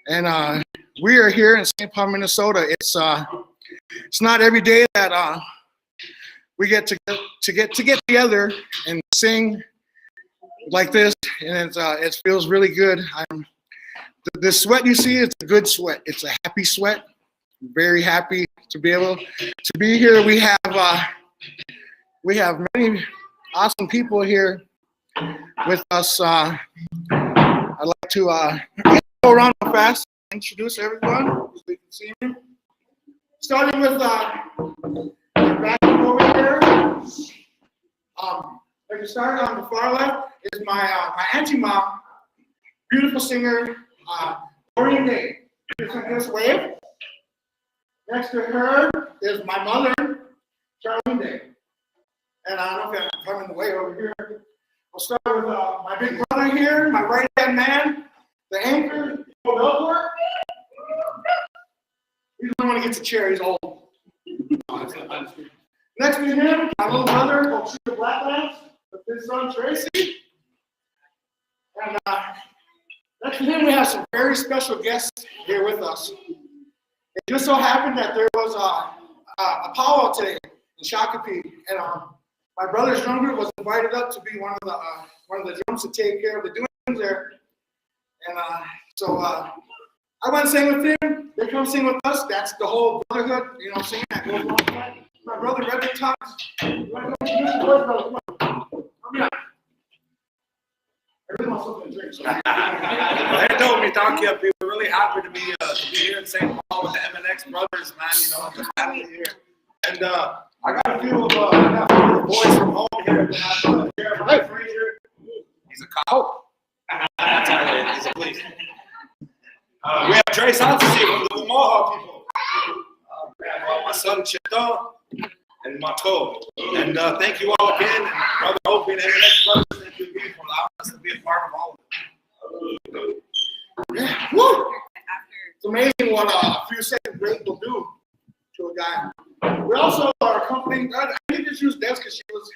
and we are here in St. Paul, Minnesota. It's not every day that we get to get together and sing like this, and it feels really good. The sweat you see, it's a good sweat. It's a happy sweat. I'm very happy to be able to be here. We have many awesome people here with us. I'd like to go around fast, introduce everyone so you can see me. Starting with back over here. If you start on the far left is my auntie mom, beautiful singer, Rowland. This wave. Next to her is my mother, Charlene. And I don't know if I'm coming the way over here. I'll start with my big brother here, my right-hand man, the anchor, Belfort. He's the one who gets a chair, he's old. Next to him, my little brother, Blackfoot, with his son, Tracy. And next to him, we have some very special guests here with us. It just so happened that there was a powwow today in Shakopee, and my brother's drum group was invited up to be one of the drums to take care of the doings there. And so I went and sang with him. They come sing with us. That's the whole brotherhood, you know, singing that goes along with that. My brother, Red Thomas. You want to introduce your brother? Come on. Come here. I really want something to drink. So. They told me, talk to you. We're really happy to be here in St. Paul with the MNX brothers, man. You know, just happy to be here. And I got a few of the boys from home here. Hey, Fraser. He's a cop. That's all right. He's a police. We have Trace Hansi from the Omaha people. We have my son Chito and Marco. And thank you all again. And Brother Opie and MNX brothers, thank you again for allowing us to be a part of all of it. Yeah. Woo! It's amazing what a few seconds break will do to a guy. We also are accompanying, I need to just use Des because she was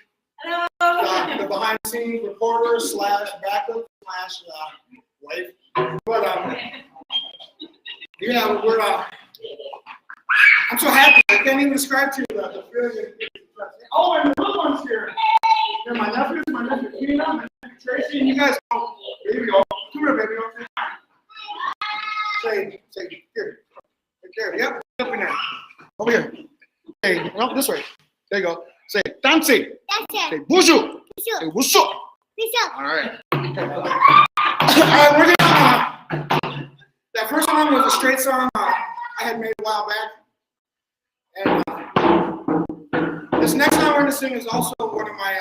the behind the scenes reporter / backup / wife. But yeah, we're I'm so happy. I can't even describe to you the feeling. Oh, and the little ones here. They're my nephews, my nephew Tina, my nephew Tracy, and you guys go. Here we go. Come here, baby. Say, here. Take care. Yep. Up in there. Over here. Hey, no, this way. There you go. Say, Tansi. Say, Bushu. Say, Wusu. All right. All right, we're gonna. That first song was a straight song I had made a while back, and this next song we're gonna sing is also one of my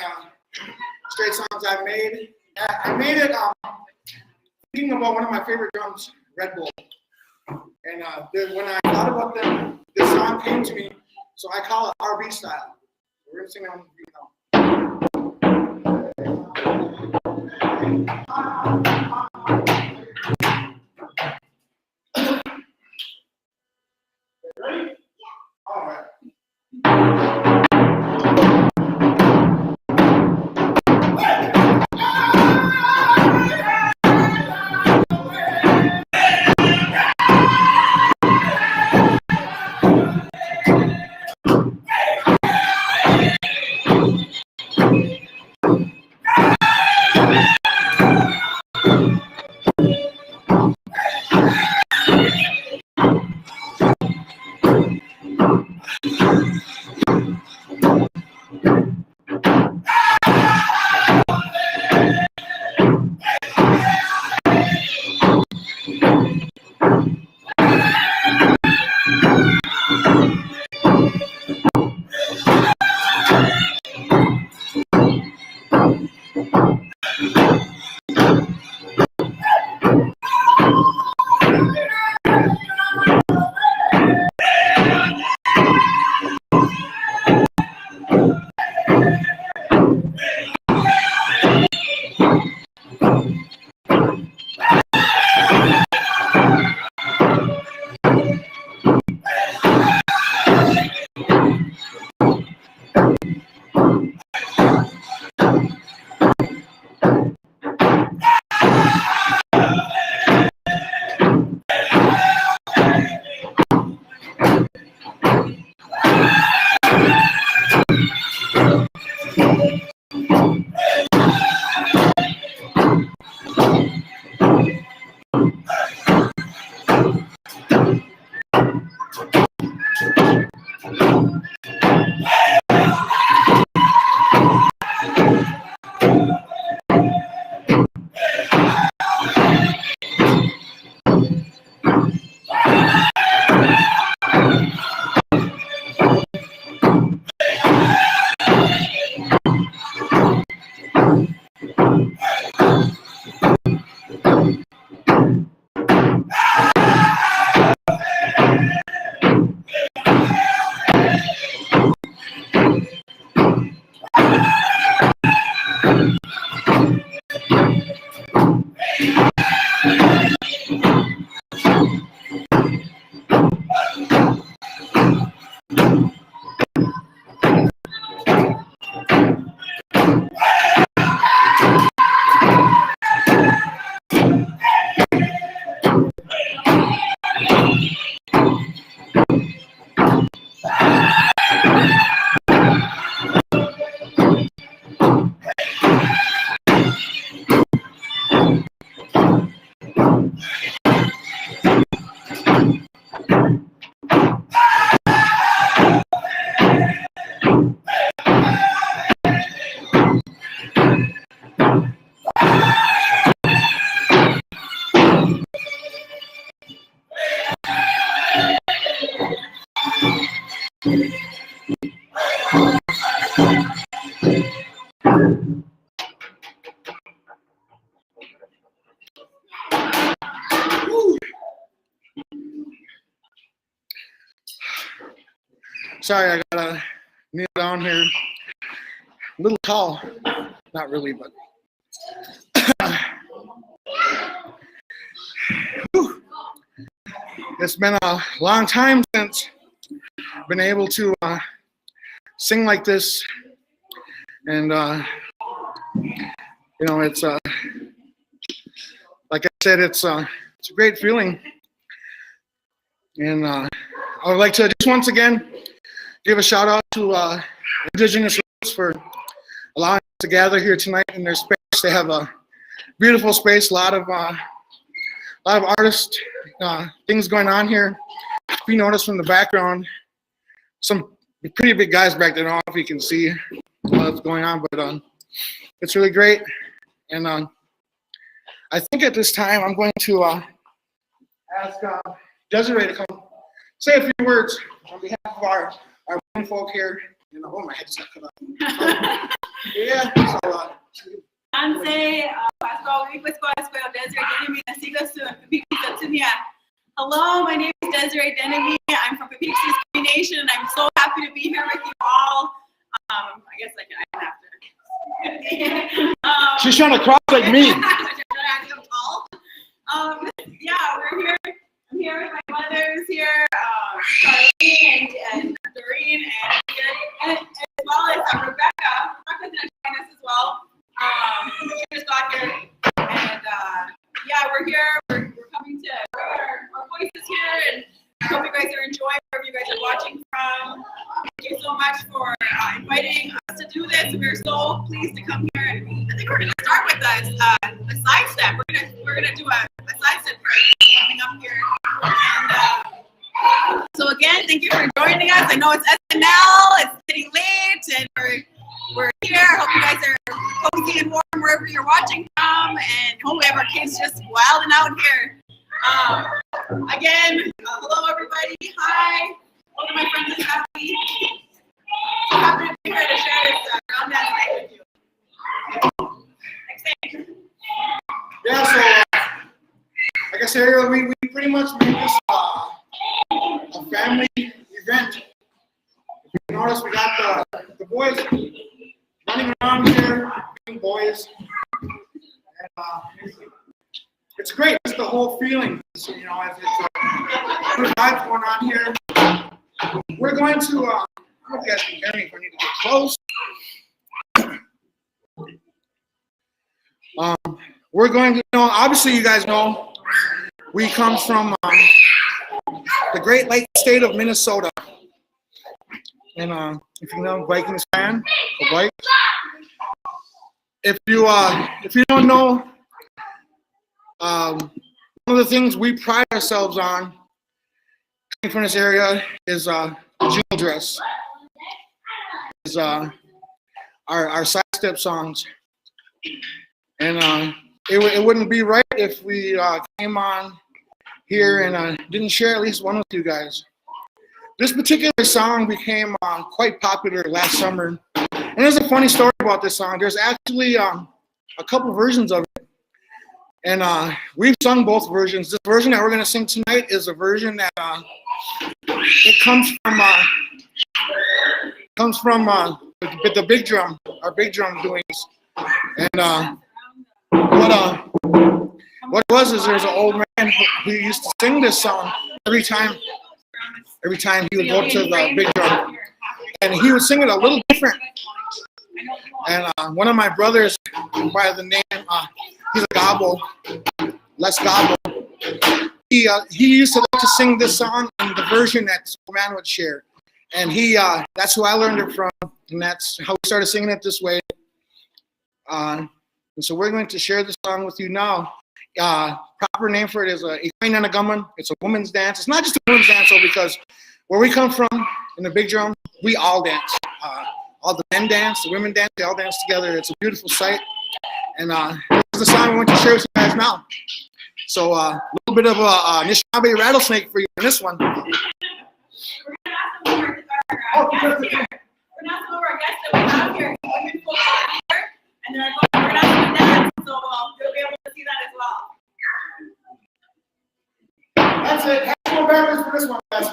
straight songs I made. I made it thinking about one of my favorite drums, Red Bull. And when I thought about them, this song came to me, so I call it RB style. We're gonna sing it on the beat now. Ready? All right. Sorry, I gotta kneel down here. A little tall, not really, but. Whew. It's been a long time since I've been able to sing like this, and you know, it's like I said, it's a great feeling, and I would like to just once again give a shout out to Indigenous Roots for allowing us to gather here tonight in their space. They have a beautiful space, a lot of artist things going on here. If you notice from the background, some pretty big guys back there. I don't know if you can see what's going on, but it's really great. And I think at this time I'm going to ask Desiree to come say a few words on behalf of our women folk here. You know, oh, my head's not cut off. Yeah, so hello, my name is Desiree Denemy. I'm from Pepeeksies Nation, and I'm so happy to be here with you all. I guess I have to. She's trying to cross like me. Yeah, we're here. I'm here with my mothers here, Charlene and Doreen, and as well as Rebecca. Rebecca's gonna join us as well. She just got here, and yeah, we're here. We're coming to bring our voices here, and I hope you guys are enjoying wherever you guys are watching from. Thank you so much for inviting us to do this. We're so pleased to come here. And I think we're going to start with a side step. We're gonna do a side step coming up here. And so again, thank you for joining us. I know it's SNL. It's getting late, and we're here. I hope you guys are cozy and warm wherever you're watching from, and hope we have our kids just wilding out here. Again, hello everybody. Hi. All of my friends are happy. So happy to be here to share this around that night with you. Next thing. Yeah, so like I said earlier, we pretty much made this a family event. If you notice, we got the boys running around here, being boys. And it's great. It's the whole feeling. So, you know, it's good vibes going on here. We're going to, I don't know if you guys can hear me if I need to get close. We're going to, you know, obviously you guys know, we come from the Great Lakes state of Minnesota. And if you know Vikings fan, the Vikes. If you don't know, one of the things we pride ourselves on coming from this area is the jingle dress. Is our side step songs. And it wouldn't be right if we came on here and didn't share at least one with you guys. This particular song became quite popular last summer. And there's a funny story about this song. There's actually a couple versions of it. And we've sung both versions. This version that we're going to sing tonight is a version that it comes from the big drum, our big drum doings. And what it was is there's an old man who used to sing this song every time he would go to the big drum, and he would sing it a little different. And one of my brothers, by the name, he's a gobble, Les Gobble. he used to like to sing this song in the version that man would share. And that's who I learned it from, and that's how we started singing it this way. And so we're going to share this song with you now. Proper name for it is Ikainanagaman. It's a woman's dance. It's not just a women's dance, though, because where we come from in the big drum, we all dance. All the men dance, the women dance, they all dance together. It's a beautiful sight. And this is the song we want to share with you guys now. So a little bit of a Anishinaabe rattlesnake for you in this one. We're going to ask some of our guests here. We're not some of our guests that we have here. Women folk are here, and they're going to dance, so you'll be able to see that as well. That's it. Have some barrels for this one, guys.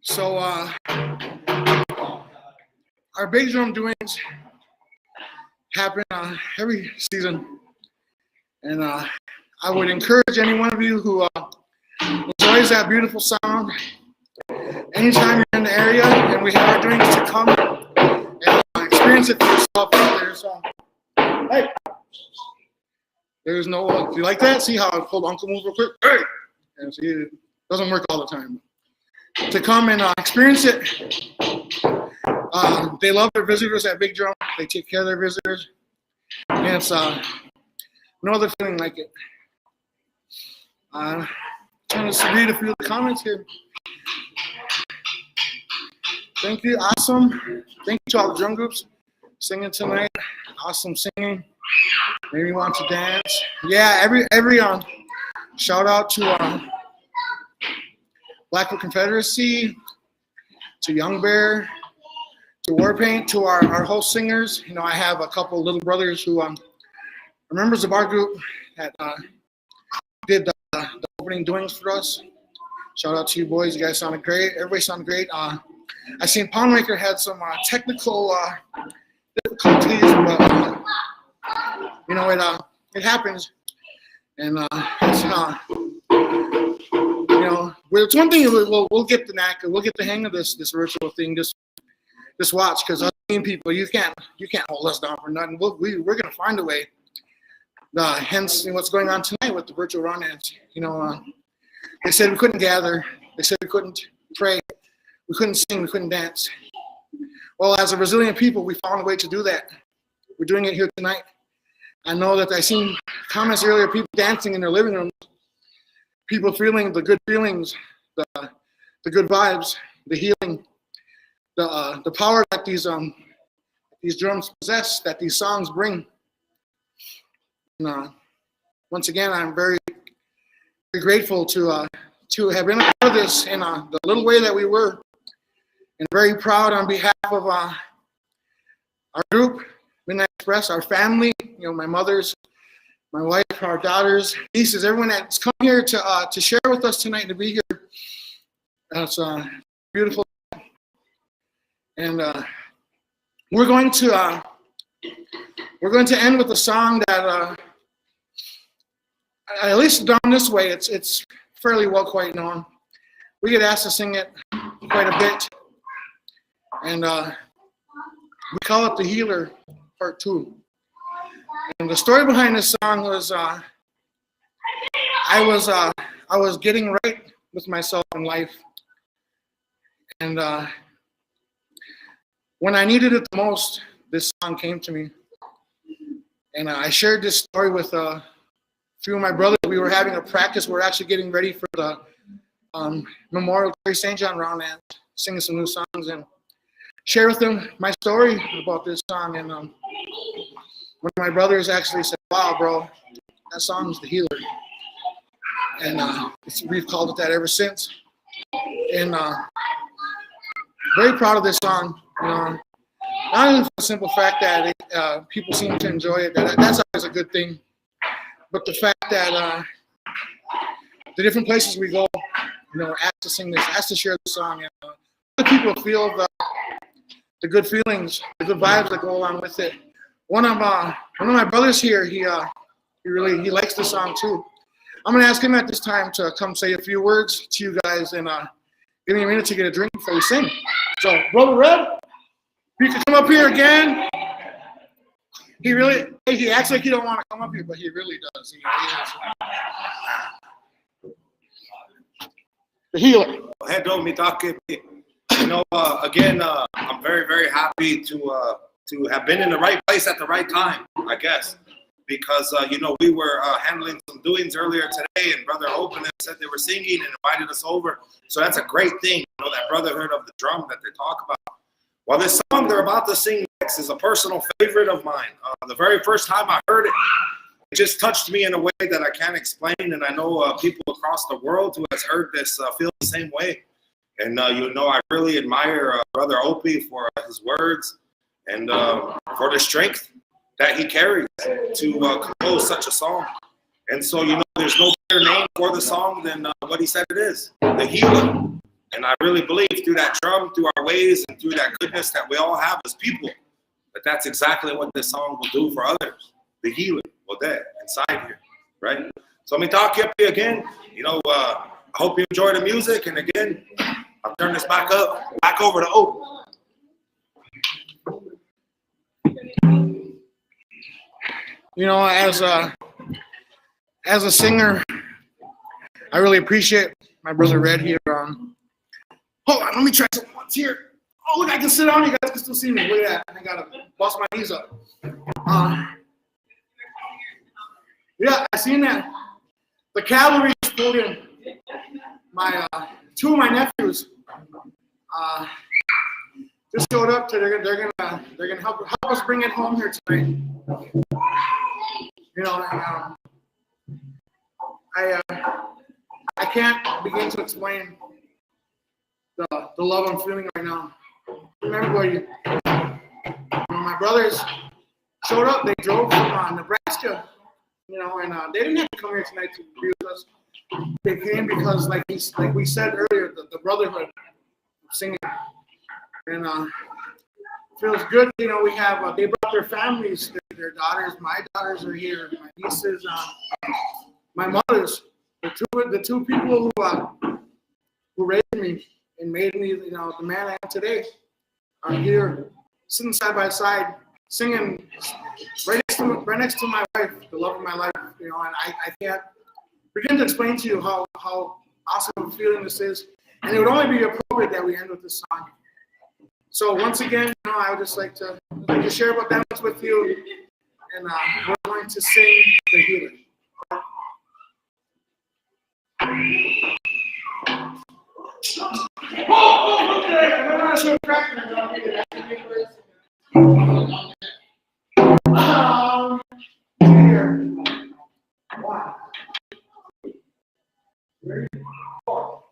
So our big drum doings happen every season, and I would encourage any one of you who enjoys that beautiful sound, anytime you're in the area and we have our drinks, to come and experience it for yourself. Hey, there's no, do you like that? See how I pulled Uncle move real quick? Hey! And see, it doesn't work all the time. To come and experience it. They love their visitors at Big Drum. They take care of their visitors. And it's no other feeling like it. Trying to read a few of the comments here. Thank you, awesome. Thank you to all the drum groups singing tonight. Awesome singing. Made me want to dance. Yeah, every shout out to Blackfoot Confederacy, to Young Bear, to Warpaint, to our host singers. You know, I have a couple little brothers who are members of our group that did the opening doings for us. Shout out to you boys. You guys sounded great. Everybody sounded great. I seen Poundmaker had some technical difficulties, but you know, it happens. And it's you know, it's one thing. We'll get the knack. We'll get the hang of this virtual thing. Just watch, because us people, you can't hold us down for nothing. We're gonna find a way. Hence what's going on tonight with the virtual run-ins. You know, they said we couldn't gather. They said we couldn't pray. We couldn't sing. We couldn't dance. Well, as a resilient people, we found a way to do that. We're doing it here tonight. I know that I seen comments earlier, people dancing in their living rooms, people feeling the good feelings, the good vibes, the healing, the power that these drums possess, that these songs bring. And, once again, I'm very, very grateful to have been a part of this in the little way that we were, and very proud on behalf of our group, Midnite Express, our family, you know, my mother's, my wife, our daughters, nieces, everyone that's come here to share with us tonight and to be here. It's beautiful. And we're going to end with a song that at least done this way, it's fairly well quite known. We get asked to sing it quite a bit, and we call it The Healer Part 2. And the story behind this song was I was getting right with myself in life, and when I needed it the most, this song came to me. And I shared this story with a few of my brothers. We were having a practice. We're actually getting ready for the Memorial Day St. John Rowland, singing some new songs, and share with them my story about this song. And one of my brothers actually said, "Wow, bro, that song's The Healer." And we've called it that ever since. And very proud of this song. You know, not only for the simple fact that people seem to enjoy it, that's always a good thing, but the fact that the different places we go, you know, asked to sing this, asked to share the song, and other people feel the good feelings, the good vibes that go along with it. One of my brothers here, he likes the song too. I'm gonna ask him at this time to come say a few words to you guys, and give me a minute to get a drink before we sing. So, Brother Red, you can come up here again. He acts like he don't want to come up here, but he really does. He is. The Healer. You know, again, I'm very, very happy to have been in the right place at the right time, I guess, because you know, we were handling some doings earlier today, and Brother Opie said they were singing and invited us over. So that's a great thing, you know, that brotherhood of the drum that they talk about. Well, this song they're about to sing next is a personal favorite of mine. The very first time I heard it, it just touched me in a way that I can't explain, and I know people across the world who has heard this feel the same way. And you know, I really admire Brother Opie for his words and for the strength that he carries to compose such a song. And so, you know, there's no better name for the song than what he said it is, The Healer. And I really believe through that drum, through our ways, and through that goodness that we all have as people, that that's exactly what this song will do for others. The healer, well, there, inside here, right? So let me talk to you again. I hope you enjoy the music. And again, I'll turn this back over to Opie. As a singer, I really appreciate my brother Red here. Hold on, let me try something once here. Oh, look, I can sit down. You guys can still see me. Look at that. I gotta bust my knees up. Yeah, I seen that. The cavalry pulled in. Two of my nephews just showed up. They're gonna help us bring it home here tonight. I can't begin to explain the love I'm feeling right now from everybody. My brothers showed up. They drove from Nebraska, and they didn't have to come here tonight to be with us. They came because, like we said earlier, the brotherhood of singing, and feels good. We have they brought their families, their daughters. My daughters are here. My nieces, my mothers, the two people who raised me and made me, the man I am today, are here, sitting side by side, singing right next to my wife, the love of my life. And I can't begin to explain to you how awesome a feeling this is. And it would only be appropriate that we end with this song. So once again, I would just like to share about that with you, and we're going to sing The Healer. Wow. 3, 4.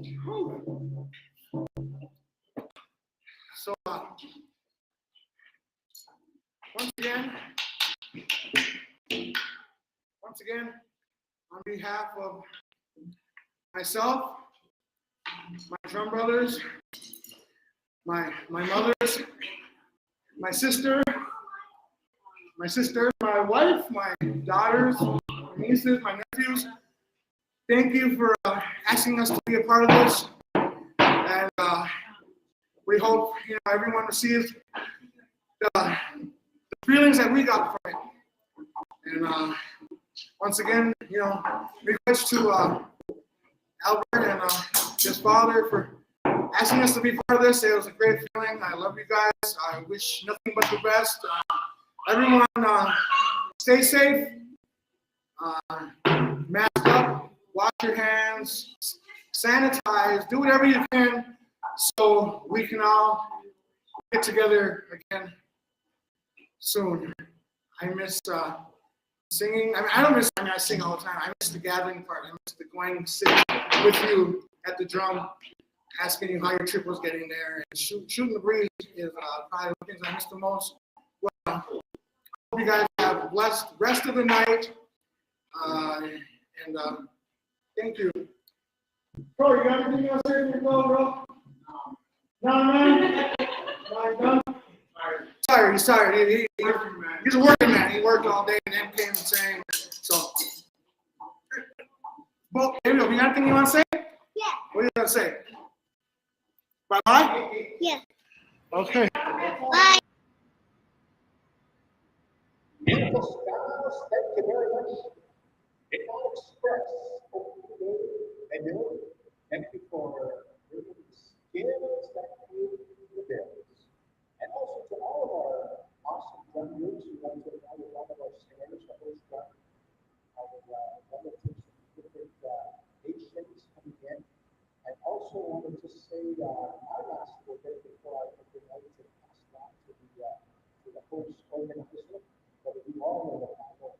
So, once again, on behalf of myself, my drum brothers, my mothers, my sister, my wife, my daughters, my nieces, my nephews, thank you for asking us to be a part of this. And we hope everyone receives the feelings that we got from it. And once again, request to Albert and his father for asking us to be part of this. It was a great feeling. I love you guys. I wish nothing but the best. Everyone, stay safe. Mask up. Wash your hands. Sanitize. Do whatever you can so we can all get together again soon. I miss singing. I don't miss. I sing all the time. I miss the gathering part. I miss the going, sitting with you at the drum, asking you how your trip was getting there. And shooting the breeze is probably the things I miss the most. Well, I hope you guys have a blessed rest of the night. And thank you. Bro, you got anything else here to go, bro? No, man. No, sorry. He's tired. He's a working man. He worked all day and then came and sang. So, well, Ariel, you got anything you want to say? Yeah. What are you going to say? Bye-bye? Yeah. Okay. Bye. Thank you very much. It all express Bedeau. Thank you for bringing the skills that you build. And also to all of our awesome drum groups who want to have one of our singers, the host drum, our relatives from different nations coming in. I also wanted to say my last little bit before I would like to pass it on to the host organizer, but we all know the panel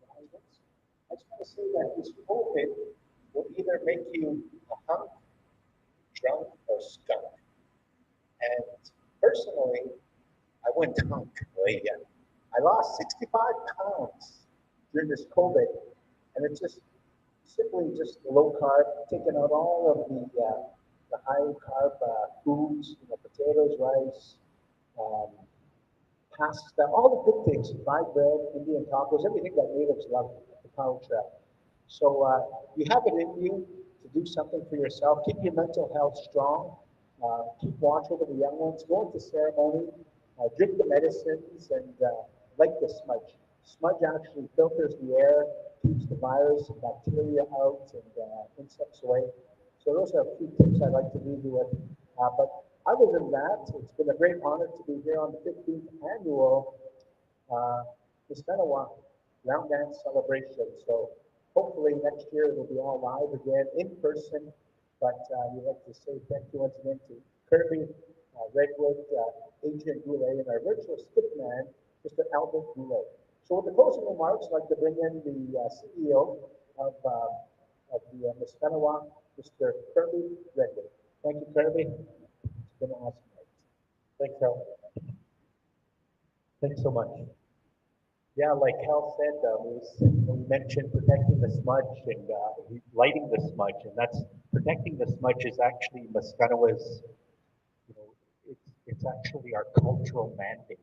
organizers. I just want to say that this COVID will either make you a hunk, drunk, or skunk. And personally, I went hunk. I lost 65 pounds during this COVID, and it's just simply just low carb, taking out all of the high carb foods, potatoes, rice, pasta, all the good things, fried bread, Indian tacos, everything that natives love, the power trap. So you have it in you to do something for yourself. Keep your mental health strong. Keep watch over the young ones. Go into ceremony. Drink the medicines and like the smudge. Smudge actually filters the air, keeps the virus and bacteria out and insects away. So those are a few tips I'd like to leave you with. But other than that, it's been a great honor to be here on the 15th annual Miskanawah Round Dance Celebration. So hopefully next year it'll be all live again in person. But we'd like to say thank you once again to Kirby, Redwood, Adrian Goulet, and our virtual stick man, Mr. Albert Goulet. So with the closing remarks, I'd like to bring in the CEO of the Miskanawah, Mr. Kirby Redwood. Thank you, Kirby. It's been an awesome night. Thanks, Hal. Thanks so much. Yeah, like Hal said, we mentioned protecting the smudge and lighting the smudge, and that's protecting the smudge is actually Miskanawah's, it's actually our cultural mandate.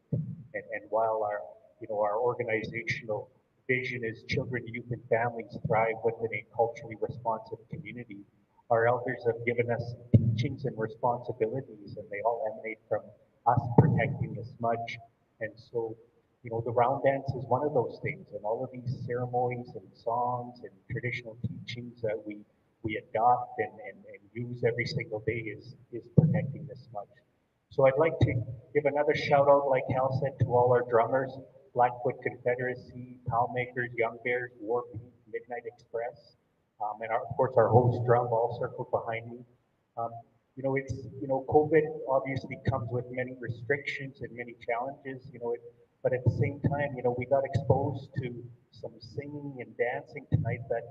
And while our organizational vision is children, youth, and families thrive within a culturally responsive community, our elders have given us teachings and responsibilities, and they all emanate from us protecting the smudge. And so, the round dance is one of those things, and all of these ceremonies and songs and traditional teachings that we adopt and use every single day is protecting the smudge. So I'd like to give another shout out, like Hal said, to all our drummers, Blackfoot Confederacy, Palmakers, Young Bears, War Paint, Midnite Express, and of course our host drum, all circled behind me. COVID obviously comes with many restrictions and many challenges, but at the same time, we got exposed to some singing and dancing tonight that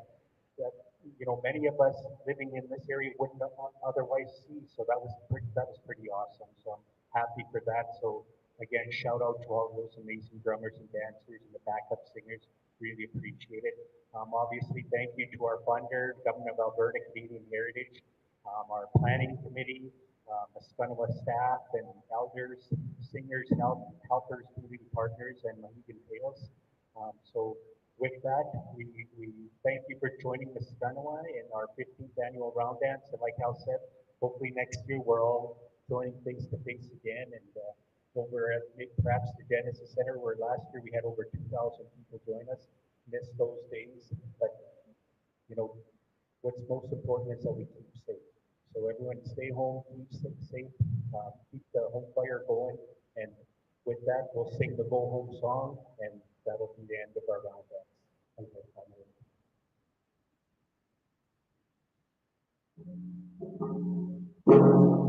many of us living in this area wouldn't otherwise see. So that was pretty awesome. So I'm happy for that. So again, shout out to all those amazing drummers and dancers and the backup singers. Really appreciate it. Obviously, thank you to our funder, Government of Alberta, Canadian Heritage, our planning committee, Miskanawah staff and elders, singers, helpers, community partners, and Mohegan Tales. So with that, we thank you for joining Miskanawah in our 15th annual round dance. And like Al said, hopefully next year we're all joining face to face again. And over at perhaps the Genesis Center, where last year we had over 2,000 people join us. Missed those days, but what's most important is that we keep safe. So everyone stay home, keep safe, keep the home fire going. And with that, we'll sing the Go Home song, and that'll be the end of our round dance. Okay,